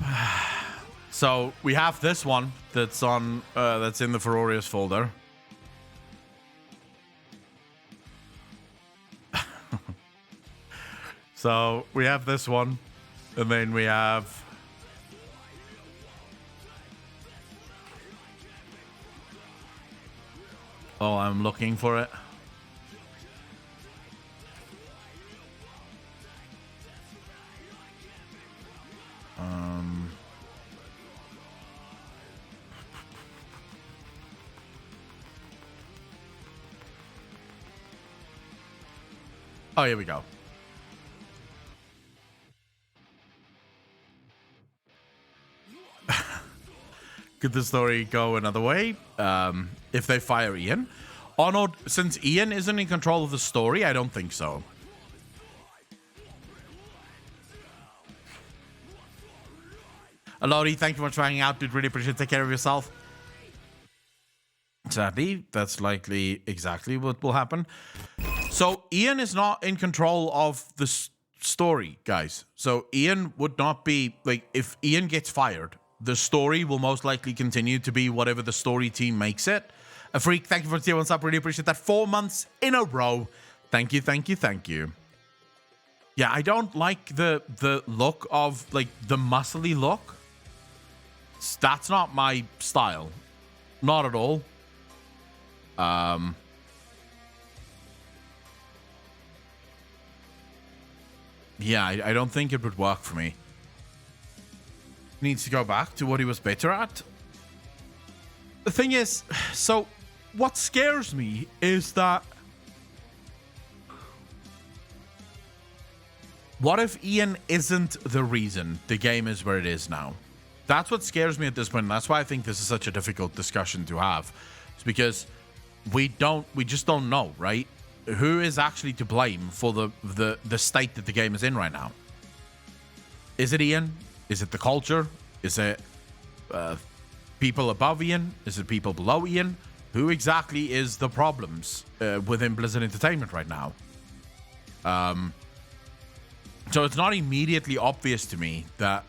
So we have this one that's on that's in the Ferorius folder. So we have this one, and then we have I'm looking for it. Oh, here we go. Could the story go another way? If they fire Ian? Oh no, since Ian isn't in control of the story, I don't think so. Alori, thank you for trying out, dude. Really appreciate it. Take care of yourself. Sadly, that's likely exactly what will happen. So Ian is not in control of the story, guys. So Ian would not be, like, if Ian gets fired, the story will most likely continue to be whatever the story team makes it. A Freak, thank you for tier 1 sub. Really appreciate that. 4 months in a row. Thank you, thank you, thank you. Yeah, I don't like the look of, like, the muscly look. That's not my style. Not at all. Yeah, I don't think it would work for me. Needs to go back to what he was better at. The thing is, so what scares me is that what if Ian isn't the reason the game is where it is now? That's what scares me at this point, and that's why I think this is such a difficult discussion to have. It's because we just don't know, right? Who is actually to blame for the state that the game is in right now? Is it Ian? Is it the culture? Is it people above Ian? Is it people below Ian? Who exactly is the problems within Blizzard Entertainment right now? So it's not immediately obvious to me that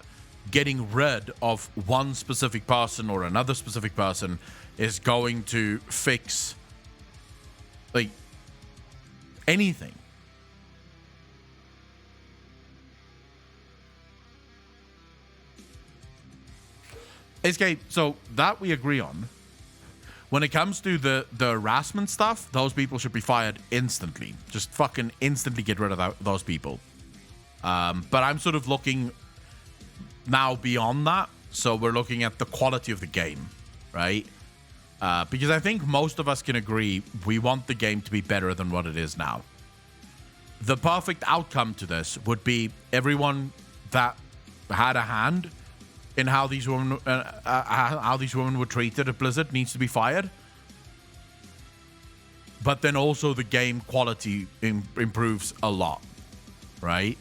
getting rid of one specific person or another specific person is going to fix, like, anything. Okay, so that we agree on. When it comes to the harassment stuff, those people should be fired instantly. Just fucking instantly get rid of those people. But I'm sort of looking now beyond that. So we're looking at the quality of the game, right? Because I think most of us can agree we want the game to be better than what it is now. The perfect outcome to this would be everyone that had a hand in how these women were treated at Blizzard needs to be fired. But then also the game quality improves a lot, right?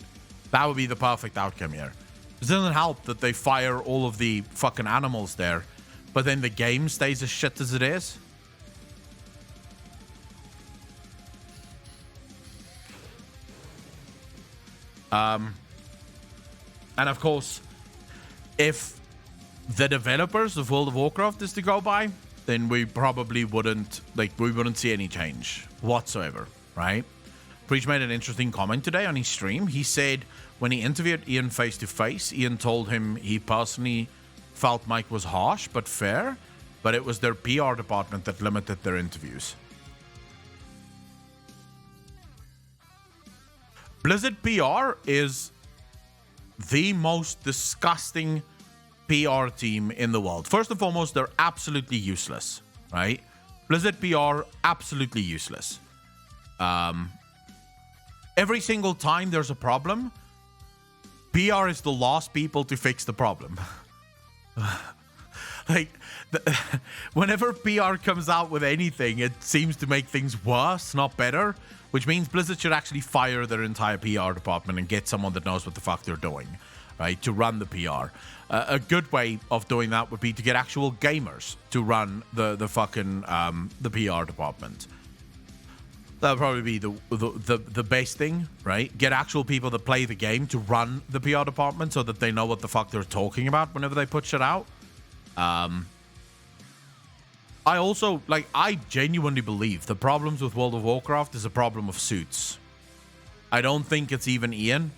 That would be the perfect outcome here. It doesn't help that they fire all of the fucking animals there, but then the game stays as shit as it is. And of course, if the developers of World of Warcraft is to go by, then we probably wouldn't see any change whatsoever, right? Preach made an interesting comment today on his stream. He said when he interviewed Ian face to face, Ian told him he personally felt Mike was harsh but fair, but it was their PR department that limited their interviews. Blizzard PR is the most disgusting PR team in the world. First and foremost, they're absolutely useless, right? Blizzard PR, absolutely useless. Every single time there's a problem, PR is the last people to fix the problem. Like, whenever PR comes out with anything, it seems to make things worse, not better, which means Blizzard should actually fire their entire PR department and get someone that knows what the fuck they're doing, right, to run the PR. A good way of doing that would be to get actual gamers to run the fucking the PR department. That would probably be the best thing, right? Get actual people that play the game to run the PR department so that they know what the fuck they're talking about whenever they put shit out. I genuinely believe the problems with World of Warcraft is a problem of suits. I don't think it's even Ian.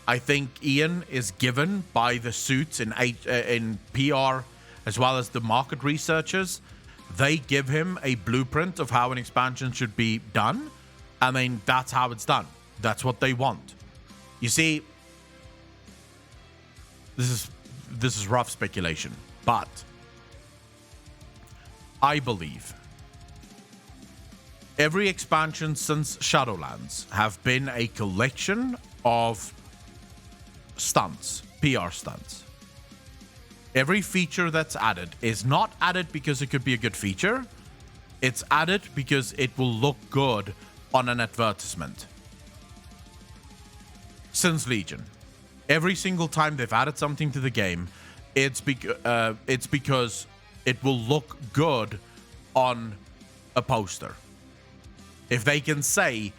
I think Ian is given by the suits in PR as well as the market researchers. They give him a blueprint of how an expansion should be done, and then that's how it's done. That's what they want. You see, this is rough speculation, but I believe Every expansion since Shadowlands have been a collection of stunts, PR stunts. Every feature that's added is not added because it could be a good feature. It's added because it will look good on an advertisement. Since Legion, every single time they've added something to the game, it's because it will look good on a poster. If they can say,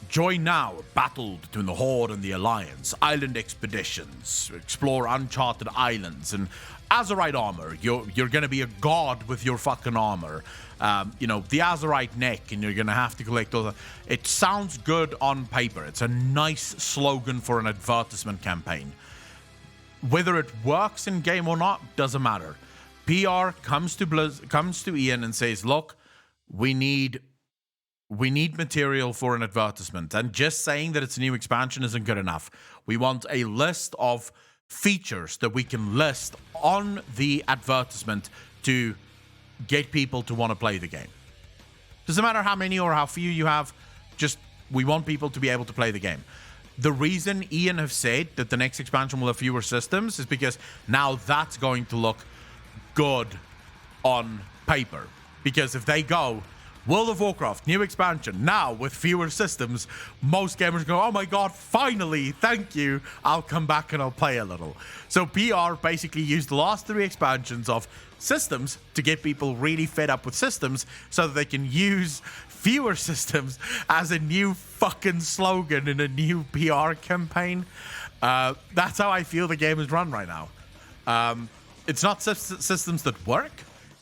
join now, battle between the Horde and the Alliance, island expeditions, explore uncharted islands, and Azerite armor, you're going to be a god with your fucking armor. You know, the Azerite neck, and you're going to have to collect all that. It sounds good on paper. It's a nice slogan for an advertisement campaign. Whether it works in game or not doesn't matter. PR comes to Ian and says, look, we need material for an advertisement, and just saying that it's a new expansion isn't good enough. We want a list of features that we can list on the advertisement to get people to want to play the game. Doesn't matter how many or how few you have, just we want people to be able to play the game. The reason Ian have said that the next expansion will have fewer systems is because now that's going to look good on paper. Because if they go, World of Warcraft, new expansion, now with fewer systems, most gamers go, oh my god, finally, thank you, I'll come back and I'll play a little. So PR basically used the last 3 expansions of systems to get people really fed up with systems so that they can use fewer systems as a new fucking slogan in a new PR campaign. That's how I feel the game is run right now. It's not systems that work.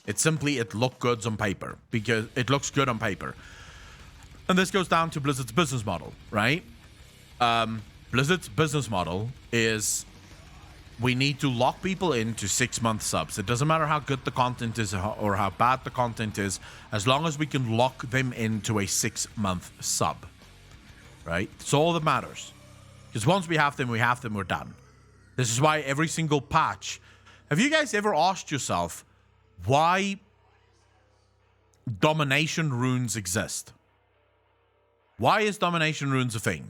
It's simply it looks good on paper because it looks good on paper. And this goes down to Blizzard's business model, right? Blizzard's business model is we need to lock people into 6-month subs. It doesn't matter how good the content is or how bad the content is, as long as we can lock them into a 6-month sub, right? It's all that matters. Because once we have them, we're done. This is why every single patch... Have you guys ever asked yourself why domination runes exist? Why is domination runes a thing?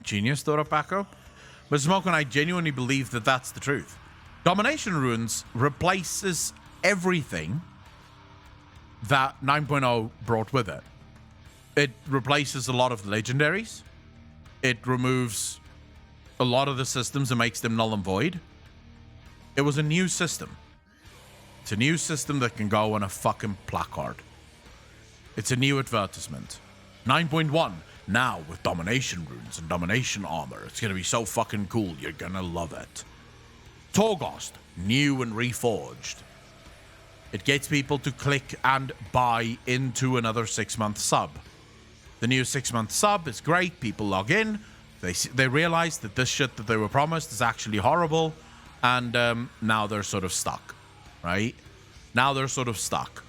Genius, thought of Paco. But Smoke and I genuinely believe that that's the truth. Domination runes replaces everything that 9.0 brought with it. It replaces a lot of the legendaries. It removes a lot of the systems and makes them null and void. It was a new system. It's a new system that can go on a fucking placard. It's a new advertisement. 9.1, now with domination runes and domination armor. It's gonna be so fucking cool. You're gonna love it. Torghast, new and reforged. It gets people to click and buy into another 6-month sub. The new 6-month sub is great. People log in. They realize that this shit that they were promised is actually horrible. And now they're sort of stuck, right? Now they're sort of stuck.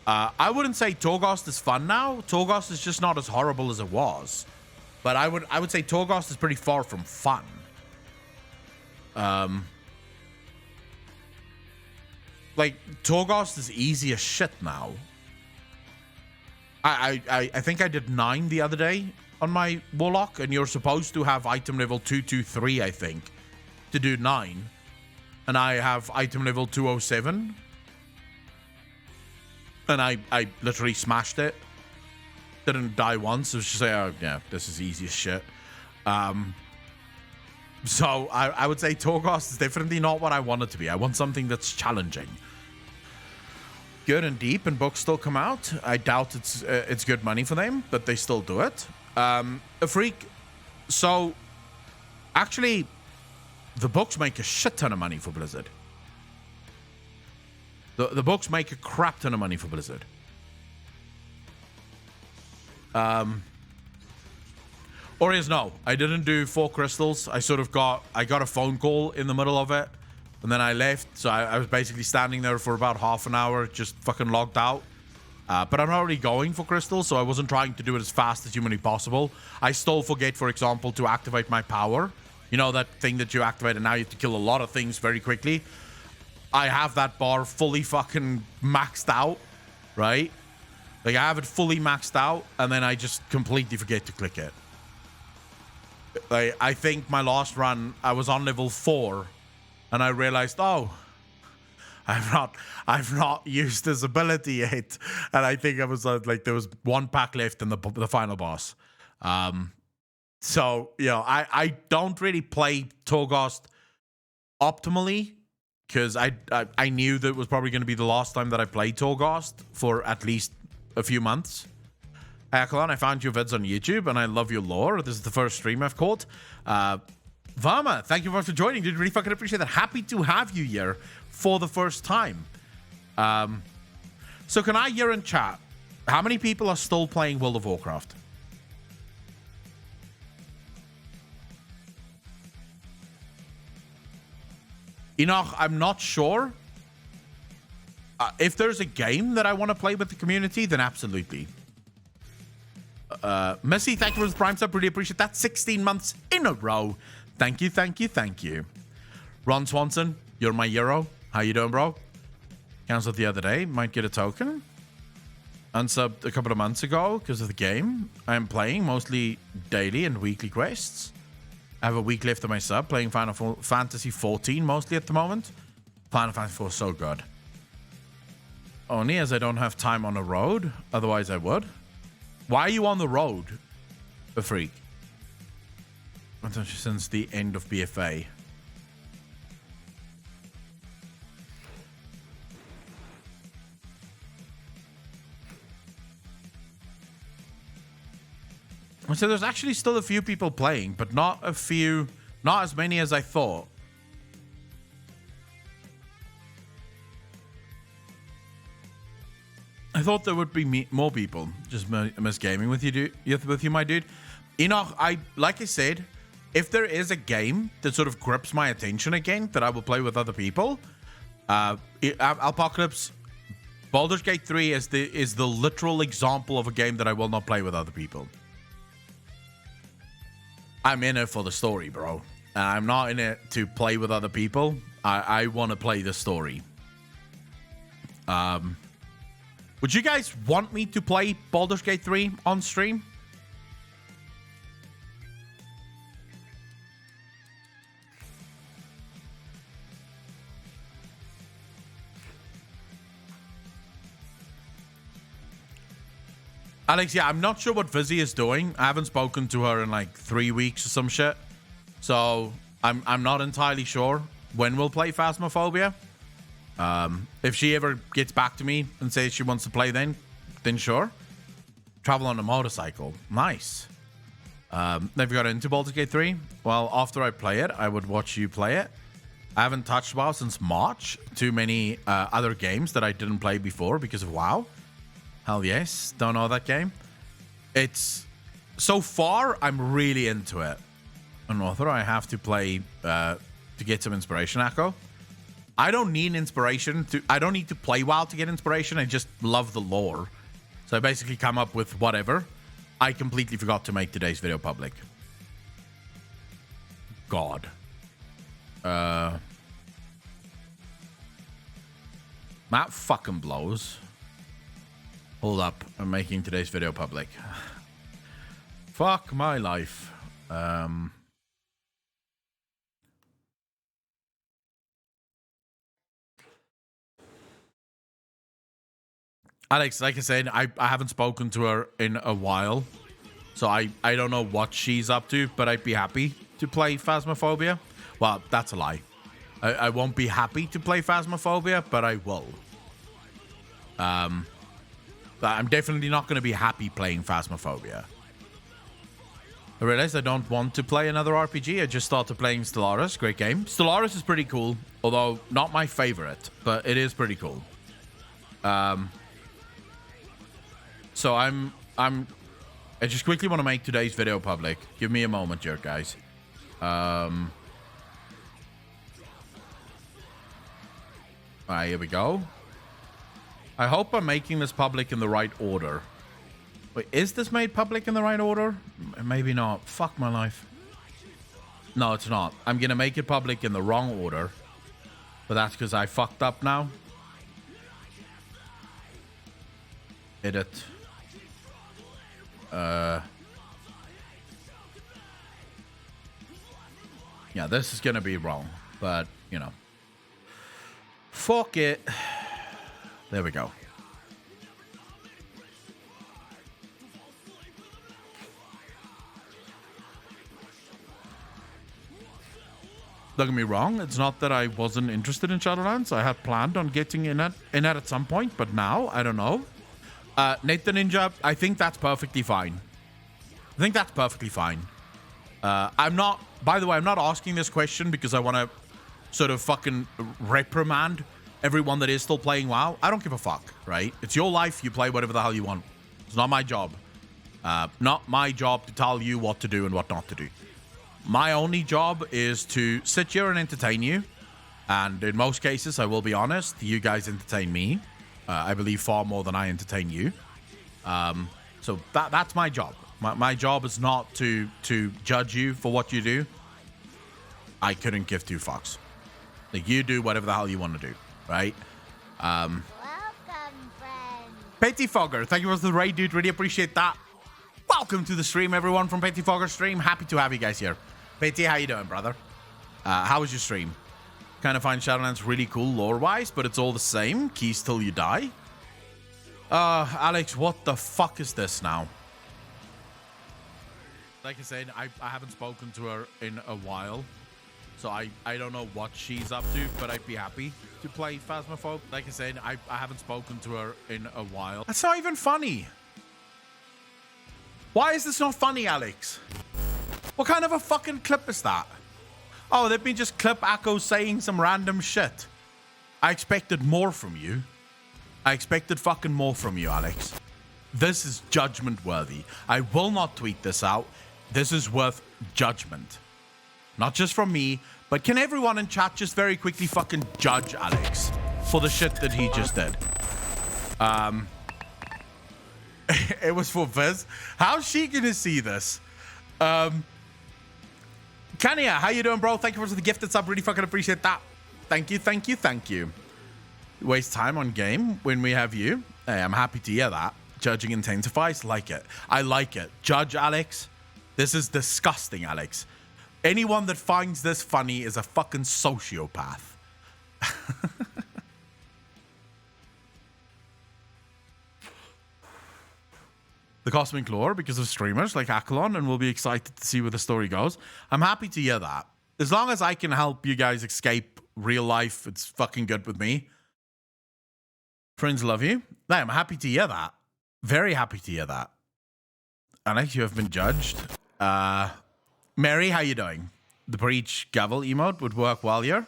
I wouldn't say Torghast is fun now. Torghast is just not as horrible as it was. But I would say Torghast is pretty far from fun. Like, Torghast is easy as shit now. I think I did 9 the other day on my Warlock, and you're supposed to have item level 223, I think, to do 9. And I have item level 207. And I literally smashed it. Didn't die once. It was just like, oh, yeah, this is easy as shit. So I would say Torghast is definitely not what I want it to be. I want something that's challenging. Good and deep, and books still come out. I doubt it's good money for them, but they still do it. A freak. So actually, the books make a shit ton of money for Blizzard. The books make a crap ton of money for Blizzard. Or is no, I didn't do 4 crystals. I got a phone call in the middle of it, and then I left. So I was basically standing there for about half an hour, just fucking logged out. But I'm not really going for crystals, so I wasn't trying to do it as fast as humanly possible. I still forget, for example, to activate my power. You know, that thing that you activate and now you have to kill a lot of things very quickly. I have that bar fully fucking maxed out, right? Like, I have it fully maxed out, and then I just completely forget to click it. Like, I think my last run, I was on level 4, and I realized, oh, I've not used this ability yet. And I think I was like, there was one pack left in the final boss. So, you know, I don't really play Torghast optimally, because I knew that it was probably going to be the last time that I played Torghast for at least a few months. Hey, Akalon, I found your vids on YouTube, and I love your lore. This is the first stream I've caught. Varma, thank you very much for joining. Dude, really fucking appreciate that. Happy to have you here for the first time. So can I hear in chat, how many people are still playing World of Warcraft? Enoch, I'm not sure. If there's a game that I want to play with the community, then absolutely. Missy, thank you for the Prime sub. Really appreciate that. 16 months in a row. Thank you, thank you, thank you. Ron Swanson, you're my hero. How you doing, bro? Cancelled the other day. Might get a token. Unsubbed a couple of months ago because of the game. I'm playing mostly daily and weekly quests. I have a week left of my sub, playing Final Fantasy 14 mostly at the moment. Final Fantasy 4 is so good. Only as I don't have time on the road. Otherwise I would. Why are you on the road, a freak? Since the end of BFA. So there's actually still a few people playing, but not as many as I thought. I thought there would be more people. Just miss gaming with you, my dude. Enoch, like I said, if there is a game that sort of grips my attention again that I will play with other people, Apocalypse, Baldur's Gate 3 is the literal example of a game that I will not play with other people. I'm in it for the story, bro. I'm not in it to play with other people. I want to play the story. Would you guys want me to play Baldur's Gate 3 on stream? Alex, yeah, I'm not sure what Vizzy is doing. I haven't spoken to her in like 3 weeks or some shit. So I'm not entirely sure when we'll play Phasmophobia. If she ever gets back to me and says she wants to play then sure. Travel on a motorcycle. Nice. Never got into Baldur's Gate 3. Well, after I play it, I would watch you play it. I haven't touched WoW since March. Too many other games that I didn't play before because of WoW. Hell yes. Don't know that game. It's... So far, I'm really into it. An author, I have to play to get some inspiration, Echo. I don't need inspiration. I don't need to play WoW to get inspiration. I just love the lore. So I basically come up with whatever. I completely forgot to make today's video public. God. That fucking blows. Hold up. I'm making today's video public. Fuck my life. Alex, like I said, I haven't spoken to her in a while. So I don't know what she's up to, but I'd be happy to play Phasmophobia. Well, that's a lie. I won't be happy to play Phasmophobia, but I will. But I'm definitely not going to be happy playing Phasmophobia. I realized I don't want to play another RPG. I just started playing Stellaris. Great game. Stellaris is pretty cool, although not my favorite, but it is pretty cool. So I just quickly want to make today's video public. Give me a moment here, guys. Alright, here we go. I hope I'm making this public in the right order. Wait, is this made public in the right order? Maybe not. Fuck my life. No, it's not. I'm gonna make it public in the wrong order. But that's because I fucked up now. Edit. Yeah, this is gonna be wrong. But, you know. Fuck it. There we go. Don't get me wrong, it's not that I wasn't interested in Shadowlands. I had planned on getting in at some point, but now, I don't know. Nathan Ninja, I think that's perfectly fine. I think that's perfectly fine. I'm not, by the way, I'm not asking this question because I want to sort of fucking reprimand everyone that is still playing WoW. I don't give a fuck, right? It's your life, you play whatever the hell you want. It's not my job. Not my job to tell you what to do and what not to do. My only job is to sit here and entertain you. And in most cases, I will be honest, you guys entertain me. I believe far more than I entertain you. So that's my job. My job is not to judge you for what you do. I couldn't give two fucks. Like, you do whatever the hell you want to do, right? Welcome, friend. Petty Fogger, thank you for the raid, dude. Really appreciate that. Welcome to the stream, everyone, from Petty Fogger's stream. Happy to have you guys here. Petty, how you doing, brother? How was your stream? Kind of find Shadowlands really cool lore-wise, but it's all the same. Keys till you die. Alex, what the fuck is this now? Like I said, I haven't spoken to her in a while. So I don't know what she's up to, but I'd be happy to play Phasmophobe. Like I said, I haven't spoken to her in a while. That's not even funny. Why is this not funny, Alex? What kind of a fucking clip is that? Oh, let me just clip Akko saying some random shit. I expected more from you. I expected fucking more from you, Alex. This is judgment worthy. I will not tweet this out. This is worth judgment. Not just from me, but can everyone in chat just very quickly fucking judge Alex for the shit that he just did? It was for Viz. How's she gonna see this? Kania, how you doing, bro? Thank you for the gifted sub. Really fucking appreciate that. Thank you, thank you, thank you. Waste time on game when we have you. Hey, I'm happy to hear that. Judging intensifies. Like it. I like it. Judge Alex. This is disgusting, Alex. Anyone that finds this funny is a fucking sociopath. The Cosmic Lore because of streamers like Akalon, and we'll be excited to see where the story goes. I'm happy to hear that. As long as I can help you guys escape real life, it's fucking good with me. Friends love you. I'm happy to hear that. Very happy to hear that. Alex, you have been judged. Mary, how you doing? The Breach Gavel emote would work well here.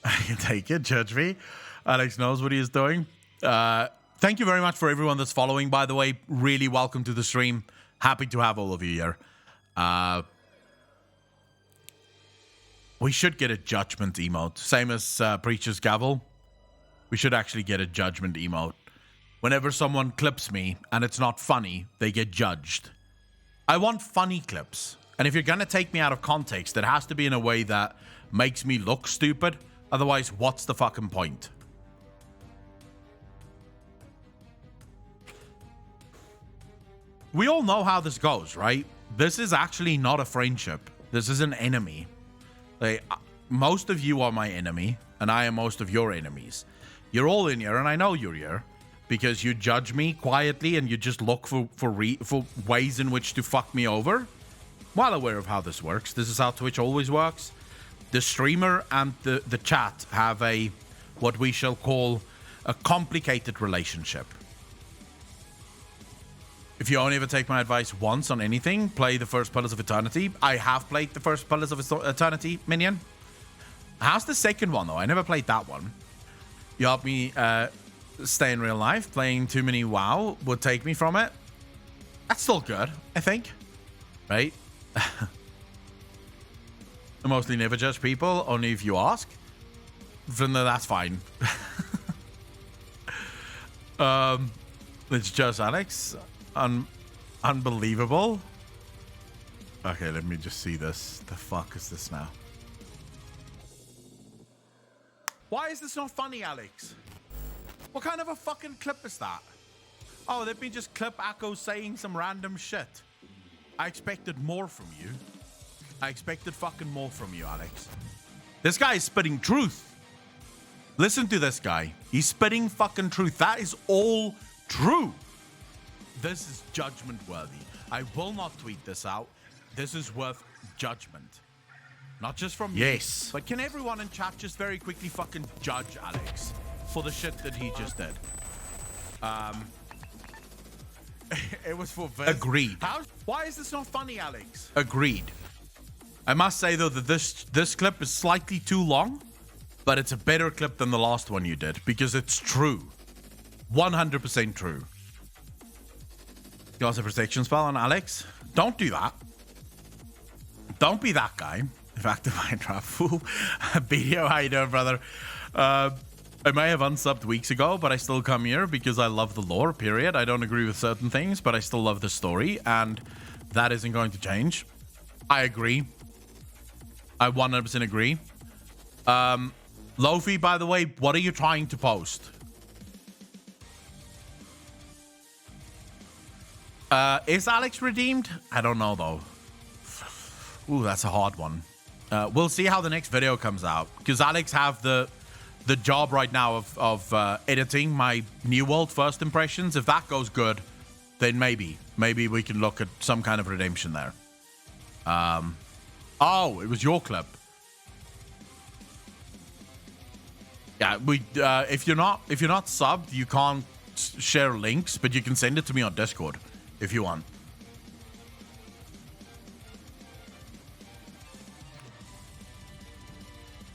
I can take it. Judge me. Alex knows what he is doing. Thank you very much for everyone that's following, by the way. Really welcome to the stream. Happy to have all of you here. We should get a judgment emote. Same as Preacher's Gavel. We should actually get a judgment emote. Whenever someone clips me and it's not funny, they get judged. I want funny clips. And if you're going to take me out of context, it has to be in a way that makes me look stupid. Otherwise, what's the fucking point? We all know how this goes, right? This is actually not a friendship. This is an enemy. Like, most of you are my enemy, and I am most of your enemies. You're all in here, and I know you're here, because you judge me quietly, and you just look for ways in which to fuck me over. Well aware of how this works. This is how Twitch always works. The streamer and the chat have a, what we shall call, a complicated relationship. If you only ever take my advice once on anything, play the First Pillars of Eternity. I have played the First Pillars of Eternity, Minion. How's the second one, though? I never played that one. You helped me stay in real life. Playing too many WoW would take me from it. That's still good, I think. Right? I mostly never judge people, only if you ask. Then that's fine. It's just Alex. Unbelievable. Okay, let me just see this. The fuck is this now? Why is this not funny, Alex? What kind of a fucking clip is that? Oh, let me just clip Akko saying some random shit. I expected more from you. I expected fucking more from you, Alex. This guy is spitting truth. Listen to this guy. He's spitting fucking truth. That is all true. This is judgment worthy. I will not tweet this out. This is worth judgment. Not just from me. Yes. But can everyone in chat just very quickly fucking judge Alex for the shit that he just did? It was for Viz. Agreed. Why is this not funny, Alex? Agreed. I must say though that this clip is slightly too long, but it's a better clip than the last one you did because it's true. 100% true. Got a protection spell on Alex. Don't do that. Don't be that guy. In fact, if I drop fool. BDO, how you doing, brother? I may have unsubbed weeks ago, but I still come here because I love the lore, period. I don't agree with certain things, but I still love the story, and that isn't going to change. I agree. I 100% agree. Lofi, by the way, what are you trying to post? Is Alex redeemed? I don't know, though. Ooh, that's a hard one. We'll see how the next video comes out, because Alex have the job right now of editing my New World first impressions. If that goes good, then maybe we can look at some kind of redemption there. Oh, it was your clip. Yeah, if you're not subbed, you can't share links, but you can send it to me on Discord if you want.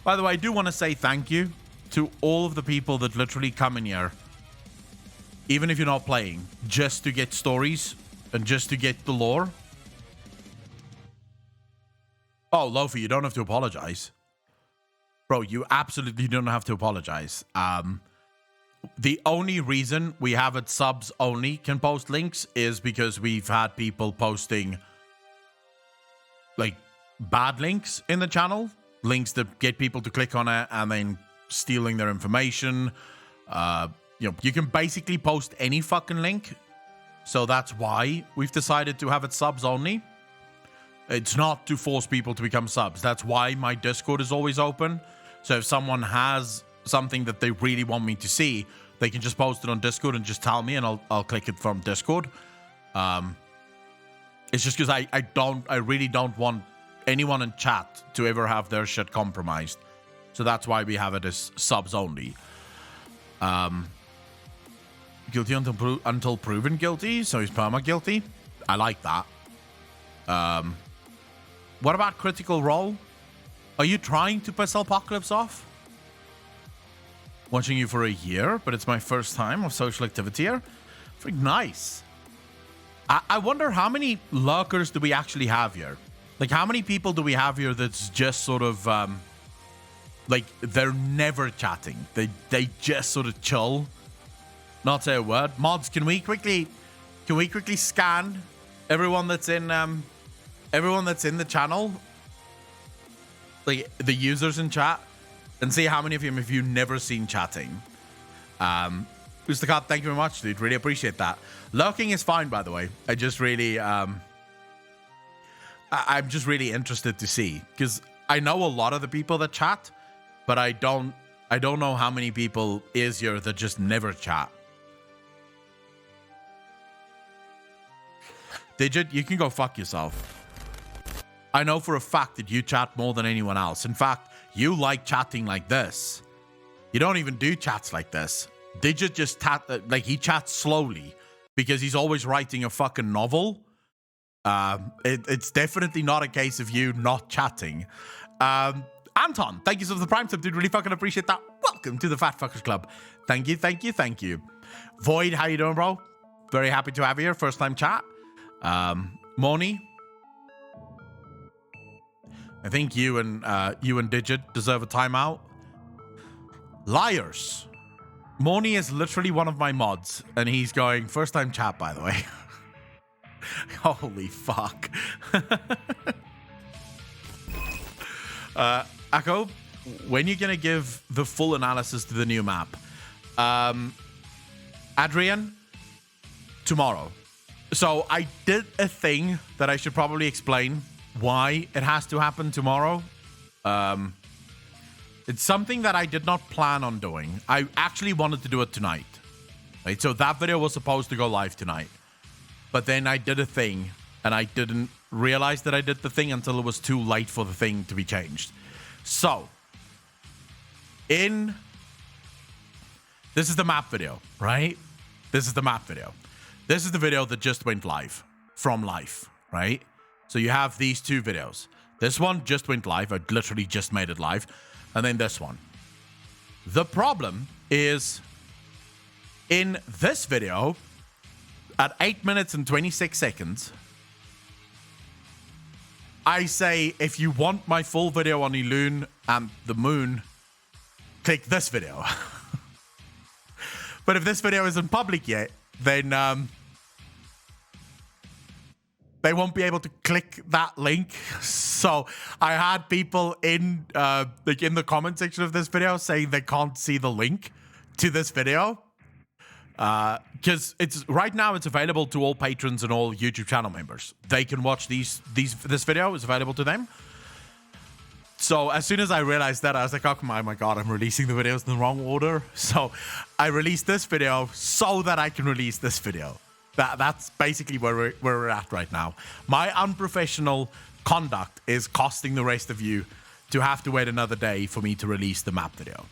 By the way, I do want to say thank you to all of the people that literally come in here, even if you're not playing, just to get stories and just to get the lore. Oh, Lofi, you don't have to apologize. Bro, you absolutely don't have to apologize. The only reason we have it subs only can post links is because we've had people posting like bad links in the channel. Links that get people to click on it and then stealing their information. You can basically post any fucking link. So that's why we've decided to have it subs only. It's not to force people to become subs. That's why my Discord is always open. So if someone has something that they really want me to see, they can just post it on Discord and just tell me, and I'll click it from Discord. It's just because I really don't want anyone in chat to ever have their shit compromised. So that's why we have it as subs only. Guilty until proven guilty, so he's perma guilty. I like that. What about Critical Role? Are you trying to piss Apocalypse off? Watching you for a year, but it's my first time of social activity here. Pretty nice. I wonder how many lurkers do we actually have here? Like, how many people do we have here that's just sort of, like, they're never chatting. They just sort of chill, not say a word. Mods, can we quickly scan everyone that's in the channel, like the users in chat, and see how many of them have you never seen chatting? Mr. Cat, thank you very much, dude. Really appreciate that. Lurking is fine, by the way. I just really, I'm just really interested to see, because I know a lot of the people that chat, but I don't know how many people is here that just never chat. Digit, you can go fuck yourself. I know for a fact that you chat more than anyone else. In fact, you like chatting like this. You don't even do chats like this. Digit just he chats slowly because he's always writing a fucking novel. It's definitely not a case of you not chatting. Anton, thank you so much for the Prime sub, dude. Really fucking appreciate that. Welcome to the Fat Fuckers Club. Thank you. Void, how you doing, bro? Very happy to have you here. First time chat. Moni, I think you and Digit deserve a timeout. Liars. Morny is literally one of my mods, and he's going, first time chat, by the way. Holy fuck. Akko, when you're going to give the full analysis to the new map? Adrian, tomorrow. So I did a thing that I should probably explain why it has to happen tomorrow. It's something that I did not plan on doing. I actually wanted to do it tonight. Right? So that video was supposed to go live tonight. But then I did a thing, and I didn't realize that I did the thing until it was too late for the thing to be changed. So, this is the map video, right? This is the map video. This is the video that just went live, from live, right? So you have these two videos. This one just went live. I literally just made it live. And then this one. The problem is, in this video, at 8 minutes and 26 seconds, I say, if you want my full video on Elune and the moon, click this video. But if this video isn't public yet, then they won't be able to click that link. So I had people in in the comment section of this video saying they can't see the link to this video. Because right now it's available to all patrons and all YouTube channel members. They can watch this video is available to them. So as soon as I realized that, I was like, oh my god, I'm releasing the videos in the wrong order. So I released this video so that I can release this video. That's basically where we're at right now. My unprofessional conduct is costing the rest of you to have to wait another day for me to release the map video.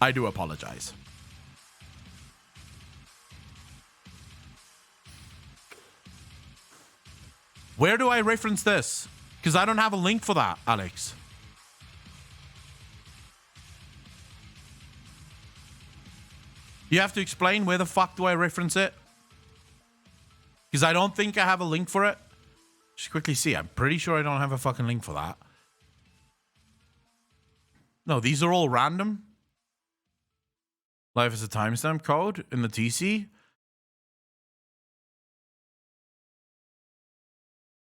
I do apologize. Where do I reference this? Because I don't have a link for that, Alex. You have to explain where the fuck do I reference it? Because I don't think I have a link for it. Just quickly see. I'm pretty sure I don't have a fucking link for that. No, these are all random. Live is a timestamp code in the TC.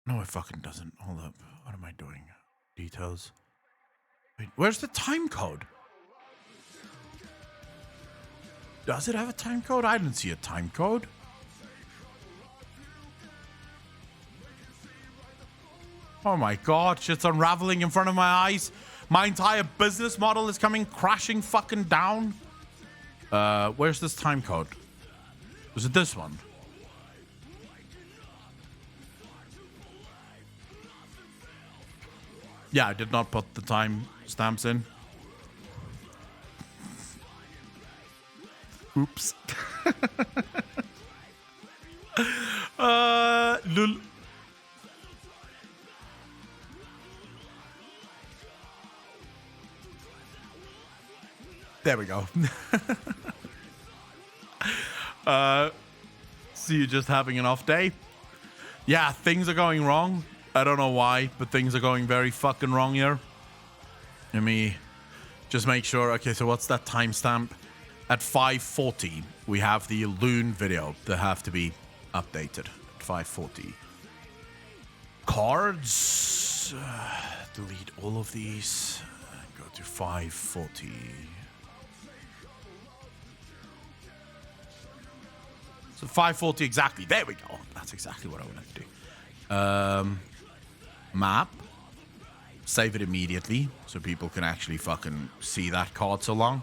No, it fucking doesn't. Hold up. What am I doing? Details. Wait, where's the time code? Does it have a time code? I didn't see a time code. Oh my god, shit's unraveling in front of my eyes. My entire business model is coming crashing fucking down. Where's this time code? Was it this one? Yeah, I did not put the time stamps in. Oops. Lul. There we go. See you just having an off day. Yeah, things are going wrong. I don't know why, but things are going very fucking wrong here. Let me just make sure. Okay, so what's that timestamp? At 5:40, we have the Loon video that have to be updated. At 5:40. Cards. Delete all of these. Go to 5:40. So 5:40 exactly. There we go. That's exactly what I wanted to do. Map. Save it immediately so people can actually fucking see that card so long.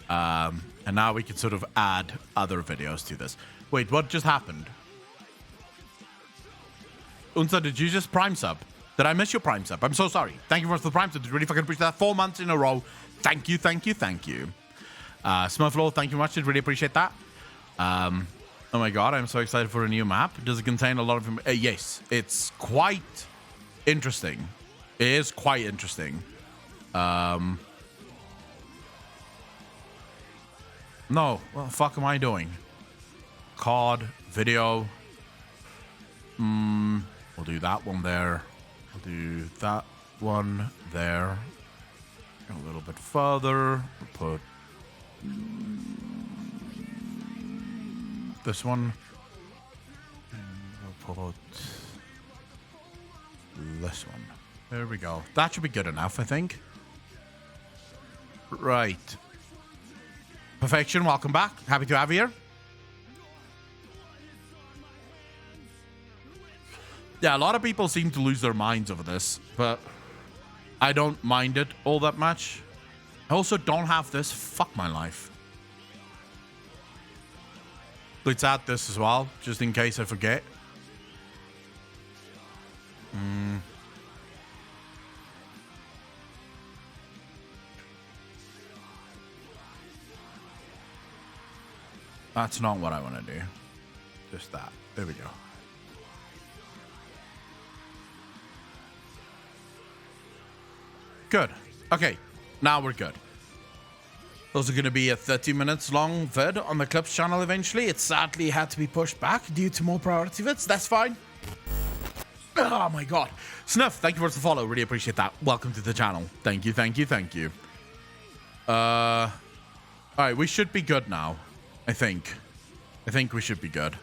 And now we can sort of add other videos to this. Wait, what just happened? Unsa, did you just prime sub? Did I miss your prime sub? I'm so sorry. Thank you for the prime sub. Really fucking appreciate that. 4 months in a row. Thank you, thank you, thank you. Smurflaw, thank you much. I really appreciate that. Oh my god, I'm so excited for a new map. Does it contain a lot of... yes, it's quite interesting. It is quite interesting. No, what the fuck am I doing? Card, video. We'll do that one there. We'll do that one there. A little bit further. We'll put This one. We'll put this one. There we go. That should be good enough, I think. Right. Perfection, welcome back. Happy to have you here. Yeah, a lot of people seem to lose their minds over this, but I don't mind it all that much. I also don't have this. Fuck my life. Let's add this as well, just in case I forget. That's not what I want to do. Just that. There we go. Good. Okay, now we're good. Those are going to be a 30 minutes long vid on the Clips channel eventually. It sadly had to be pushed back due to more priority vids. That's fine. Oh my god. Snuff, thank you for the follow. Really appreciate that. Welcome to the channel. Thank you, thank you, thank you. Alright, we should be good now. I think we should be good.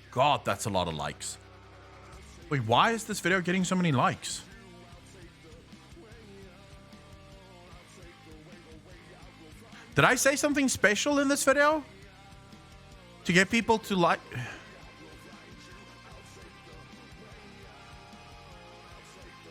God, that's a lot of likes. Wait, why is this video getting so many likes? Did I say something special in this video? To get people to like...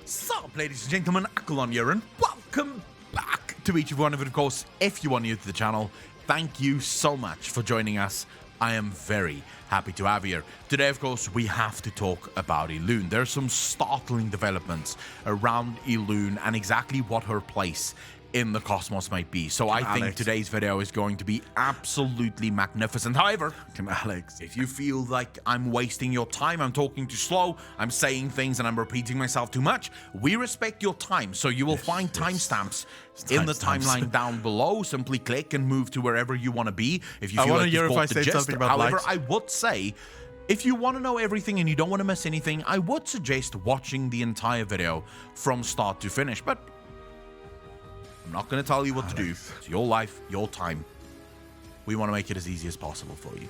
Sup, ladies and gentlemen, Akalon here, and welcome back to each one of it. Of course, if you are new to the channel, thank you so much for joining us. I am very happy to have you here. Today, of course, we have to talk about Elune. There's some startling developments around Elune and exactly what her place in the cosmos might be. So I think today's video is going to be absolutely magnificent. However, Alex, if you feel like I'm wasting your time, I'm talking too slow, I'm saying things and I'm repeating myself too much, we respect your time. So you will find timestamps in the timeline down below. Simply click and move to wherever you want to be. If you feel like you've got the gist. However, I would say, if you want to know everything and you don't want to miss anything, I would suggest watching the entire video from start to finish. But I'm not going to tell you what to do. It's your life, your time. We want to make it as easy as possible for you.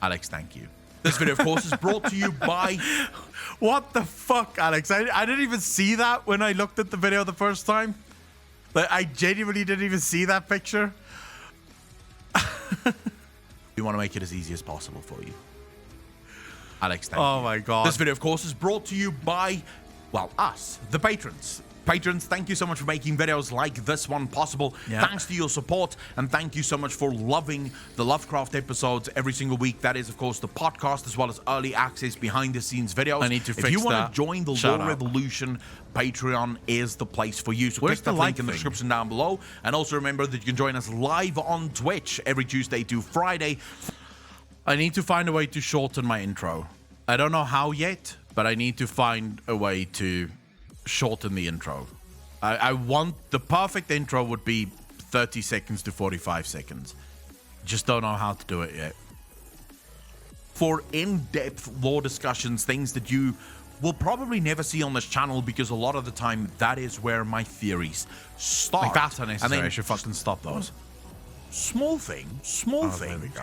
Alex, thank you. This video, of course, is brought to you by... What the fuck, Alex? I didn't even see that when I looked at the video the first time. But I genuinely didn't even see that picture. We want to make it as easy as possible for you. Alex, thank you. Oh my god. This video, of course, is brought to you by, well, us, the patrons. Patrons, thank you so much for making videos like this one possible. Yeah. Thanks to your support, and thank you so much for loving the Lovecraft episodes every single week. That is, of course, the podcast, as well as early access behind-the-scenes videos. I need to fix that. If you want to join the Lore Revolution, Patreon is the place for you. So click the link in the description down below. And also remember that you can join us live on Twitch every Tuesday to Friday. I need to find a way to shorten my intro. I don't know how yet, but I need to find a way to shorten the intro. I want the perfect intro would be 30 seconds to 45 seconds. Just don't know how to do it yet. For in-depth lore discussions, things that you will probably never see on this channel, because a lot of the time that is where my theories start. Like, that's unnecessary. And then I should fucking stop those. Small thing. There we go.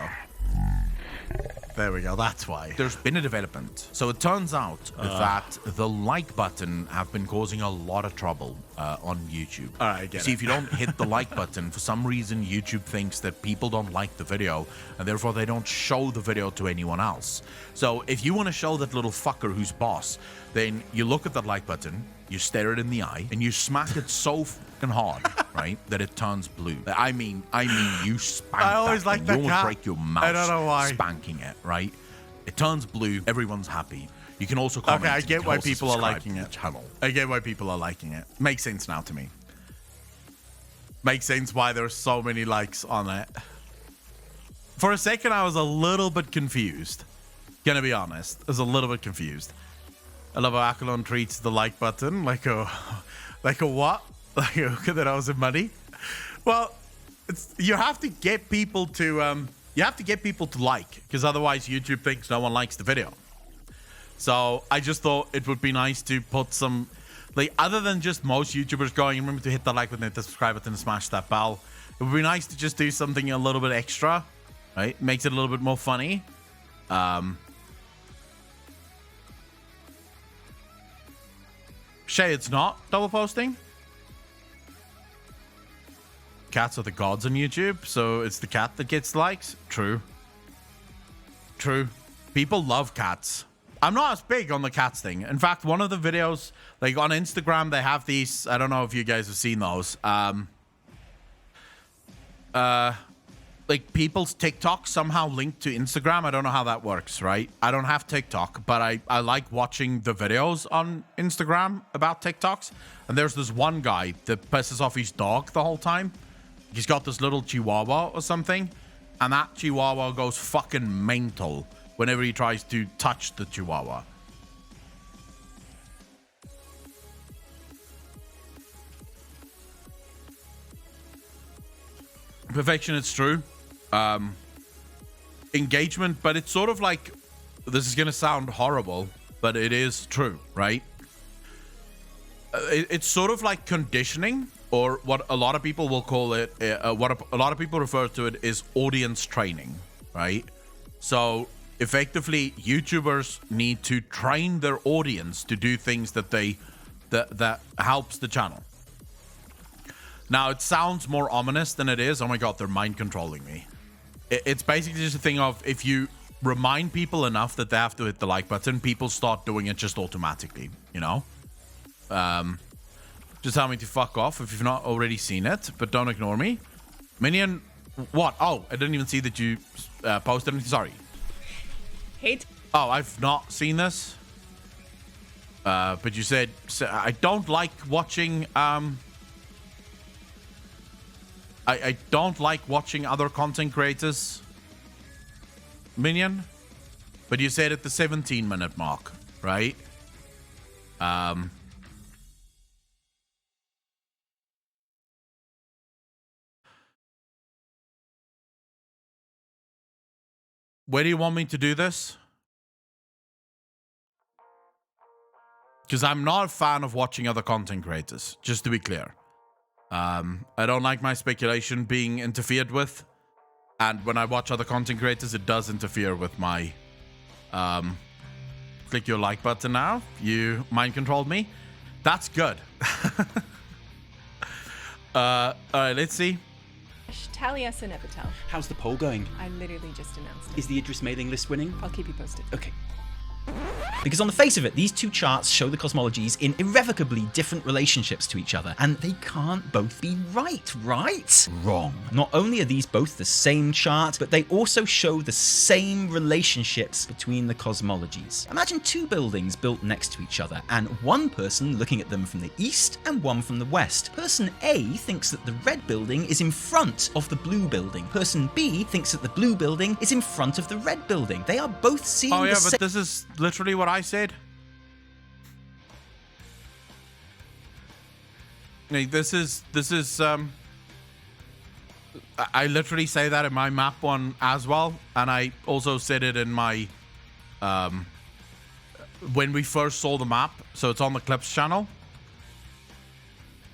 There we go, that's why. There's been a development. So it turns out that the like button have been causing a lot of trouble on YouTube. All right, I get it. See, if you don't hit the like button, for some reason YouTube thinks that people don't like the video, and therefore they don't show the video to anyone else. So if you want to show that little fucker who's boss, then you look at that like button, you stare it in the eye, and you smack it so fucking hard, right, that it turns blue. I mean, you spank that. I always like that. You won't break your mouse. I don't know why. Spanking it, right? It turns blue. Everyone's happy. You can also comment. Okay, I get why people are liking it. I get why people are liking it. Makes sense now to me. Makes sense why there's so many likes on it. For a second, I was a little bit confused. Gonna be honest, I was a little bit confused. I love how Akalon treats the like button like a what? Like a hookah that owes him money. Well, you have to get people to like, because otherwise YouTube thinks no one likes the video. So I just thought it would be nice to put some Like, other than just most YouTubers going, remember to hit the like button, hit the subscribe button, and smash that bell. It would be nice to just do something a little bit extra, right? Makes it a little bit more funny. Shay, it's not double posting. Cats are the gods on YouTube, so it's the cat that gets likes. True. True. People love cats. I'm not as big on the cats thing. In fact, one of the videos, like on Instagram, they have these. I don't know if you guys have seen those. Like people's TikTok somehow linked to Instagram. I don't know how that works, right? I don't have TikTok, but I like watching the videos on Instagram about TikToks. And there's this one guy that pisses off his dog the whole time. He's got this little chihuahua or something, and that chihuahua goes fucking mental whenever he tries to touch the chihuahua. Perfection, it's true. Engagement, but it's sort of like, this is going to sound horrible, but it is true, right? It's sort of like conditioning, or what a lot of people will call it, what a lot of people refer to it is audience training, right? So effectively, YouTubers need to train their audience to do things that helps the channel. Now, it sounds more ominous than it is. Oh my god, they're mind controlling me. It's basically just a thing of, if you remind people enough that they have to hit the like button, people start doing it just automatically, you know? Just tell me to fuck off if you've not already seen it, but don't ignore me. Minion, what? Oh, I didn't even see that you posted anything. Sorry. Hate. Oh, I've not seen this. But you said, I don't like watching, I don't like watching other content creators, Minion. But you said at the 17-minute mark, right? Where do you want me to do this? Because I'm not a fan of watching other content creators, just to be clear. I don't like my speculation being interfered with. And when I watch other content creators, it does interfere with my... click your like button now. You mind controlled me. That's good. All right, let's see. Talias and Epitel. How's the poll going? I literally just announced it. Is the Idris mailing list winning? I'll keep you posted. Okay. Because on the face of it, these two charts show the cosmologies in irrevocably different relationships to each other, and they can't both be right? Wrong. Not only are these both the same chart, but they also show the same relationships between the cosmologies. Imagine two buildings built next to each other, and one person looking at them from the east and one from the west. Person A thinks that the red building is in front of the blue building. Person B thinks that the blue building is in front of the red building. They are both seeing Oh yeah, the but this is literally what I said. Like, this is I literally say that in my map one as well, and I also said it in my when we first saw the map, so it's on the Clips channel.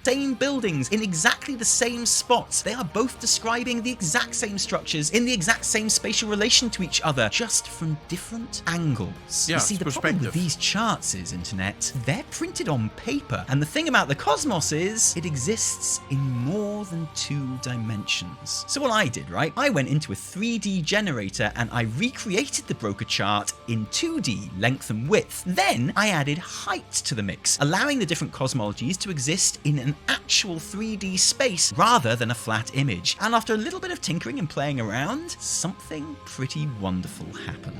Same buildings in exactly the same spots. They are both describing the exact same structures in the exact same spatial relation to each other, just from different angles. Yeah, you see, the problem with these charts is, Internet, they're printed on paper. And the thing about the cosmos is, it exists in more than 2 dimensions. So what I did, right, I went into a 3D generator and I recreated the broker chart in 2D, length and width. Then I added height to the mix, allowing the different cosmologies to exist in an actual 3D space rather than a flat image. And after a little bit of tinkering and playing around, something pretty wonderful happened.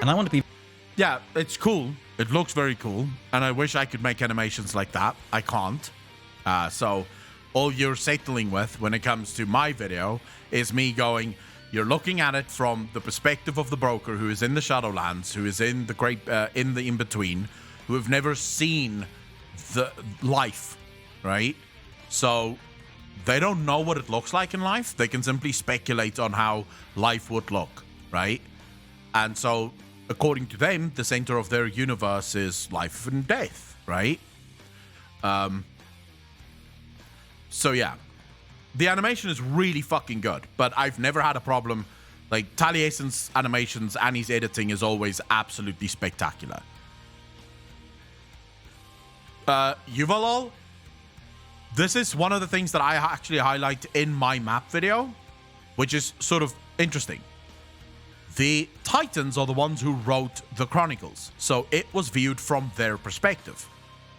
And I want to be... Yeah, it's cool. It looks very cool. And I wish I could make animations like that. I can't. So all you're settling with when it comes to my video is me going, you're looking at it from the perspective of the broker who is in the Shadowlands, who is in the great, in the in-between. who have never seen the life, right? So they don't know what it looks like in life. They can simply speculate on how life would look, right? And so, according to them, the center of their universe is life and death, right? So yeah, the animation is really fucking good, but I've never had a problem. Like, Taliesin's animations and his editing is always absolutely spectacular. Yuvalol, this is one of the things that I actually highlight in my map video, which is sort of interesting. The Titans are the ones who wrote the Chronicles, so it was viewed from their perspective.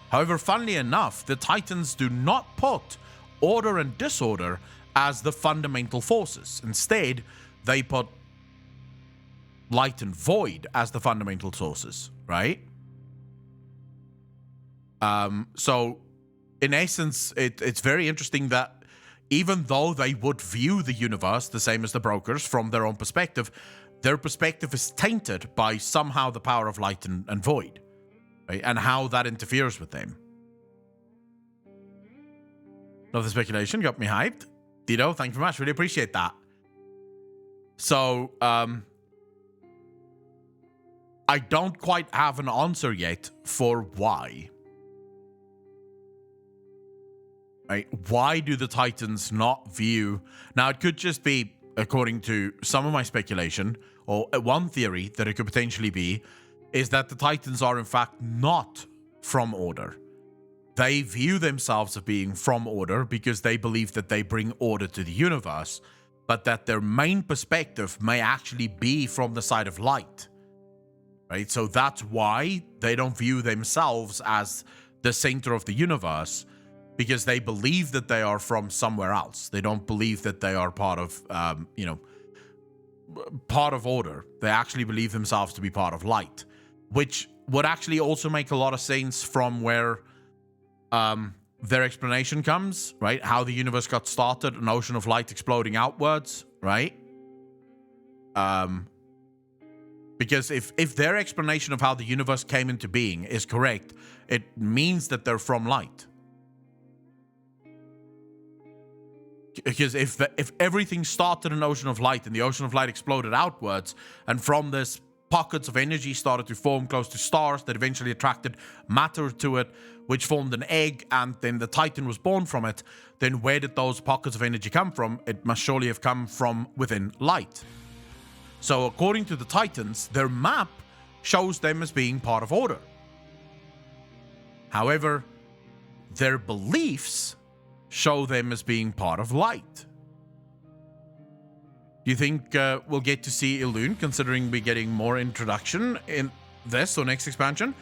However, funnily enough, the Titans do not put order and disorder as the fundamental forces. Instead, they put light and void as the fundamental sources, right? So, in essence, it's very interesting that even though they would view the universe the same as the brokers from their own perspective, their perspective is tainted by somehow the power of light and void, right? And how that interferes with them. Love the speculation, got me hyped. Dido, thank you very much, really appreciate that. So, I don't quite have an answer yet for why. Right? Why do the Titans not view... Now, it could just be, according to some of my speculation, or one theory that it could potentially be, is that the Titans are in fact not from order. They view themselves as being from order because they believe that they bring order to the universe, but that their main perspective may actually be from the side of light. Right? So that's why they don't view themselves as the center of the universe, because they believe that they are from somewhere else. They don't believe that they are part of, part of order. They actually believe themselves to be part of light, which would actually also make a lot of sense from where their explanation comes, right? How the universe got started, an ocean of light exploding outwards, right? Because if their explanation of how the universe came into being is correct, it means that they're from light. Because if everything started in an ocean of light and the ocean of light exploded outwards, and from this pockets of energy started to form close to stars that eventually attracted matter to it, which formed an egg, and then the Titan was born from it, then where did those pockets of energy come from? It must surely have come from within light. So according to the Titans, their map shows them as being part of order. However, their beliefs show them as being part of light. Do you think we'll get to see Elune, considering we're getting more introduction in this or next expansion?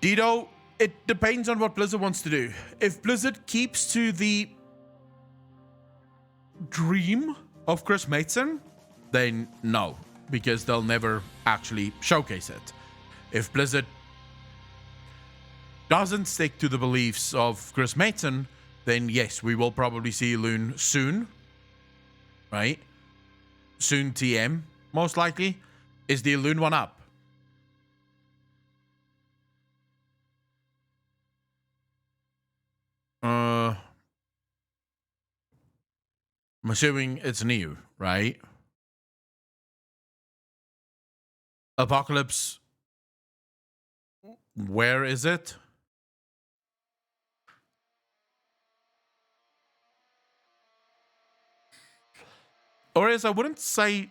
Dido, it depends on what Blizzard wants to do. If Blizzard keeps to the dream of Chris Mason, then no, because they'll never actually showcase it. If Blizzard doesn't stick to the beliefs of Chris Mason, then yes, we will probably see Elune soon, right? Soon TM, most likely. Is the Elune one up? I'm assuming it's new, right? Apocalypse, where is it? Or as I wouldn't say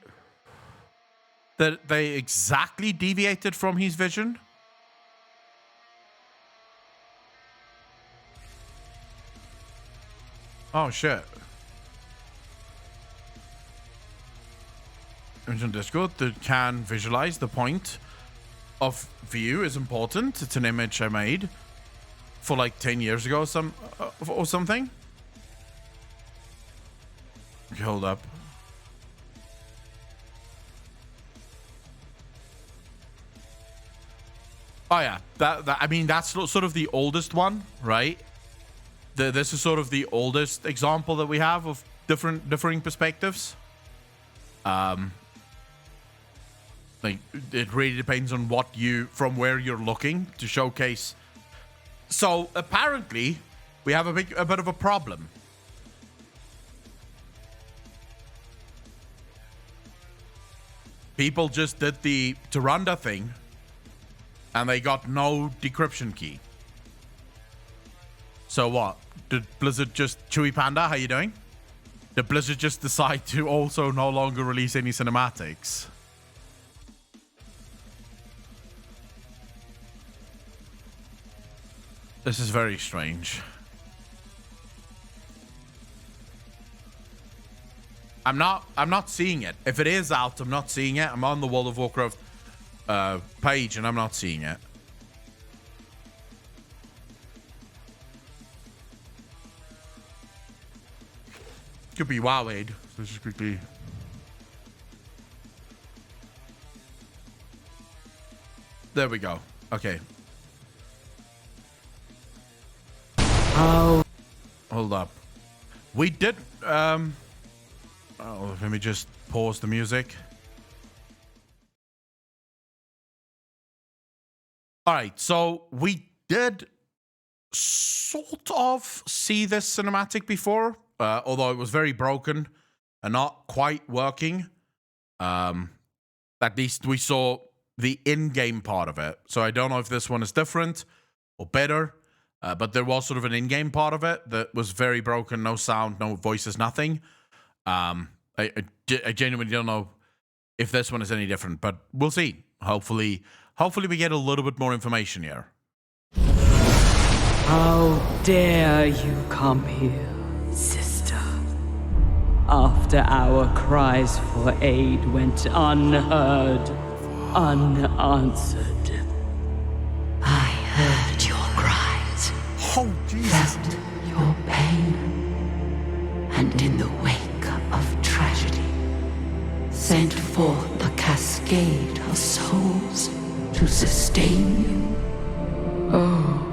that they exactly deviated from his vision. Oh shit. Mention Discord that can visualize the point of view is important. It's an image I made for like 10 years ago or something. Okay, hold up. Oh yeah, that I mean that's sort of the oldest one, right? This is sort of the oldest example that we have of differing perspectives. Like, it really depends on from where you're looking to showcase. So apparently, we have a bit of a problem. People just did the Tyrande thing, and they got no decryption key. So what? Did Blizzard just... Chewy Panda, how you doing? Did Blizzard just decide to also no longer release any cinematics? This is very strange. I'm not seeing it. If it is out, I'm not seeing it. I'm on the World of Warcraft page and I'm not seeing it. Could be WoW aid. This just could be. There we go. Okay. Oh. Hold up. We did. Oh, let me just pause the music. All right. So we did sort of see this cinematic before, although it was very broken and not quite working. At least we saw the in-game part of it. So I don't know if this one is different or better. But there was sort of an in-game part of it that was very broken, no sound, no voices, nothing. I genuinely don't know if this one is any different, but we'll see. Hopefully we get a little bit more information here. How dare you come here, sister? After our cries for aid went unheard, unanswered. I heard your cries. Oh, Jesus. Felt your pain. And in the wake of tragedy, sent forth a cascade of souls to sustain you. Oh,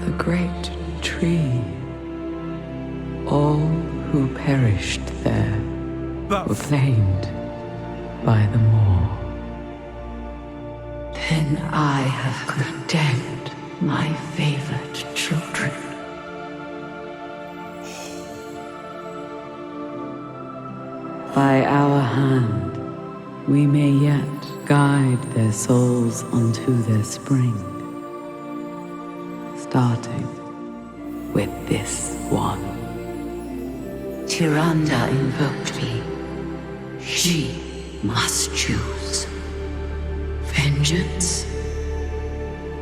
the great tree. All who perished there were claimed by the Maw. Then I have condemned my favored children. By our hand, we may yet guide their souls unto their spring, starting with this one. Tyrande invoked me. She must choose vengeance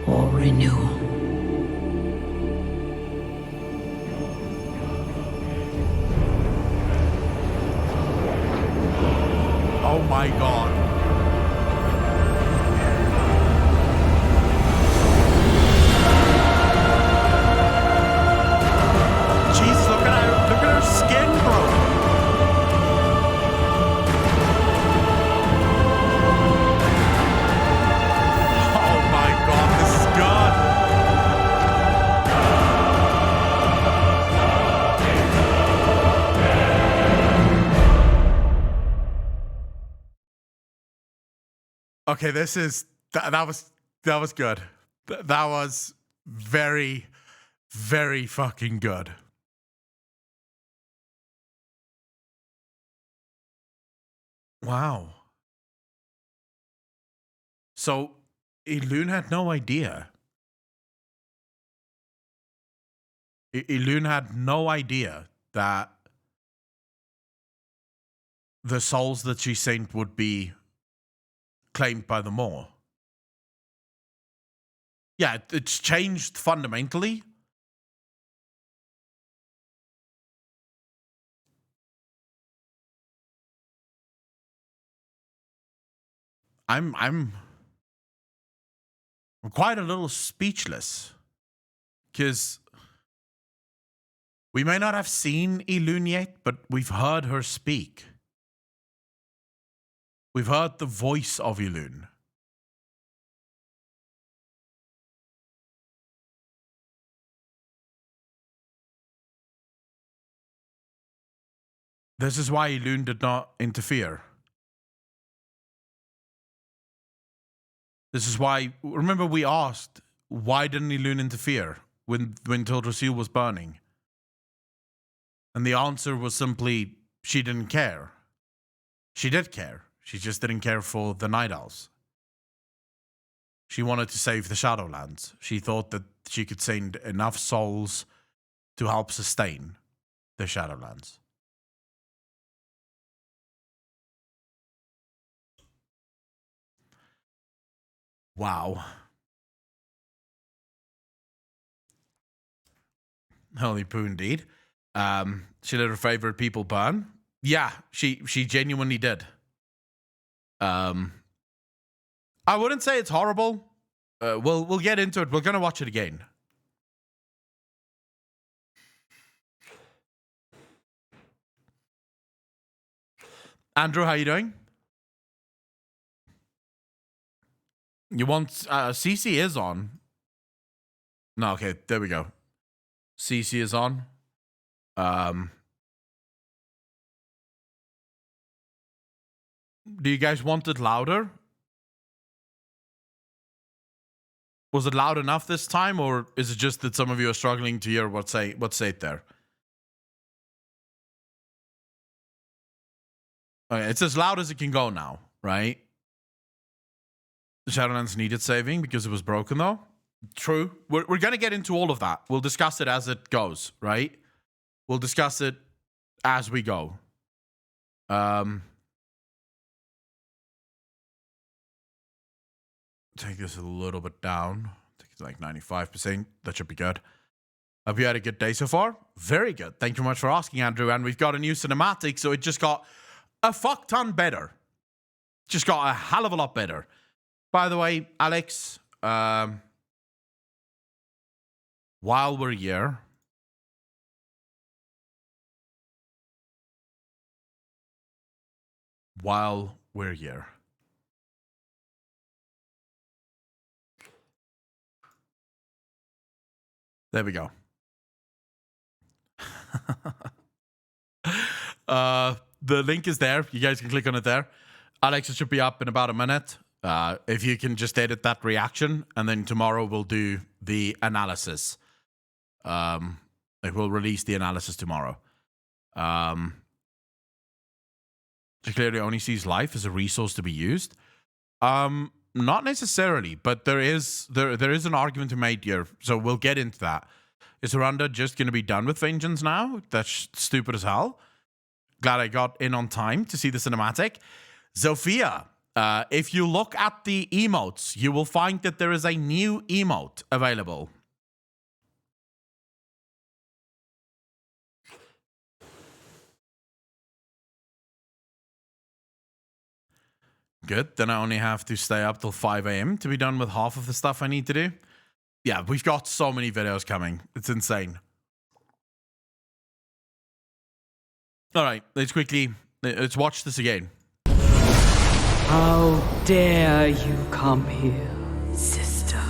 or renewal. Oh my God. Jeez, look at her skin, bro. Oh my God, this is good. Okay, this is that was good. That was very, very fucking good. Wow. So Elune had no idea. Elune had no idea that the souls that she sent would be claimed by the Maw. Yeah, it's changed fundamentally. I'm quite a little speechless, because we may not have seen Elune yet, but we've heard her speak. We've heard the voice of Elune. This is why Elune did not interfere. This is why, remember we asked, why didn't Elune interfere when Teldrassil was burning? And the answer was simply, she didn't care. She did care. She just didn't care for the Night Owls. She wanted to save the Shadowlands. She thought that she could send enough souls to help sustain the Shadowlands. Wow. Holy poo indeed. She let her favorite people burn. Yeah, she genuinely did. I wouldn't say it's horrible. We'll get into it. We're gonna watch it again. Andrew, how you doing? You want CC is on. No, okay, there we go. CC is on. Do you guys want it louder? Was it loud enough this time, or is it just that some of you are struggling to hear what's said there? Okay, it's as loud as it can go now, right? The Shadowlands needed saving because it was broken, though. True. We're going to get into all of that. We'll discuss it as it goes, right? We'll discuss it as we go. Take this a little bit down. Take it to like 95%. That should be good. Have you had a good day so far? Very good. Thank you very much for asking, Andrew. And we've got a new cinematic, so it just got a fuck ton better. Just got a hell of a lot better. By the way, Alex, while we're here, there we go. The link is there. You guys can click on it there. Alex, it should be up in about a minute. If you can just edit that reaction, and then tomorrow we'll do the analysis. We'll release the analysis tomorrow. She clearly only sees life as a resource to be used. Not necessarily, but there is an argument to be made here, so we'll get into that. Is Rhonda just going to be done with Vengeance now? That's stupid as hell. Glad I got in on time to see the cinematic. Zofia, if you look at the emotes, you will find that there is a new emote available. Good. Then I only have to stay up till 5 a.m. to be done with half of the stuff I need to do. Yeah, we've got so many videos coming. It's insane. All right, let's watch this again. How dare you come here, sister?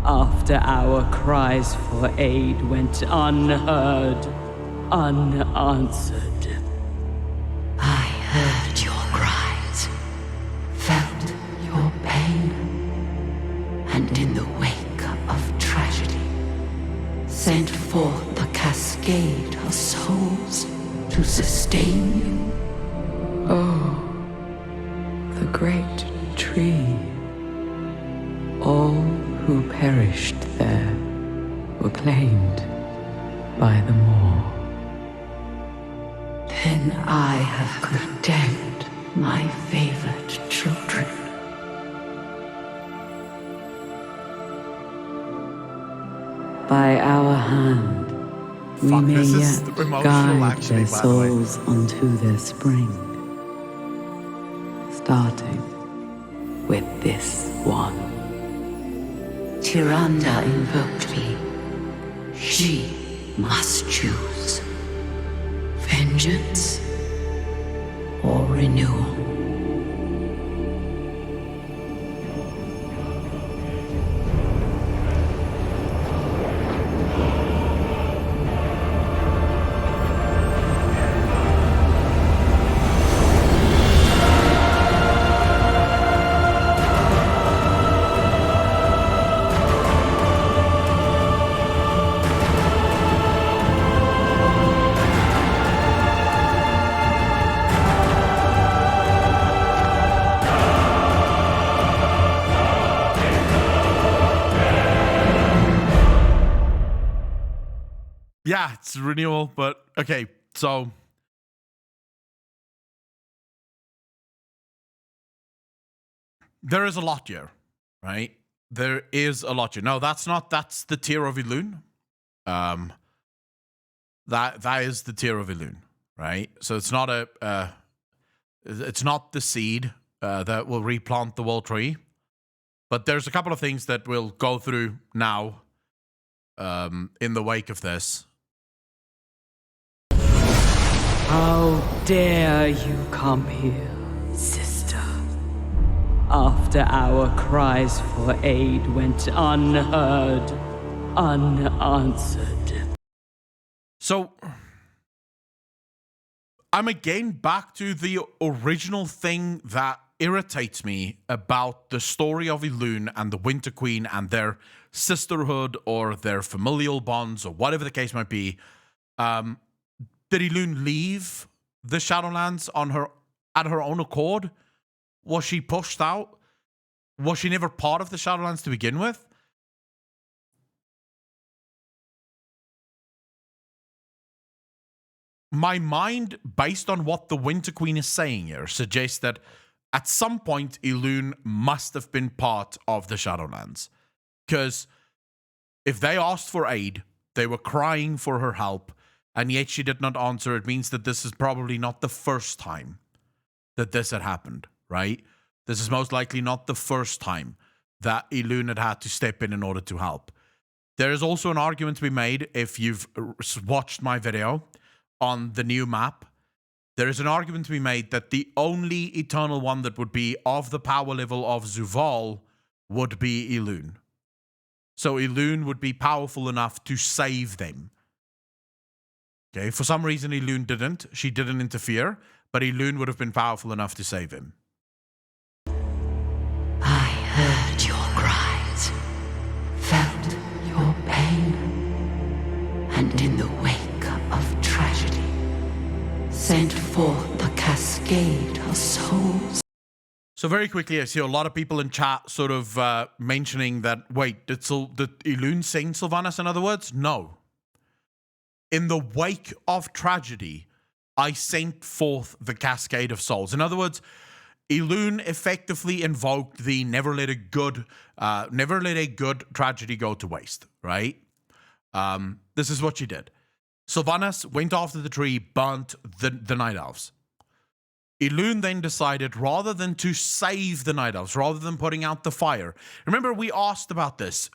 After our cries for aid went unheard, unanswered. I heard your cries, felt your pain, and in the wake of tragedy, sent forth a cascade of souls to sustain you. Oh, the great tree. All who perished there were claimed by the Maw. Then I have condemned my favored children. By our hand, we Fuck, may this is yet emotional, guide actually, their by the way. souls onto their spring. Starting with this one. Tyrande invoked me. She must choose vengeance or renewal. Yeah, it's renewal, but okay, so there is a lot here, right? There is a lot here. No, that's the tier of Elune. That is the tier of Elune, right? So it's not it's not the seed that will replant the world tree, but there's a couple of things that we'll go through now in the wake of this. How dare you come here, sister? After our cries for aid went unheard, unanswered. So I'm again back to the original thing that irritates me about the story of Elune and the Winter Queen and their sisterhood or their familial bonds or whatever the case might be. Did Elune leave the Shadowlands at her own accord? Was she pushed out? Was she never part of the Shadowlands to begin with? My mind, based on what the Winter Queen is saying here, suggests that at some point Elune must have been part of the Shadowlands. Because if they asked for aid, they were crying for her help, and yet she did not answer, it means that this is probably not the first time that this had happened, right? This is most likely not the first time that Elune had to step in order to help. There is also an argument to be made, if you've watched my video on the new map, there is an argument to be made that the only Eternal One that would be of the power level of Zuval would be Elune. So Elune would be powerful enough to save them. Okay, for some reason Elune didn't. She didn't interfere, but Elune would have been powerful enough to save him. I heard your cries, felt your pain, and in the wake of tragedy, sent forth the cascade of souls. So very quickly, I see a lot of people in chat sort of mentioning that, wait, did Elune send Sylvanas, in other words? No. In the wake of tragedy, I sent forth the cascade of souls. In other words, Elune effectively invoked the never let a good tragedy go to waste, right? This is what she did. Sylvanas went after the tree, burnt the Night Elves. Elune then decided, rather than to save the Night Elves, rather than putting out the fire. Remember, we asked about this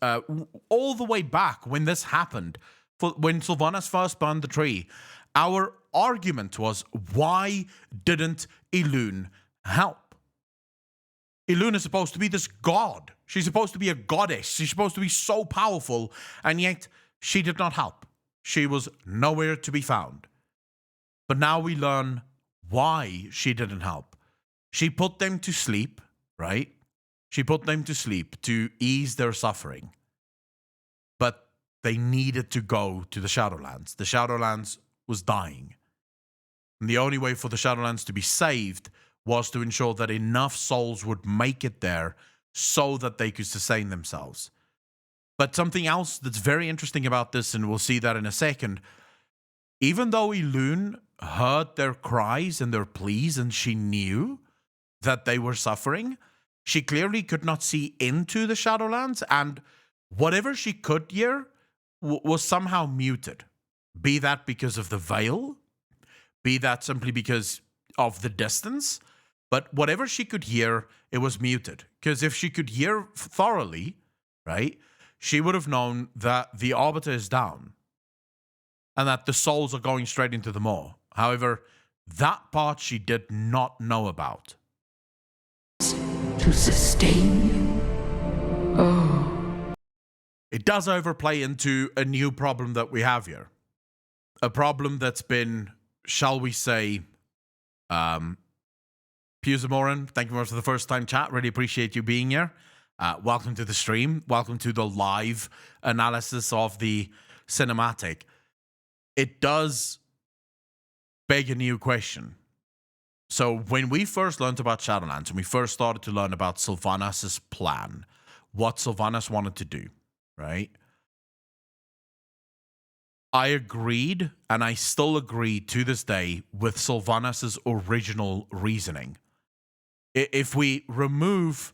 all the way back when this happened, when Sylvanas first burned the tree. Our argument was, why didn't Elune help? Elune is supposed to be this god. She's supposed to be a goddess. She's supposed to be so powerful, and yet she did not help. She was nowhere to be found. But now we learn why she didn't help. She put them to sleep, right? She put them to sleep to ease their suffering. But they needed to go to the Shadowlands. The Shadowlands was dying. And the only way for the Shadowlands to be saved was to ensure that enough souls would make it there so that they could sustain themselves. But something else that's very interesting about this, and we'll see that in a second, even though Elune heard their cries and their pleas and she knew that they were suffering, she clearly could not see into the Shadowlands, and whatever she could hear was somehow muted. Be that because of the veil, be that simply because of the distance, but whatever she could hear, it was muted. Because if she could hear thoroughly, right, she would have known that the Arbiter is down and that the souls are going straight into the maw. However, that part she did not know about. To sustain you? Oh. It does overplay into a new problem that we have here. A problem that's been, shall we say, Pusamoran, thank you very much for the first time chat. Really appreciate you being here. Welcome to the stream. Welcome to the live analysis of the cinematic. It does beg a new question. So when we first learned about Shadowlands, and we first started to learn about Sylvanas' plan, what Sylvanas wanted to do, right? I agreed, and I still agree to this day with Sylvanas' original reasoning. If we remove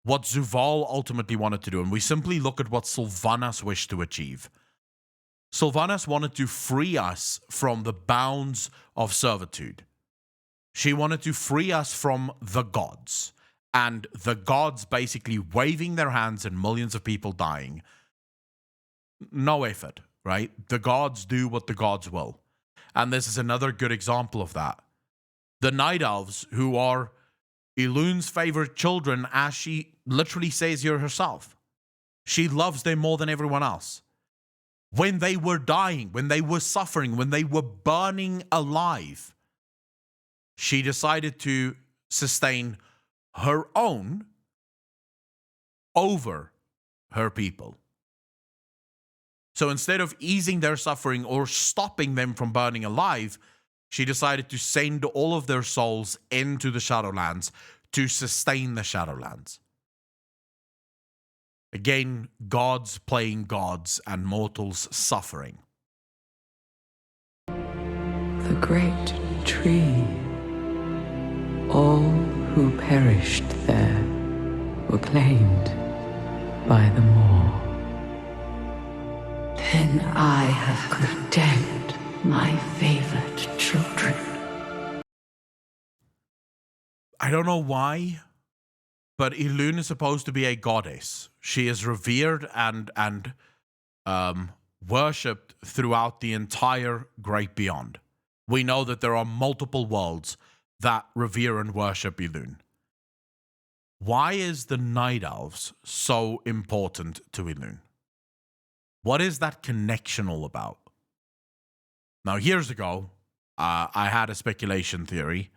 what Zuval ultimately wanted to do, and we simply look at what Sylvanas wished to achieve, Sylvanas wanted to free us from the bounds of servitude. She wanted to free us from the gods, and the gods basically waving their hands and millions of people dying. No effort, right? The gods do what the gods will. And this is another good example of that. The Night Elves, who are Elune's favorite children, as she literally says here herself. She loves them more than everyone else. When they were dying, when they were suffering, when they were burning alive, she decided to sustain her own over her people. So instead of easing their suffering or stopping them from burning alive, she decided to send all of their souls into the Shadowlands to sustain the Shadowlands. Again, gods playing gods and mortals suffering. The great tree. All who perished there were claimed by the Maw. Then I have condemned my favored children. I don't know why, but Elune is supposed to be a goddess. She is revered and worshipped throughout the entire Great Beyond. We know that there are multiple worlds that revere and worship Elune. Why is the Night Elves so important to Elune? What is that connection all about? Now, years ago, I had a speculation theory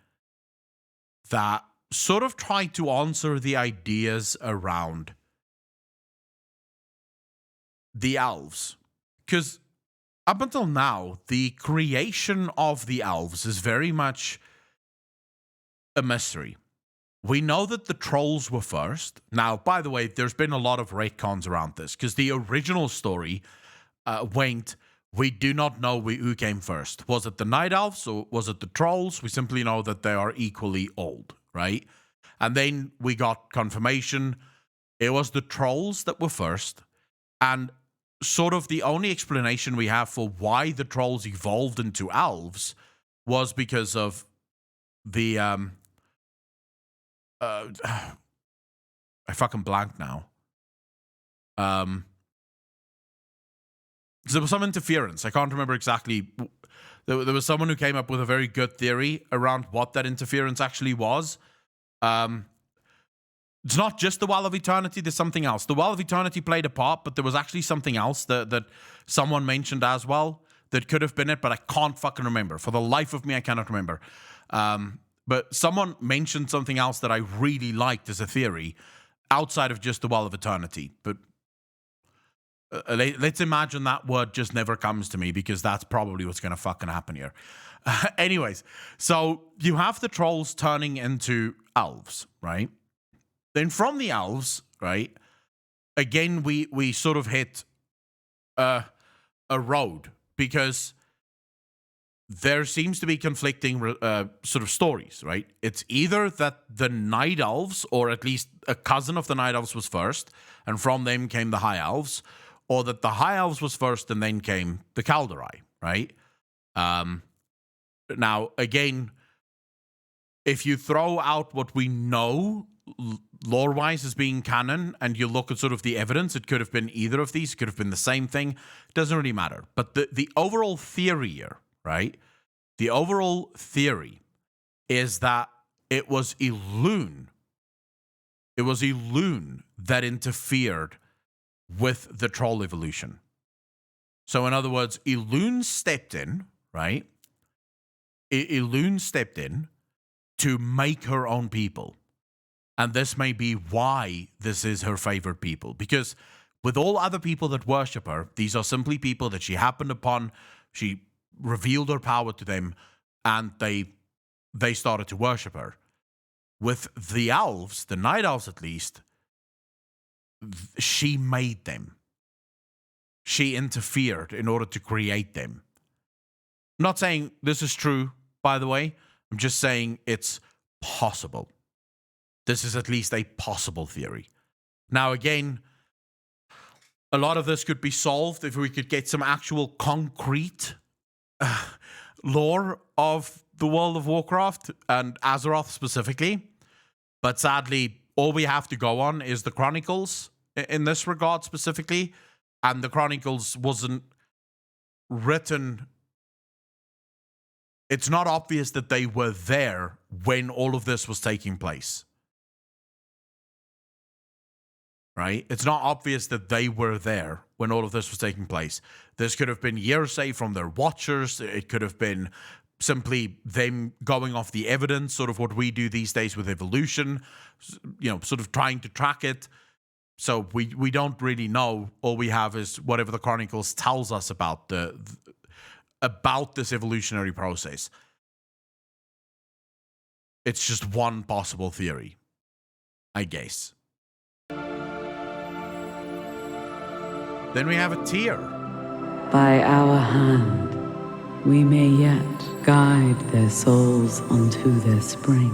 that sort of tried to answer the ideas around the elves. Because up until now, the creation of the elves is very much a mystery. We know that the trolls were first. Now, by the way, there's been a lot of retcons around this, because the original story went, we do not know who came first. Was it the Night Elves or was it the trolls? We simply know that they are equally old, right? And then we got confirmation it was the trolls that were first. And sort of the only explanation we have for why the trolls evolved into elves was because of the I fucking blanked now. There was some interference. I can't remember exactly. There was someone who came up with a very good theory around what that interference actually was. It's not just the Well of Eternity. There's something else. The Well of Eternity played a part, but there was actually something else that someone mentioned as well that could have been it, but I can't fucking remember. For the life of me, I cannot remember. But someone mentioned something else that I really liked as a theory outside of just the Well of Eternity. But let's imagine that word just never comes to me, because that's probably what's going to fucking happen here. Anyways, so you have the trolls turning into elves, right? Then from the elves, right, again, we sort of hit a road, because there seems to be conflicting sort of stories, right? It's either that the Night Elves, or at least a cousin of the Night Elves, was first, and from them came the High Elves, or that the High Elves was first and then came the Kaldorei, right? Now, again, if you throw out what we know lore-wise as being canon, and you look at sort of the evidence, it could have been either of these, it could have been the same thing. It doesn't really matter. But the overall theory here, right? The overall theory is that it was Elune. It was Elune that interfered with the troll evolution. So in other words, Elune stepped in, right? Elune stepped in to make her own people. And this may be why this is her favorite people. Because with all other people that worship her, these are simply people that she happened upon. She revealed her power to them, and they started to worship her. With the elves, the Night Elves at least, she made them. she interfered in order to create them. I'm not saying this is true, by the way. I'm just saying it's possible. This is at least a possible theory. Now, again, a lot of this could be solved if we could get some actual concrete lore of the World of Warcraft and Azeroth specifically. But sadly, all we have to go on is the Chronicles in this regard specifically. And the Chronicles wasn't written. It's not obvious that they were there when all of this was taking place. Right? It's not obvious that they were there when all of this was taking place. This could have been hearsay from their watchers. It could have been simply them going off the evidence, sort of what we do these days with evolution, sort of trying to track it. So we don't really know. All we have is whatever the Chronicles tells us about about this evolutionary process. It's just one possible theory, I guess. Then we have a tear. By our hand, we may yet guide their souls unto their spring.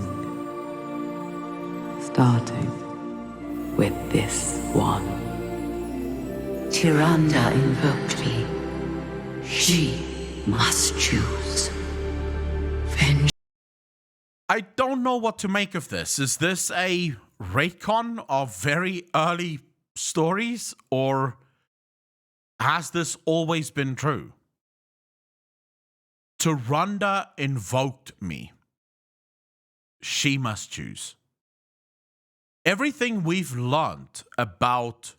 Starting with this one. Tyrande invoked me. She must choose. Vengeance. I don't know what to make of this. Is this a retcon of very early stories, or has this always been true? Tyrande invoked me. She must choose. Everything we've learned about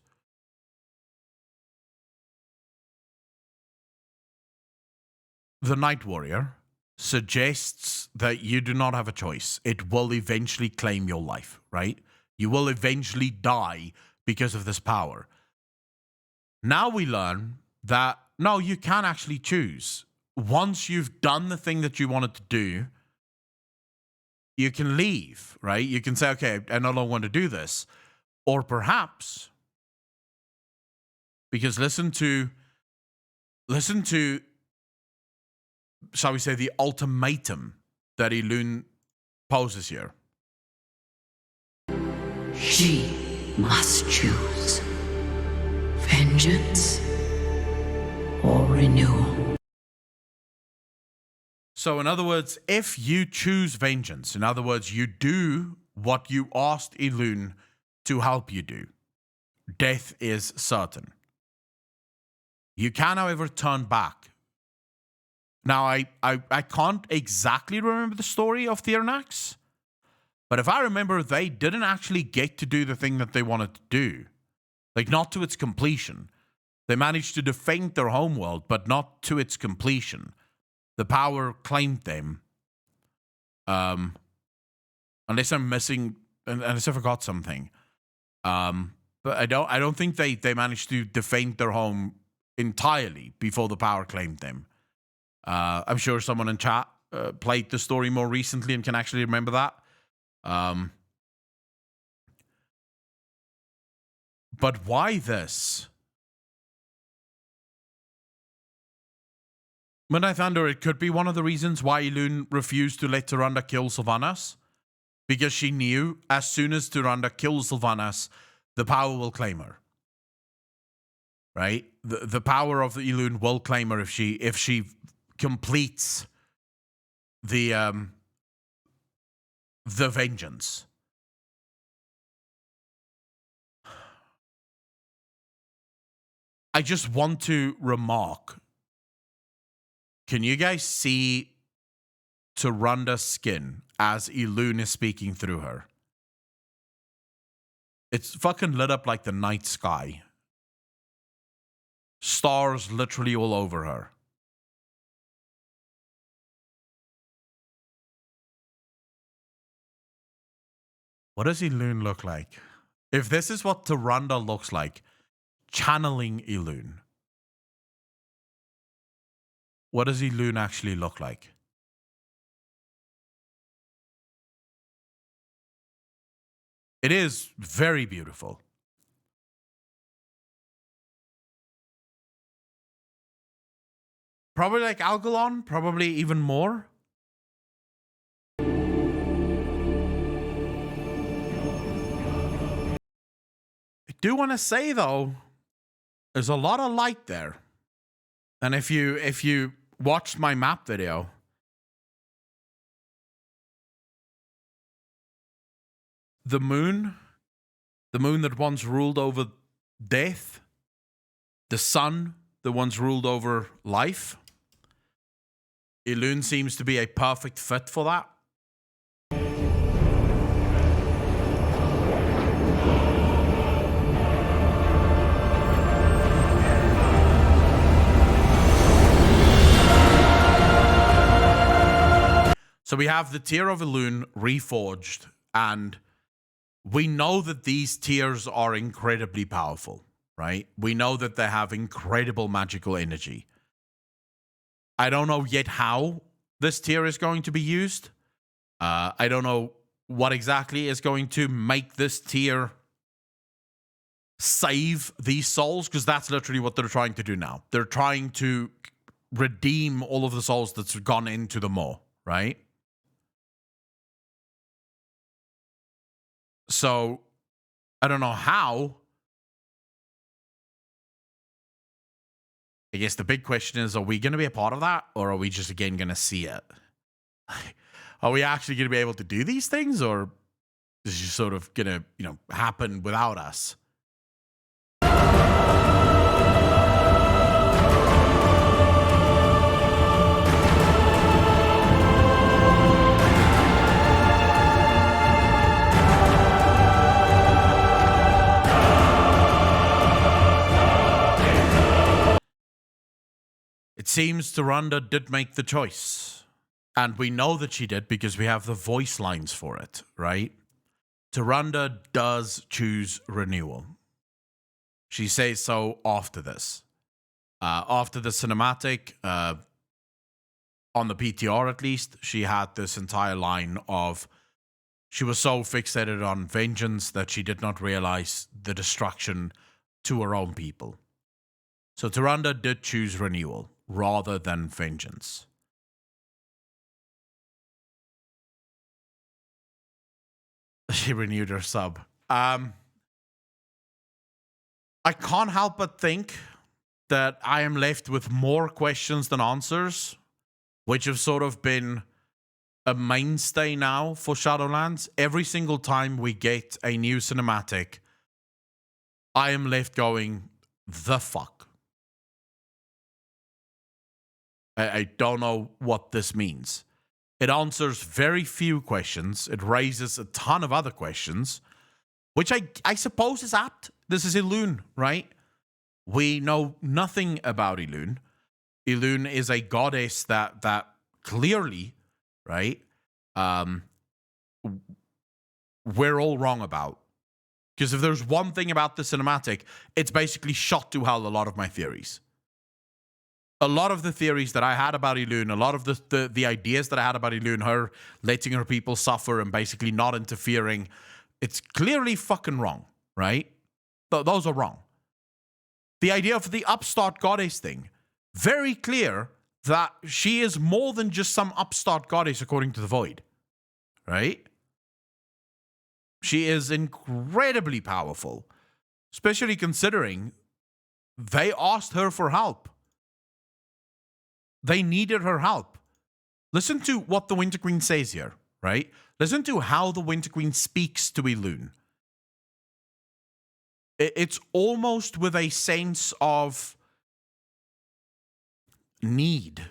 the Night Warrior suggests that you do not have a choice. It will eventually claim your life, right? You will eventually die because of this power. Now we learn that, no, you can actually choose. Once you've done the thing that you wanted to do, you can leave, right? You can say, okay, I no longer want to do this. Or perhaps, because listen to, shall we say, the ultimatum that Elune poses here. She must choose. Vengeance or renewal. So in other words, if you choose vengeance, in other words, you do what you asked Elune to help you do, death is certain. You can, however, turn back. Now, I can't exactly remember the story of Tyrnax, but if I remember, they didn't actually get to do the thing that they wanted to do. Like, not to its completion. They managed to defend their homeworld, but not to its completion. The power claimed them. Unless I'm missing, unless I forgot something. But I don't think they managed to defend their home entirely before the power claimed them. I'm sure someone in chat played the story more recently and can actually remember that. But why this? Midnight Thunder, it could be one of the reasons why Elune refused to let Tyrande kill Sylvanas. Because she knew as soon as Tyrande kills Sylvanas, the power will claim her. Right? The power of the Elune will claim her if she completes the vengeance. I just want to remark, can you guys see Tyranda's skin as Elune is speaking through her? It's fucking lit up like the night sky. Stars literally all over her. What does Elune look like? If this is what Tyrande looks like, channeling Elune, what does Elune actually look like? It is very beautiful. Probably like Algalon, probably even more. I do want to say though, there's a lot of light there. And if you watched my map video, the moon that once ruled over death, the sun that once ruled over life, Elune seems to be a perfect fit for that. So we have the Tear of Elune reforged, and we know that these tears are incredibly powerful, right? We know that they have incredible magical energy. I don't know yet how this tear is going to be used. I don't know what exactly is going to make this tear save these souls, because that's literally what they're trying to do now. They're trying to redeem all of the souls that's gone into the maw, right? So, I don't know how. I guess the big question is, are we going to be a part of that? Or are we just, again, going to see it? Are we actually going to be able to do these things? Or is it just sort of going to, happen without us? It seems Tyrande did make the choice. And we know that she did because we have the voice lines for it, right? Tyrande does choose renewal. She says so after this. After the cinematic, on the PTR at least, she had this entire line of she was so fixated on vengeance that she did not realize the destruction to her own people. So Tyrande did choose renewal rather than vengeance. She renewed her sub. I can't help but think that I am left with more questions than answers, which have sort of been a mainstay now for Shadowlands. Every single time we get a new cinematic, I am left going, the fuck? I don't know what this means. It answers very few questions. It raises a ton of other questions, which I suppose is apt. This is Elune, right? We know nothing about Elune. Elune is a goddess that clearly, right, we're all wrong about. Because if there's one thing about the cinematic, it's basically shot to hell a lot of my theories. A lot of the theories that I had about Elune, a lot of the ideas that I had about Elune, her letting her people suffer and basically not interfering, it's clearly fucking wrong, right? Those are wrong. The idea of the upstart goddess thing, very clear that she is more than just some upstart goddess according to the Void, right? She is incredibly powerful, especially considering they asked her for help. They needed her help. Listen to what the Winter Queen says here, right? Listen to how the Winter Queen speaks to Elune. It's almost with a sense of need,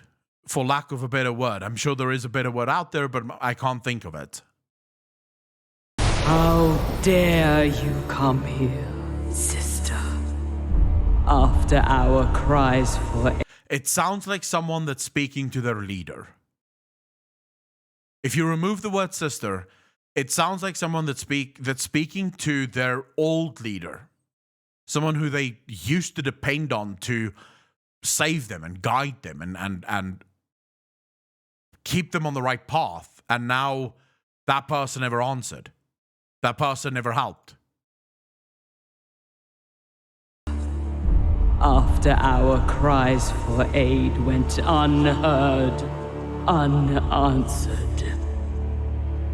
for lack of a better word. I'm sure there is a better word out there, but I can't think of it. How dare you come here, sister, after our cries for... It sounds like someone that's speaking to their leader. If you remove the word sister, it sounds like someone that's speaking to their old leader. Someone who they used to depend on to save them and guide them and keep them on the right path. And now that person never answered. That person never helped. after our cries for aid went unheard, unanswered.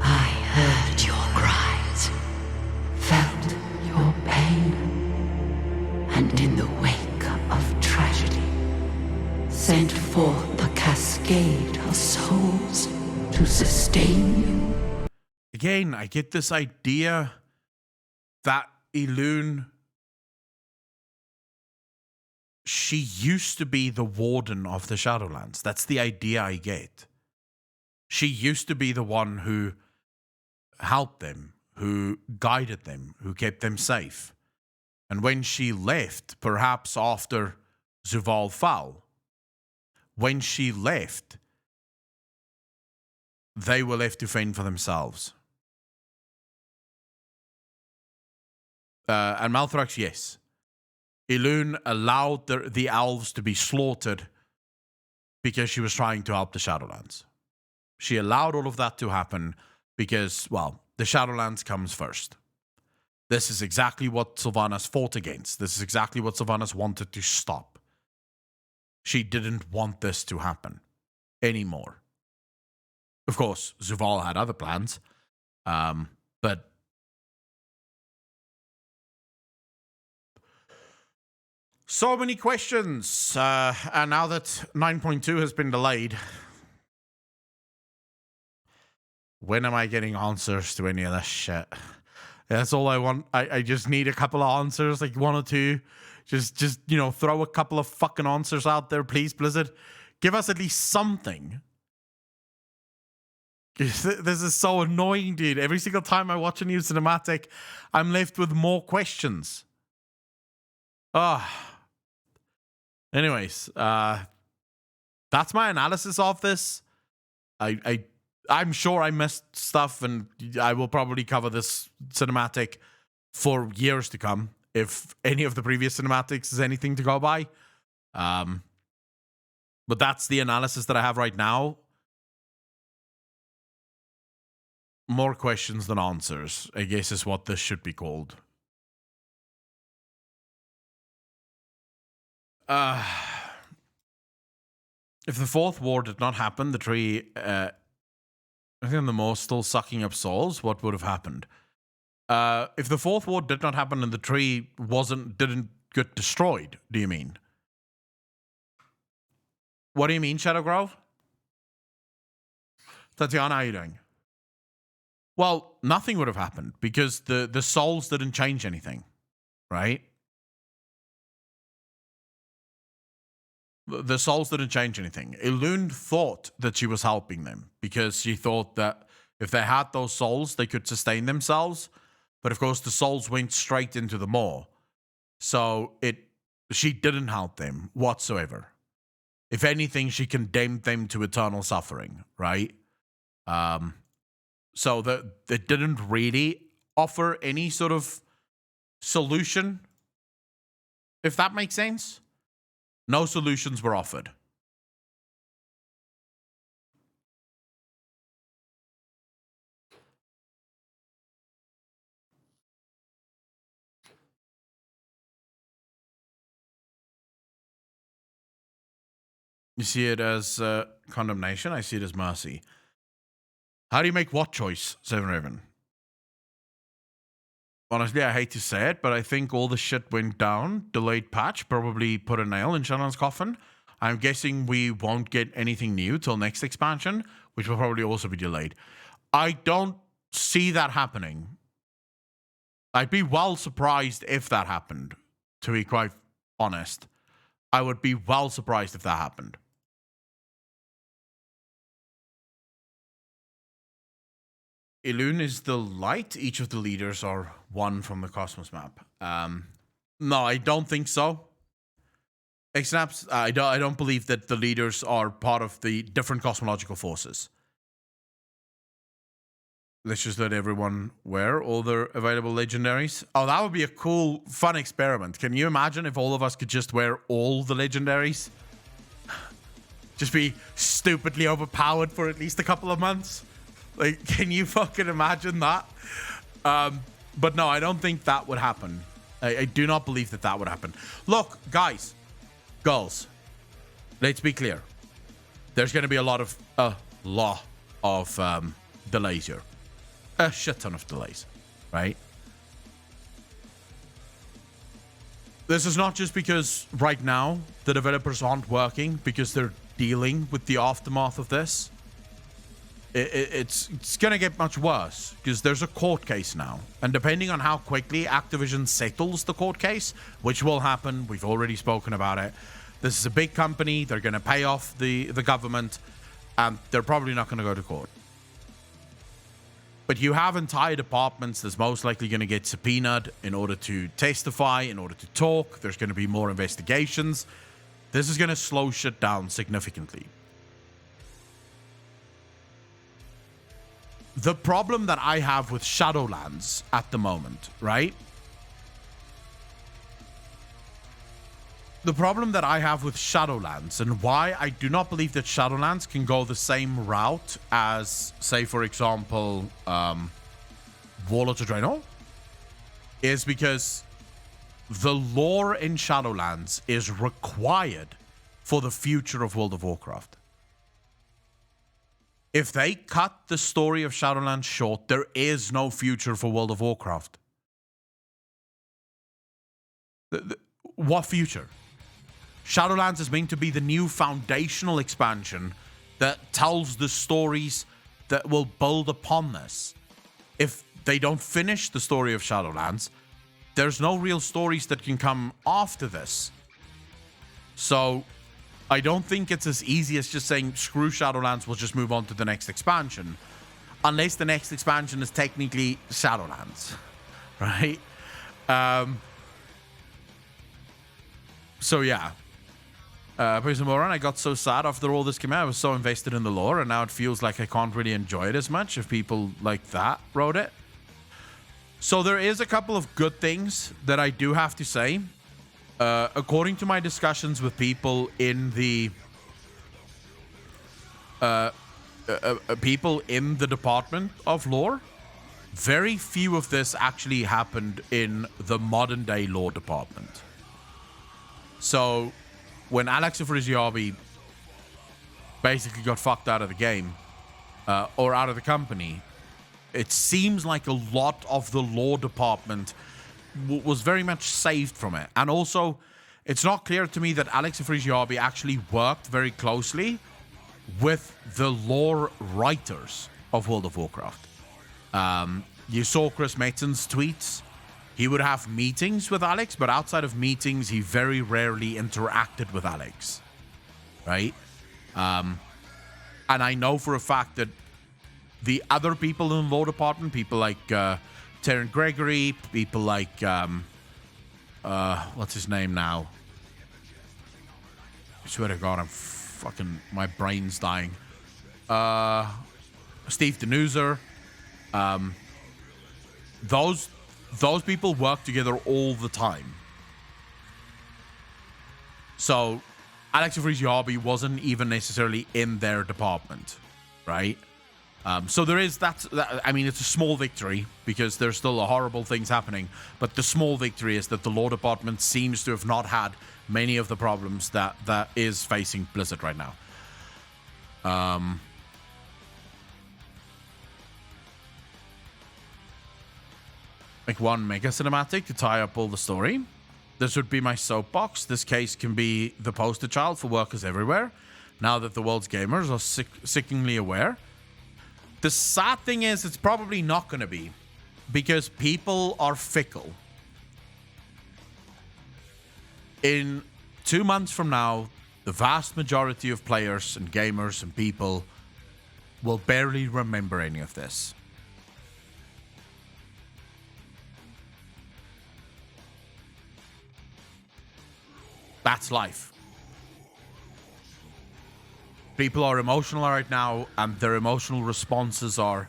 I heard your cries, felt your pain, and in the wake of tragedy, sent forth a cascade of souls to sustain you. Again, I get this idea that Elune, she used to be the warden of the Shadowlands. That's the idea I get. She used to be the one who helped them, who guided them, who kept them safe. And when she left, perhaps after Zuval fell, when she left, they were left to fend for themselves. And Malthrax, yes. Elune allowed the elves to be slaughtered because she was trying to help the Shadowlands. She allowed all of that to happen because, well, the Shadowlands comes first. This is exactly what Sylvanas fought against. This is exactly what Sylvanas wanted to stop. She didn't want this to happen anymore. Of course, Zuval had other plans, but so many questions. And now that 9.2 has been delayed, when am I getting answers to any of this shit? That's all I want. I just need a couple of answers, like one or two. Just you know, throw a couple of fucking answers out there, please, Blizzard. Give us at least something. This is so annoying, dude. Every single time I watch a new cinematic, I'm left with more questions. Anyways, that's my analysis of this. I'm sure I missed stuff, and I will probably cover this cinematic for years to come, if any of the previous cinematics is anything to go by. But that's the analysis that I have right now. More questions than answers, I guess, is what this should be called. If the fourth war did not happen, the tree, I think the Moor still sucking up souls, what would have happened? If the fourth war did not happen and the tree didn't get destroyed, do you mean? What do you mean, Shadowgrove? Tatiana, how are you doing? Well, nothing would have happened because the souls didn't change anything, right? The souls didn't change anything. Elune thought that she was helping them because she thought that if they had those souls, they could sustain themselves. But of course, the souls went straight into the Maw. So she didn't help them whatsoever. If anything, she condemned them to eternal suffering, right? So it didn't really offer any sort of solution, if that makes sense. No solutions were offered. You see it as condemnation? I see it as mercy. How do you make what choice, Seven Raven? Honestly, I hate to say it, but I think all the shit went down. Delayed patch probably put a nail in Shannon's coffin. I'm guessing we won't get anything new till next expansion, which will probably also be delayed. I don't see that happening. I'd be well surprised if that happened, to be quite honest. I would be well surprised if that happened. Elune is the light. Each of the leaders are one from the Cosmos map. No, I don't think so. Snaps, I don't believe that the leaders are part of the different cosmological forces. Let's just let everyone wear all their available legendaries. Oh, that would be a cool, fun experiment. Can you imagine if all of us could just wear all the legendaries? Just be stupidly overpowered for at least a couple of months? Like, can you fucking imagine that? But no, I don't think that would happen. I do not believe that would happen. Look, guys, Girls, let's be clear. There's going to be a lot of delays here. A shit ton of delays, right? This is not just because right now the developers aren't working because they're dealing with the aftermath of this. It's going to get much worse because there's a court case now. And depending on how quickly Activision settles the court case, which will happen, we've already spoken about it. This is a big company. They're going to pay off the government, and they're probably not going to go to court. But you have entire departments that's most likely going to get subpoenaed in order to testify, in order to talk. There's going to be more investigations. This is going to slow shit down significantly. The problem that I have with Shadowlands at the moment, right? The problem that I have with Shadowlands and why I do not believe that Shadowlands can go the same route as, say, for example, Warlords of Draenor is because the lore in Shadowlands is required for the future of World of Warcraft. If they cut the story of Shadowlands short, there is no future for World of Warcraft. What future? Shadowlands is meant to be the new foundational expansion that tells the stories that will build upon this. If they don't finish the story of Shadowlands, there's no real stories that can come after this. So I don't think it's as easy as just saying, screw Shadowlands, we'll just move on to the next expansion. Unless the next expansion is technically Shadowlands, right? So yeah. Person Moran, I got so sad after all this came out. I was so invested in the lore, and now it feels like I can't really enjoy it as much if people like that wrote it. So there is a couple of good things that I do have to say. According to my discussions with people in the department of lore, very few of this actually happened in the modern day lore department. So when Alex Afrasiabi basically got fucked out of the game, or out of the company, it seems like a lot of the lore department was very much saved from it. And also, it's not clear to me that Alex Afrasiabi actually worked very closely with the lore writers of World of Warcraft. You saw Chris Metzen's tweets. He would have meetings with Alex, but outside of meetings, he very rarely interacted with Alex, right? And I know for a fact that the other people in the lore department, people like Terran Gregory, people like what's his name now? I swear to God, my brain's dying. Steve Denuser. Those people work together all the time. So Alex Afrasiabi wasn't even necessarily in their department, right? So there is that. I mean, it's a small victory because there's still horrible things happening. But the small victory is that the lore department seems to have not had many of the problems that is facing Blizzard right now. Make one mega cinematic to tie up all the story. This would be my soapbox. This case can be the poster child for workers everywhere, now that the world's gamers are sickeningly aware. The sad thing is, it's probably not going to be, because people are fickle. In 2 months from now, the vast majority of players and gamers and people will barely remember any of this. That's life. People are emotional right now, and their emotional responses are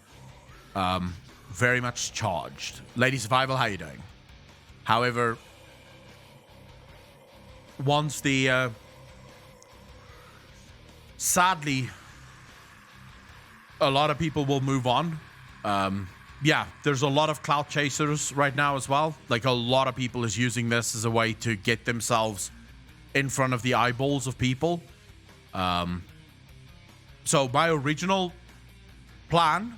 very much charged. Lady Survival, how you doing? However, once the sadly, a lot of people will move on. Yeah, there's a lot of clout chasers right now as well. Like, a lot of people is using this as a way to get themselves in front of the eyeballs of people. So my original plan,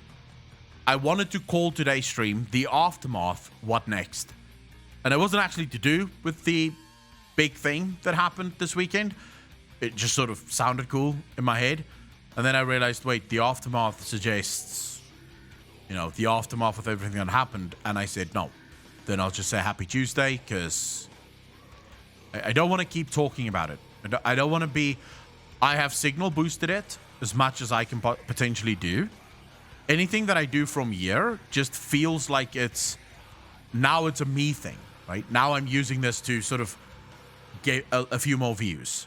I wanted to call today's stream the Aftermath What Next. And it wasn't actually to do with the big thing that happened this weekend. It just sort of sounded cool in my head. And then I realized, wait, the Aftermath suggests, you know, the aftermath of everything that happened. And I said, no, then I'll just say Happy Tuesday, because I don't want to keep talking about it. I don't want to be... I have signal boosted it as much as I can potentially do. Anything that I do from here just feels like it's... Now it's a me thing, right? Now I'm using this to sort of get a few more views.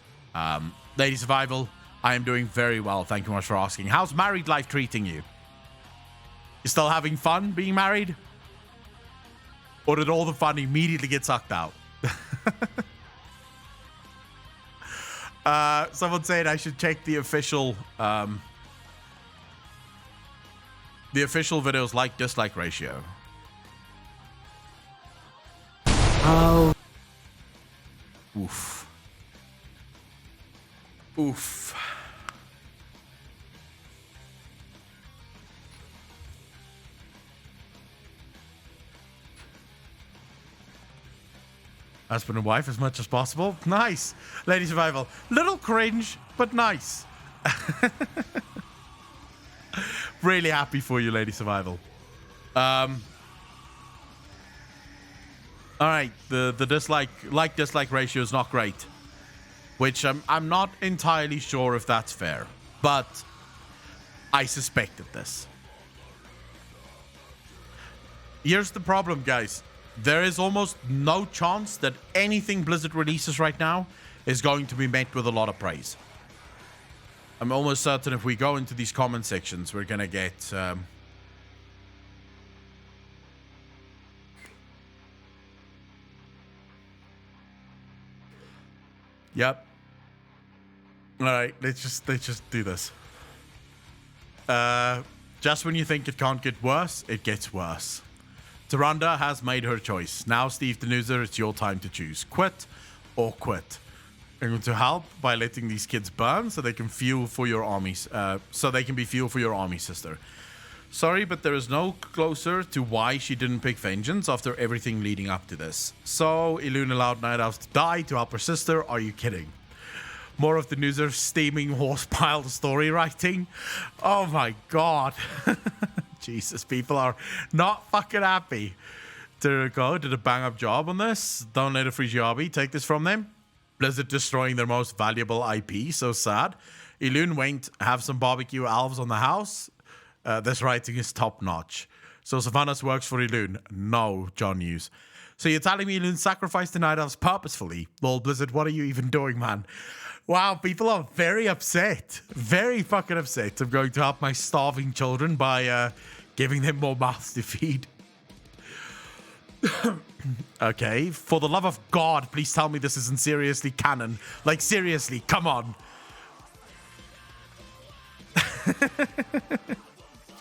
Lady Survival, I am doing very well. Thank you much for asking. How's married life treating you? You still having fun being married? Or did all the fun immediately get sucked out? Someone said I should check the official videos like-dislike ratio. Oh. Oof. Oof. Husband and wife as much as possible. Nice. Lady Survival. Little cringe, but nice. Really happy for you, Lady Survival. All right. The like-dislike ratio is not great. Which I'm not entirely sure if that's fair. But I suspected this. Here's the problem, guys. There is almost no chance that anything Blizzard releases right now is going to be met with a lot of praise. I'm almost certain if we go into these comment sections, we're going to get... Yep. All right, let's just do this. Just when you think it can't get worse, it gets worse. Taranda has made her choice. Now, Steve Denuser, it's your time to choose. Quit or quit. I'm going to help by letting these kids burn so they can fuel for your armies. So they can be fuel for your army, sister. Sorry, but there is no closer to why she didn't pick vengeance after everything leading up to this. So, Elune allowed Night Elves to die to help her sister. Are you kidding? More of the Denuser steaming horsepile story writing. Oh my god. Jesus, people are not fucking happy. Go did a bang-up job on this. Don't let a free Frigiabi take this from them. Blizzard destroying their most valuable IP. So sad. Elune went have some barbecue elves on the house. This writing is top-notch. So Savannah's works for Elune. No, John Hughes. So you're telling me Elune sacrificed the Night Elves purposefully? Lol, Blizzard, what are you even doing, man? Wow, people are very upset. Very fucking upset. I'm going to help my starving children by giving them more mouths to feed. Okay, for the love of God, please tell me this isn't seriously canon. Like, seriously, come on.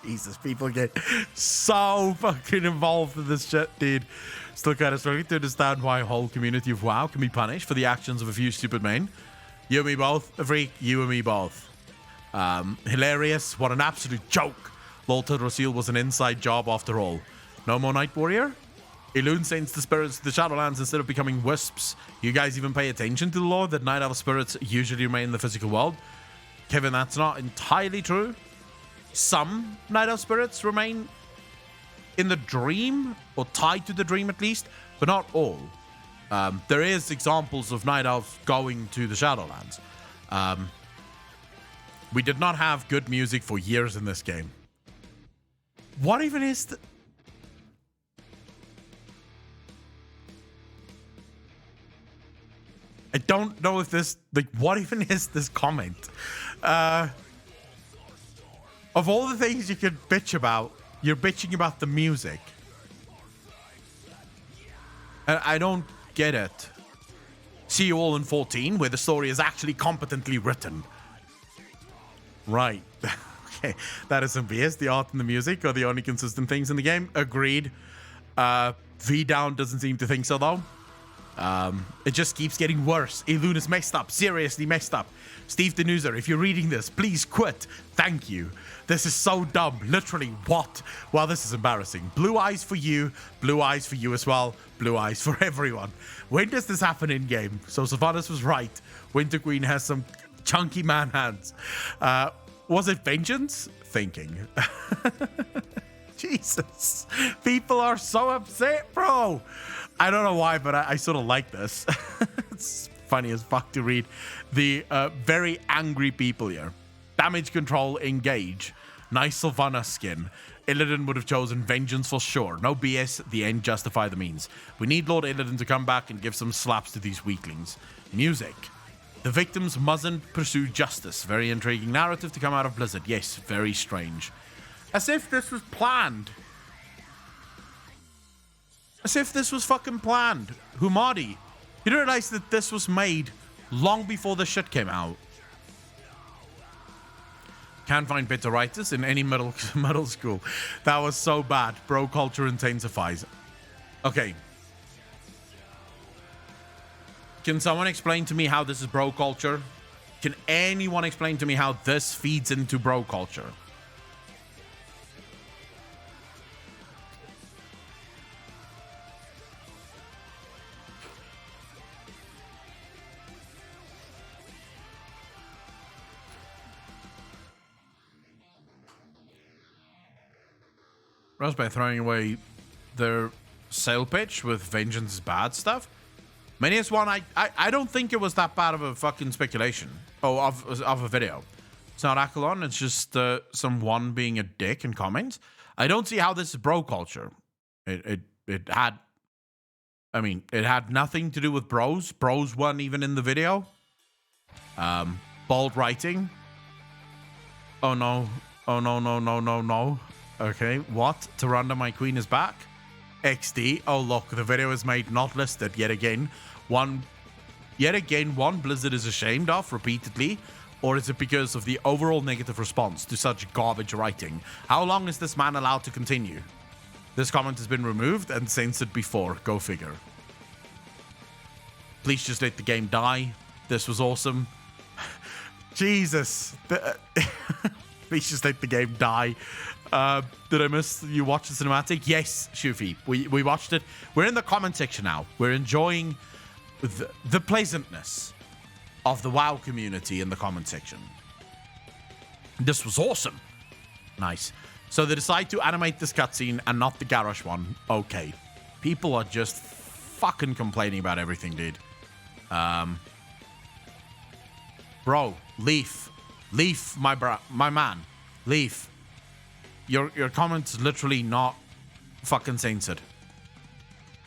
Jesus, people get so fucking involved in this shit, dude. Still kind of struggling to understand why a whole community of WoW can be punished for the actions of a few stupid men. You and me both, a freak. You and me both. Hilarious. What an absolute joke. Lol Rosil was an inside job after all. No more Night Warrior? Elune sends the spirits to the Shadowlands instead of becoming wisps. You guys even pay attention to the lore that Night Elf spirits usually remain in the physical world? Kevin, that's not entirely true. Some Night Elf spirits remain in the dream, or tied to the dream at least, but not all. There is examples of Night Elves going to the Shadowlands. We did not have good music for years in this game. What even is the... I don't know if this... Like, what even is this comment? Of all the things you could bitch about, you're bitching about the music. And I don't get it. See you all in 14, where the story is actually competently written. Right. Okay. That is some BS. The art and the music are the only consistent things in the game. Agreed. V-Down doesn't seem to think so, though. It just keeps getting worse. Elune is messed up. Seriously messed up. Steve Denuser, if you're reading this, please quit. Thank you. This is so dumb. Literally, what? Well, this is embarrassing. Blue eyes for you. Blue eyes for you as well. Blue eyes for everyone. When does this happen in game? So Sylvanas was right. Winter Queen has some chunky man hands. Was it vengeance? Thinking. Jesus. People are so upset, bro. I don't know why, but I sort of like this. It's funny as fuck to read the very angry people here. Damage control, engage. Nice Sylvanas skin. Illidan would have chosen vengeance for sure. No BS, the end justify the means. We need Lord Illidan to come back and give some slaps to these weaklings. Music. The victims mustn't pursue justice. Very intriguing narrative to come out of Blizzard. Yes, very strange. As if this was planned. As if this was fucking planned. Humadi, you didn't realize that this was made long before the shit came out. Can't find better writers in any middle school. That was so bad. Bro culture intensifies. Okay. Can someone explain to me how this is bro culture? Can anyone explain to me how this feeds into bro culture? By throwing away their sale pitch with Vengeance is bad stuff. Manius one, I don't think it was that bad of a fucking speculation. Oh, of a video. It's not Akalon, it's just someone being a dick in comments. I don't see how this is bro culture. It had, I mean, it had nothing to do with bros. Bros weren't even in the video. Bold writing. Oh no. Oh no, no, no, no, no. Okay, what? Tyrande, my queen, is back? XD. Oh, look, the video is made not listed yet again. One Blizzard is ashamed of repeatedly, or is it because of the overall negative response to such garbage writing? How long is this man allowed to continue? This comment has been removed and censored before. Go figure. Please just let the game die. This was awesome. Jesus. Please just let the game die. Did I miss you watch the cinematic? Yes, Shufi. We watched it. We're in the comment section now. We're enjoying the pleasantness of the WoW community in the comment section. This was awesome. Nice. So they decide to animate this cutscene and not the Garrosh one. Okay. People are just fucking complaining about everything, dude. Bro, Leaf, my man, Leaf. Your comments literally not fucking censored.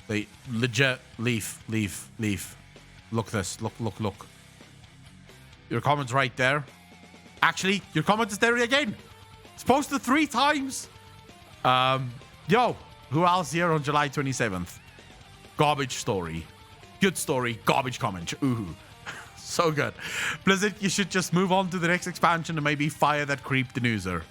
They legit Leaf. Look this. Look. Your comment's right there. Actually, your comment is there again. It's posted 3 times. Yo, who else here on July 27th? Garbage story. Good story. Garbage comment. Ooh. So good. Blizzard, you should just move on to the next expansion and maybe fire that creep Denuser.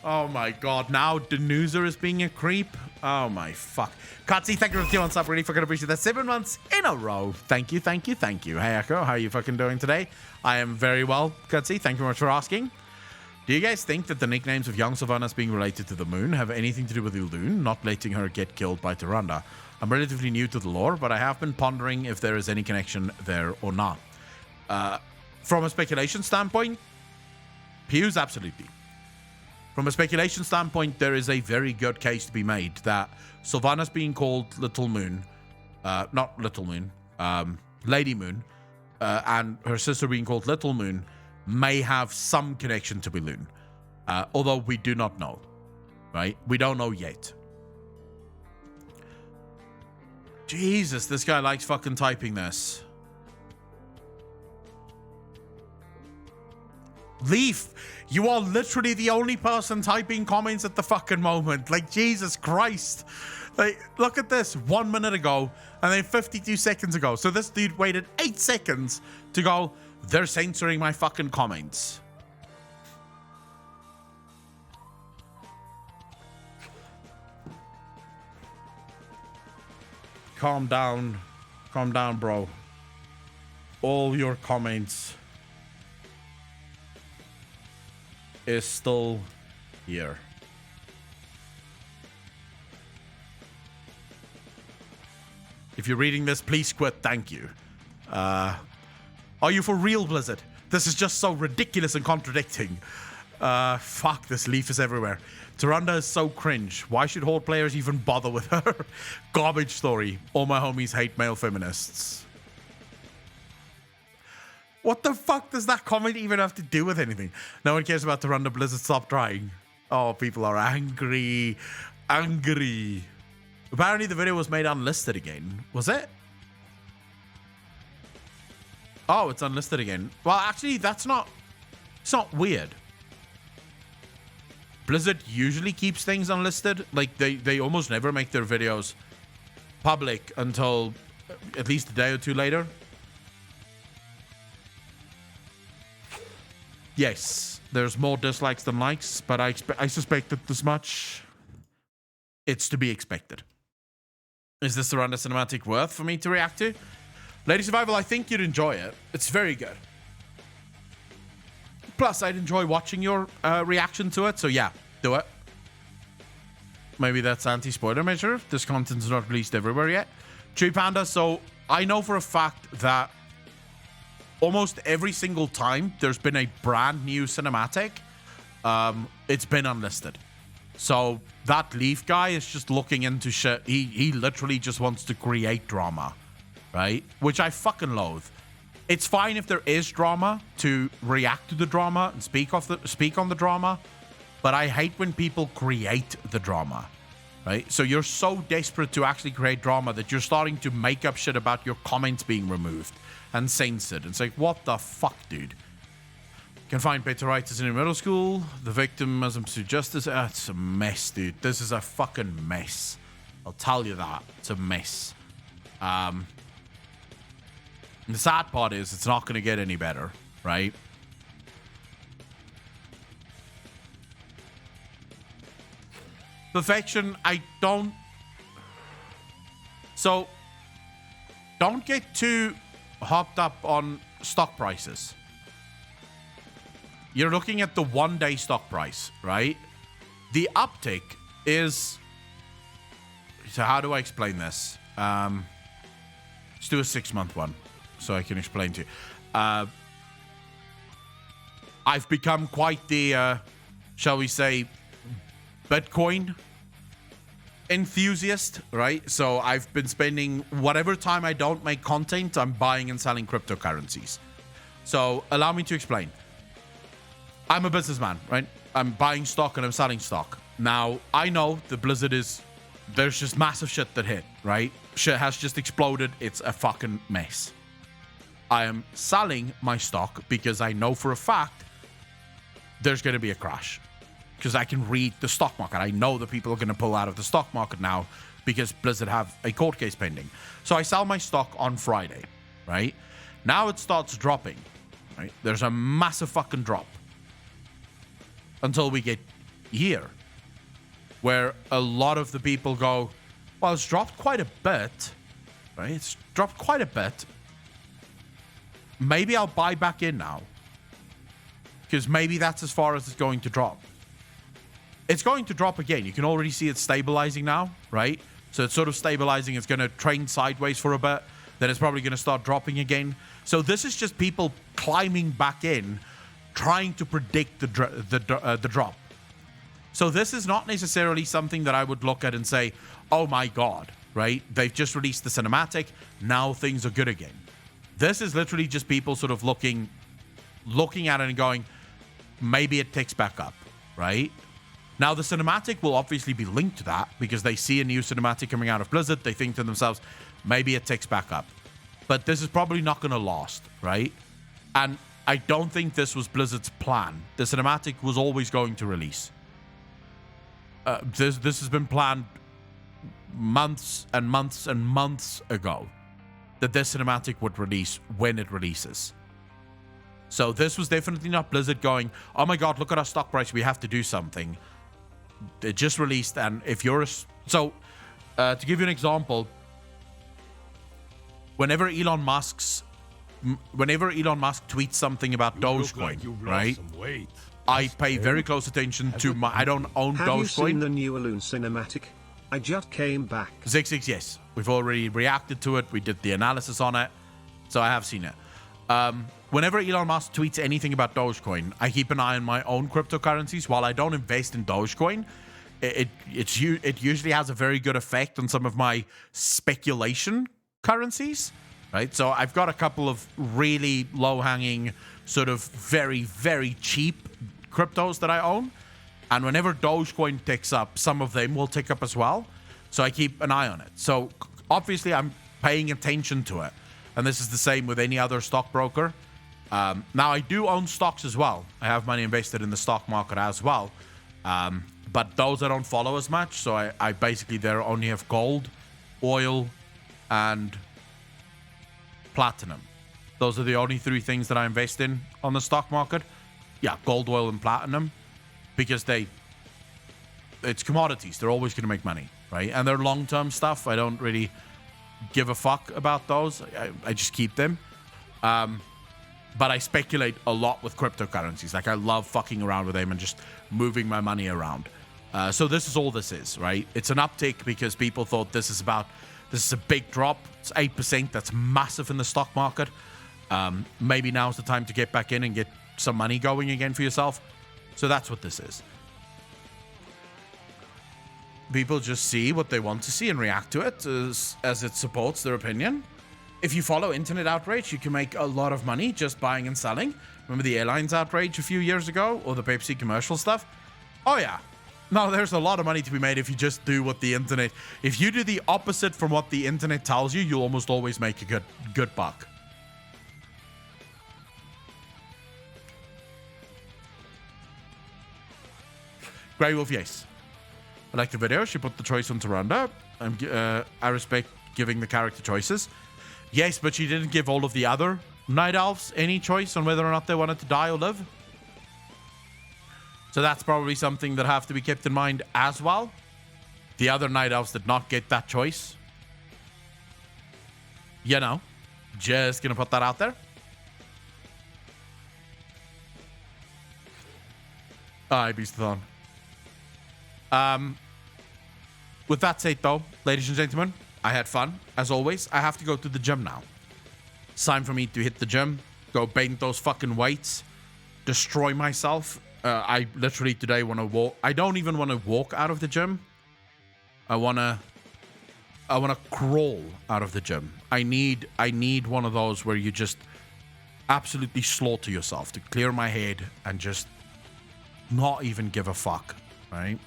Oh my god, now Denuser is being a creep? Oh my fuck. Katsi, thank you for the on sub. Really fucking appreciate that. 7 months in a row. Thank you. Hey Echo, how are you fucking doing today? I am very well, Katsi. Thank you very much for asking. Do you guys think that the nicknames of young Sylvanas being related to the moon have anything to do with Ilune, not letting her get killed by Tyrande? I'm relatively new to the lore, but I have been pondering if there is any connection there or not. From a speculation standpoint, Pew's absolutely. From a speculation standpoint, there is a very good case to be made that Sylvanas being called Little Moon, not Little Moon, Lady Moon, and her sister being called Little Moon may have some connection to Ilune. Although we do not know, right? We don't know yet. Jesus, this guy likes fucking typing this. Leaf, you are literally the only person typing comments at the fucking moment. Like, Jesus Christ. Like, look at this. 1 minute ago, and then 52 seconds ago. So this dude waited 8 seconds to go, they're censoring my fucking comments. Calm down. calm down, bro. All your comments is still here. If you're reading this, please quit. Thank you. Are you for real, Blizzard? This is just so ridiculous and contradicting. Fuck, this leaf is everywhere. Tyrande is so cringe. Why should Horde players even bother with her? Garbage story. All my homies hate male feminists. What the fuck does that comment even have to do with anything? No one cares about Tyrande. Blizzard, stop trying. Oh, people are angry. Angry. Apparently the video was made unlisted again. Was it? Oh, it's unlisted again. Well, actually, it's not weird. Blizzard usually keeps things unlisted. Like, they almost never make their videos public until at least a day or two later. Yes, there's more dislikes than likes, but I suspected this much. It's to be expected. Is this Tyrande cinematic worth for me to react to? Lady Survival, I think you'd enjoy it. It's very good. Plus, I'd enjoy watching your reaction to it. So yeah, do it. Maybe that's anti-spoiler measure. This content's not released everywhere yet. Tree Panda, so I know for a fact that almost every single time there's been a brand new cinematic, it's been unlisted. So that Leaf guy is just looking into shit. He literally just wants to create drama, right? Which I fucking loathe. It's fine if there is drama to react to the drama and speak on the drama, but I hate when people create the drama, right? So you're so desperate to actually create drama that you're starting to make up shit about your comments being removed and censored. It's like, what the fuck, dude? Can find better writers in middle school. The victim has him pursued justice. It's a mess, dude. This is a fucking mess. I'll tell you that. It's a mess. And the sad part is it's not going to get any better, right? Perfection, I don't... So, don't get too hopped up on stock prices. You're looking at the one-day stock price, right? The uptick is... So how do I explain this? Let's do a 6-month one so I can explain to you. I've become quite the, shall we say, Bitcoin enthusiast, right? So I've been spending whatever time I don't make content, I'm buying and selling cryptocurrencies. So allow me to explain. I'm a businessman, right? I'm buying stock and I'm selling stock. Now, I know the Blizzard there's just massive shit that hit, right? Shit has just exploded. It's a fucking mess. I am selling my stock because I know for a fact there's going to be a crash. Because I can read the stock market. I know that people are going to pull out of the stock market now because Blizzard have a court case pending. So I sell my stock on Friday, right? Now it starts dropping, right? There's a massive fucking drop. Until we get here, where a lot of the people go, well, it's dropped quite a bit, right? It's dropped quite a bit. Maybe I'll buy back in now. Because maybe that's as far as it's going to drop. It's going to drop again. You can already see it stabilizing now, right? So it's sort of stabilizing. It's going to trend sideways for a bit. Then it's probably going to start dropping again. So this is just people climbing back in, trying to predict the drop. So this is not necessarily something that I would look at and say, oh my God, right? They've just released the cinematic. Now things are good again. This is literally just people sort of looking at it and going, maybe it ticks back up, right? Now the cinematic will obviously be linked to that because they see a new cinematic coming out of Blizzard. They think to themselves, maybe it ticks back up. But this is probably not going to last, right? And I don't think this was Blizzard's plan. The cinematic was always going to release. This has been planned months and months and months ago that this cinematic would release when it releases. So this was definitely not Blizzard going, oh my God, look at our stock price. We have to do something. It just released. And if you're... to give you an example, whenever Elon Musk tweets something about You look Dogecoin, like you've lost right? some weight. I pay very close attention to my. I don't own Have you seen Dogecoin. the new Alune cinematic? I just came back. Zig, yes. We've already reacted to it. We did the analysis on it. So I have seen it. Whenever Elon Musk tweets anything about Dogecoin, I keep an eye on my own cryptocurrencies. While I don't invest in Dogecoin, it usually has a very good effect on some of my speculation currencies, right? So I've got a couple of really low-hanging, sort of very, very cheap cryptos that I own. And whenever Dogecoin ticks up, some of them will tick up as well. So I keep an eye on it. So obviously I'm paying attention to it. And this is the same with any other stockbroker. Now I do own stocks as well. I have money invested in the stock market as well. But those I don't follow as much. So I basically there only have gold, oil, and platinum. Those are the only three things that I invest in on the stock market. Yeah, gold, oil, and platinum. Because it's commodities. They're always going to make money, right? And they're long-term stuff. I don't really give a fuck about those. I just keep them. But I speculate a lot with cryptocurrencies. Like, I love fucking around with them and just moving my money around. So this is all this is, right? It's an uptick because people thought this is a big drop. It's 8%. That's massive in the stock market. Maybe now's the time to get back in and get some money going again for yourself. So that's what this is. People just see what they want to see and react to it as it supports their opinion. If you follow internet outrage, you can make a lot of money just buying and selling. Remember the airlines outrage a few years ago? Or the Pepsi commercial stuff? Oh yeah. No, there's a lot of money to be made if you just do what the internet... If you do the opposite from what the internet tells you, you'll almost always make a good buck. Grey Wolf, yes. I like the video. She put the choice on Tyrande. I respect giving the character choices. Yes, but she didn't give all of the other Night Elves any choice on whether or not they wanted to die or live. So that's probably something that have to be kept in mind as well. The other Night Elves did not get that choice. You know, just gonna put that out there. Aye, Beastathon. With that said, though, ladies and gentlemen, I had fun, as always. I have to go to the gym now. It's time for me to hit the gym, go bang those fucking weights, destroy myself. I literally today want to walk. I don't even want to walk out of the gym. I want to crawl out of the gym. I need one of those where you just absolutely slaughter yourself to clear my head and just not even give a fuck, right?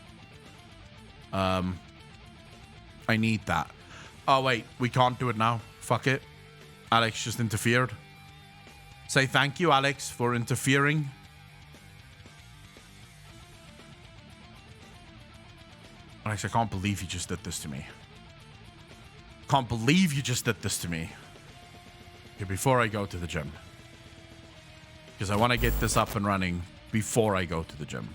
I need that. Oh, wait. We can't do it now. Fuck it. Alex just interfered. Say thank you, Alex, for interfering. Alex, I can't believe you just did this to me. Can't believe you just did this to me. Okay, before I go to the gym. Because I want to get this up and running before I go to the gym.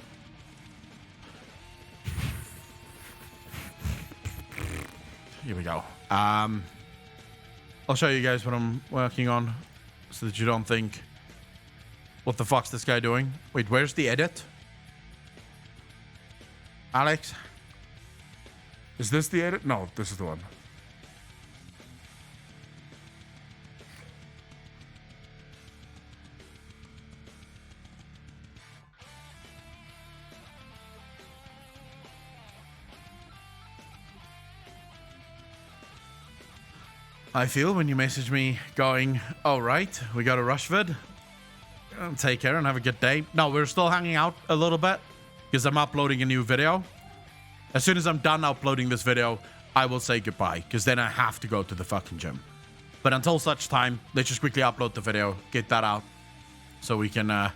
Here we go. I'll show you guys what I'm working on so that you don't think, what the fuck's this guy doing? Wait, where's the edit? Alex? Is this the edit? No, this is the one. I feel when you message me going, oh, right, we got a rush vid. Take care and have a good day. No, we're still hanging out a little bit because I'm uploading a new video. As soon as I'm done uploading this video, I will say goodbye because then I have to go to the fucking gym. But until such time, let's just quickly upload the video, get that out so we can,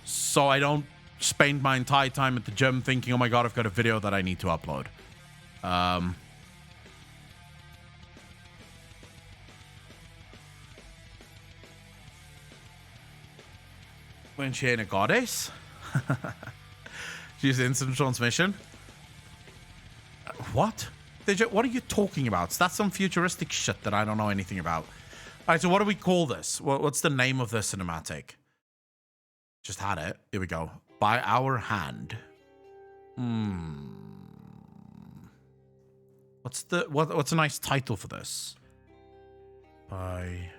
so I don't spend my entire time at the gym thinking, oh my God, I've got a video that I need to upload. When she ain't a goddess? She's instant transmission. What? What are you talking about? That's some futuristic shit that I don't know anything about. All right, so what do we call this? What's the name of this cinematic? Just had it. Here we go. By Our Hand. What's a nice title for this? By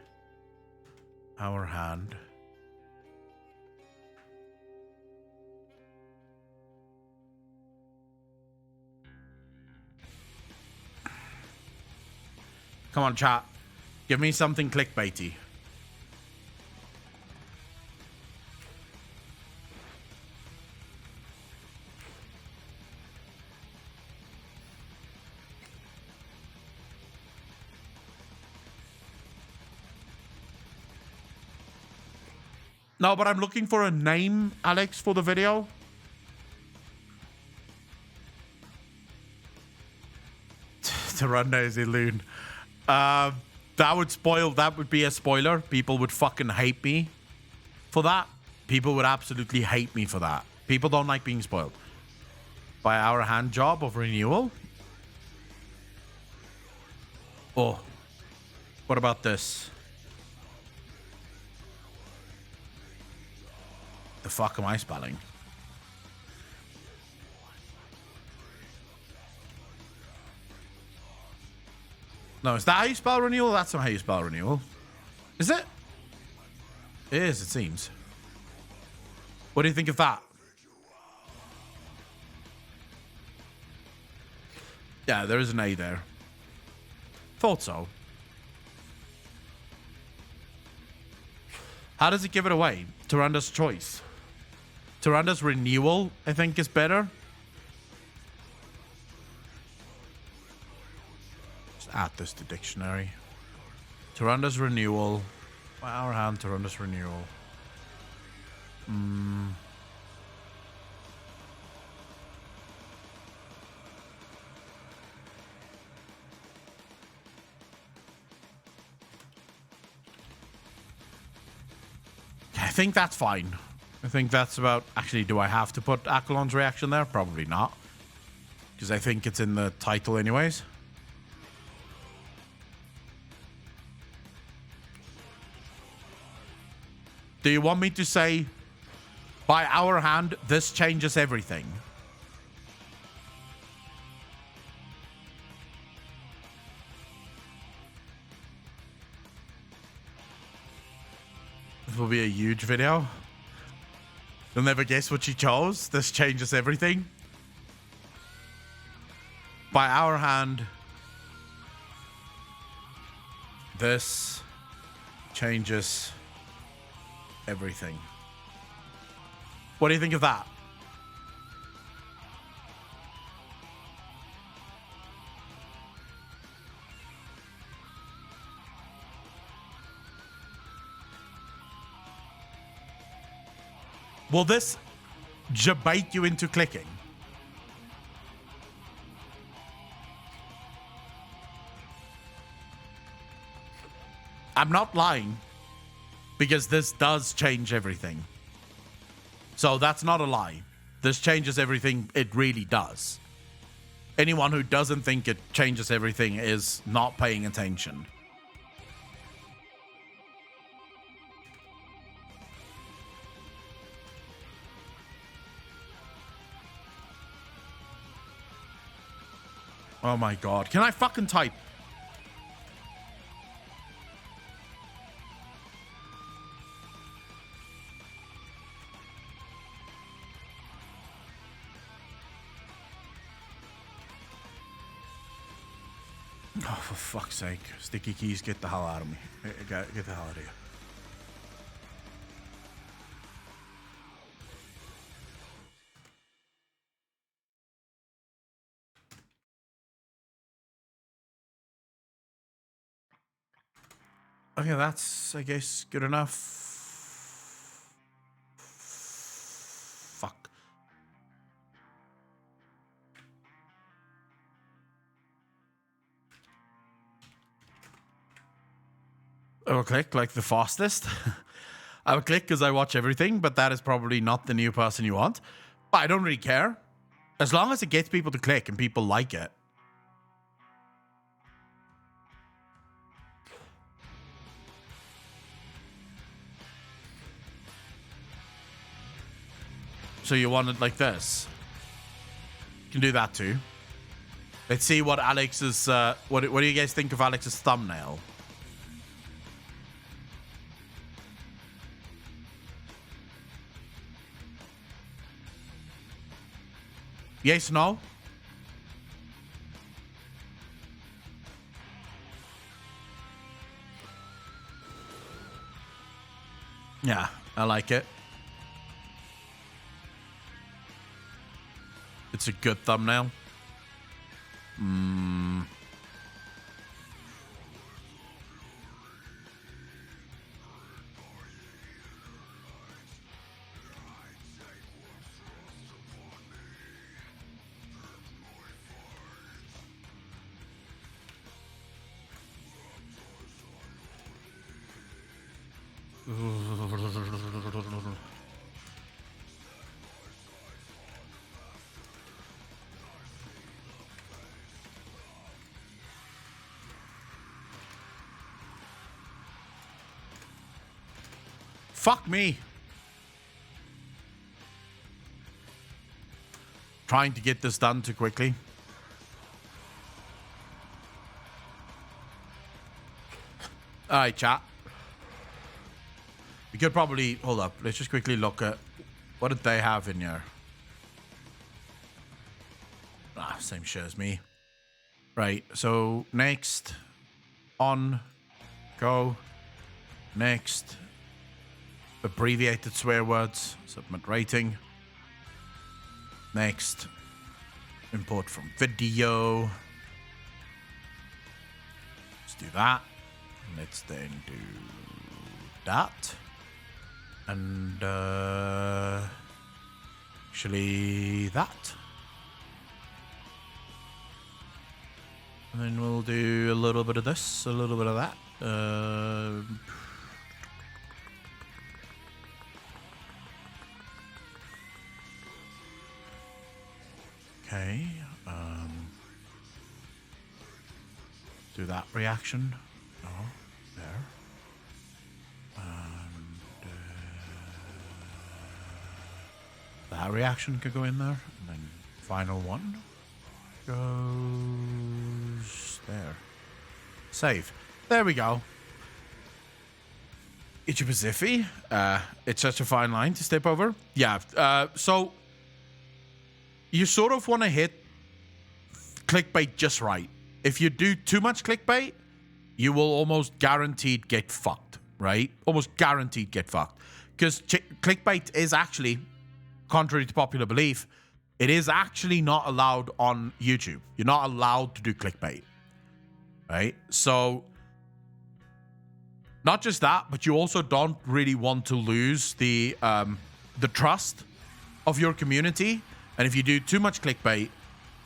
Our Hand. Come on, chat. Give me something clickbaity. No, but I'm looking for a name, Alex, for the video. Tarunda is Iloon. That would be a spoiler. People would fucking hate me for that. People would absolutely hate me for that. People don't like being spoiled. By Our Hand job of renewal. Oh. What about this? The fuck am I spelling? No, is that how you spell renewal? That's not how you spell renewal. Is it? It is, it seems. What do you think of that? Yeah, there is an A there. Thought so. How does it give it away? Tarunda's choice. Tarunda's renewal, I think, is better. Just add this to dictionary. Tarunda's renewal. By Our Hand, Tarunda's renewal. I think that's fine. I think that's about... Actually, do I have to put Aquilon's reaction there? Probably not. Because I think it's in the title anyways. Do you want me to say, by Our Hand, this changes everything? This will be a huge video. You'll never guess what she chose. This changes everything. By Our Hand, this changes everything. What do you think of that? Will this jabait you into clicking? I'm not lying, because this does change everything. So that's not a lie. This changes everything. It really does. Anyone who doesn't think it changes everything is not paying attention. Oh my god. Can I fucking type? Oh, for fuck's sake. Sticky keys, get the hell out of me. Get the hell out of here. Okay, that's, I guess, good enough. Fuck. I will click like the fastest. I will click because I watch everything, but that is probably not the new person you want. But I don't really care. As long as it gets people to click and people like it. So you want it like this? You can do that too. Let's see what Alex's... what do you guys think of Alex's thumbnail? Yes, no? Yeah, I like it. It's a good thumbnail. Fuck me. Trying to get this done too quickly. Alright, chat. We could probably... Hold up. Let's just quickly look at... What did they have in here? Ah, same shit as me. Right. So, next. On. Go. Next. Abbreviated swear words. Submit rating. Next. Import from video. Let's do that. Let's then do that. And actually that. And then we'll do a little bit of this, a little bit of that. Okay. Do that reaction. Oh, there. That reaction could go in there. And then final one goes there. Save. There we go. It's a Pacific. It's such a fine line to step over. Yeah. So you sort of want to hit clickbait just right. If you do too much clickbait, you will almost guaranteed get fucked, right? Almost guaranteed get fucked. Because clickbait is actually, contrary to popular belief, it is actually not allowed on YouTube. You're not allowed to do clickbait, right? So, not just that, but you also don't really want to lose the trust of your community. And if you do too much clickbait,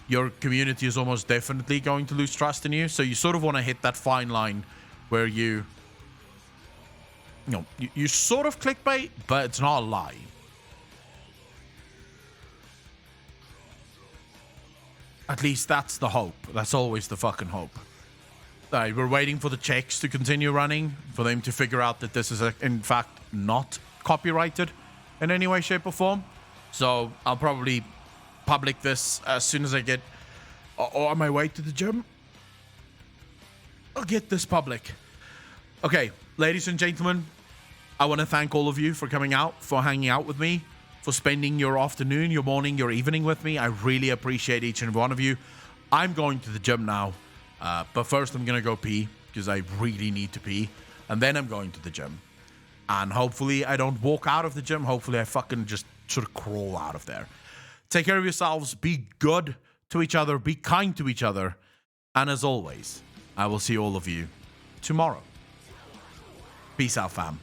your community is almost definitely going to lose trust in you. So you sort of want to hit that fine line where you sort of clickbait, but it's not a lie. At least that's the hope. That's always the fucking hope. We're waiting for the checks to continue running, for them to figure out that this is, in fact, not copyrighted in any way, shape, or form. So I'll probably public this as soon as I get on my way to the gym. I'll get this public. Okay, ladies and gentlemen, I want to thank all of you for coming out, for hanging out with me, for spending your afternoon, your morning, your evening with me. I really appreciate each and every one of you. I'm going to the gym now, but first I'm going to go pee because I really need to pee, and then I'm going to the gym. And hopefully I don't walk out of the gym. Hopefully I fucking just sort of crawl out of there. Take care of yourselves. Be good to each other. Be kind to each other. And as always, I will see all of you tomorrow. Peace out, fam.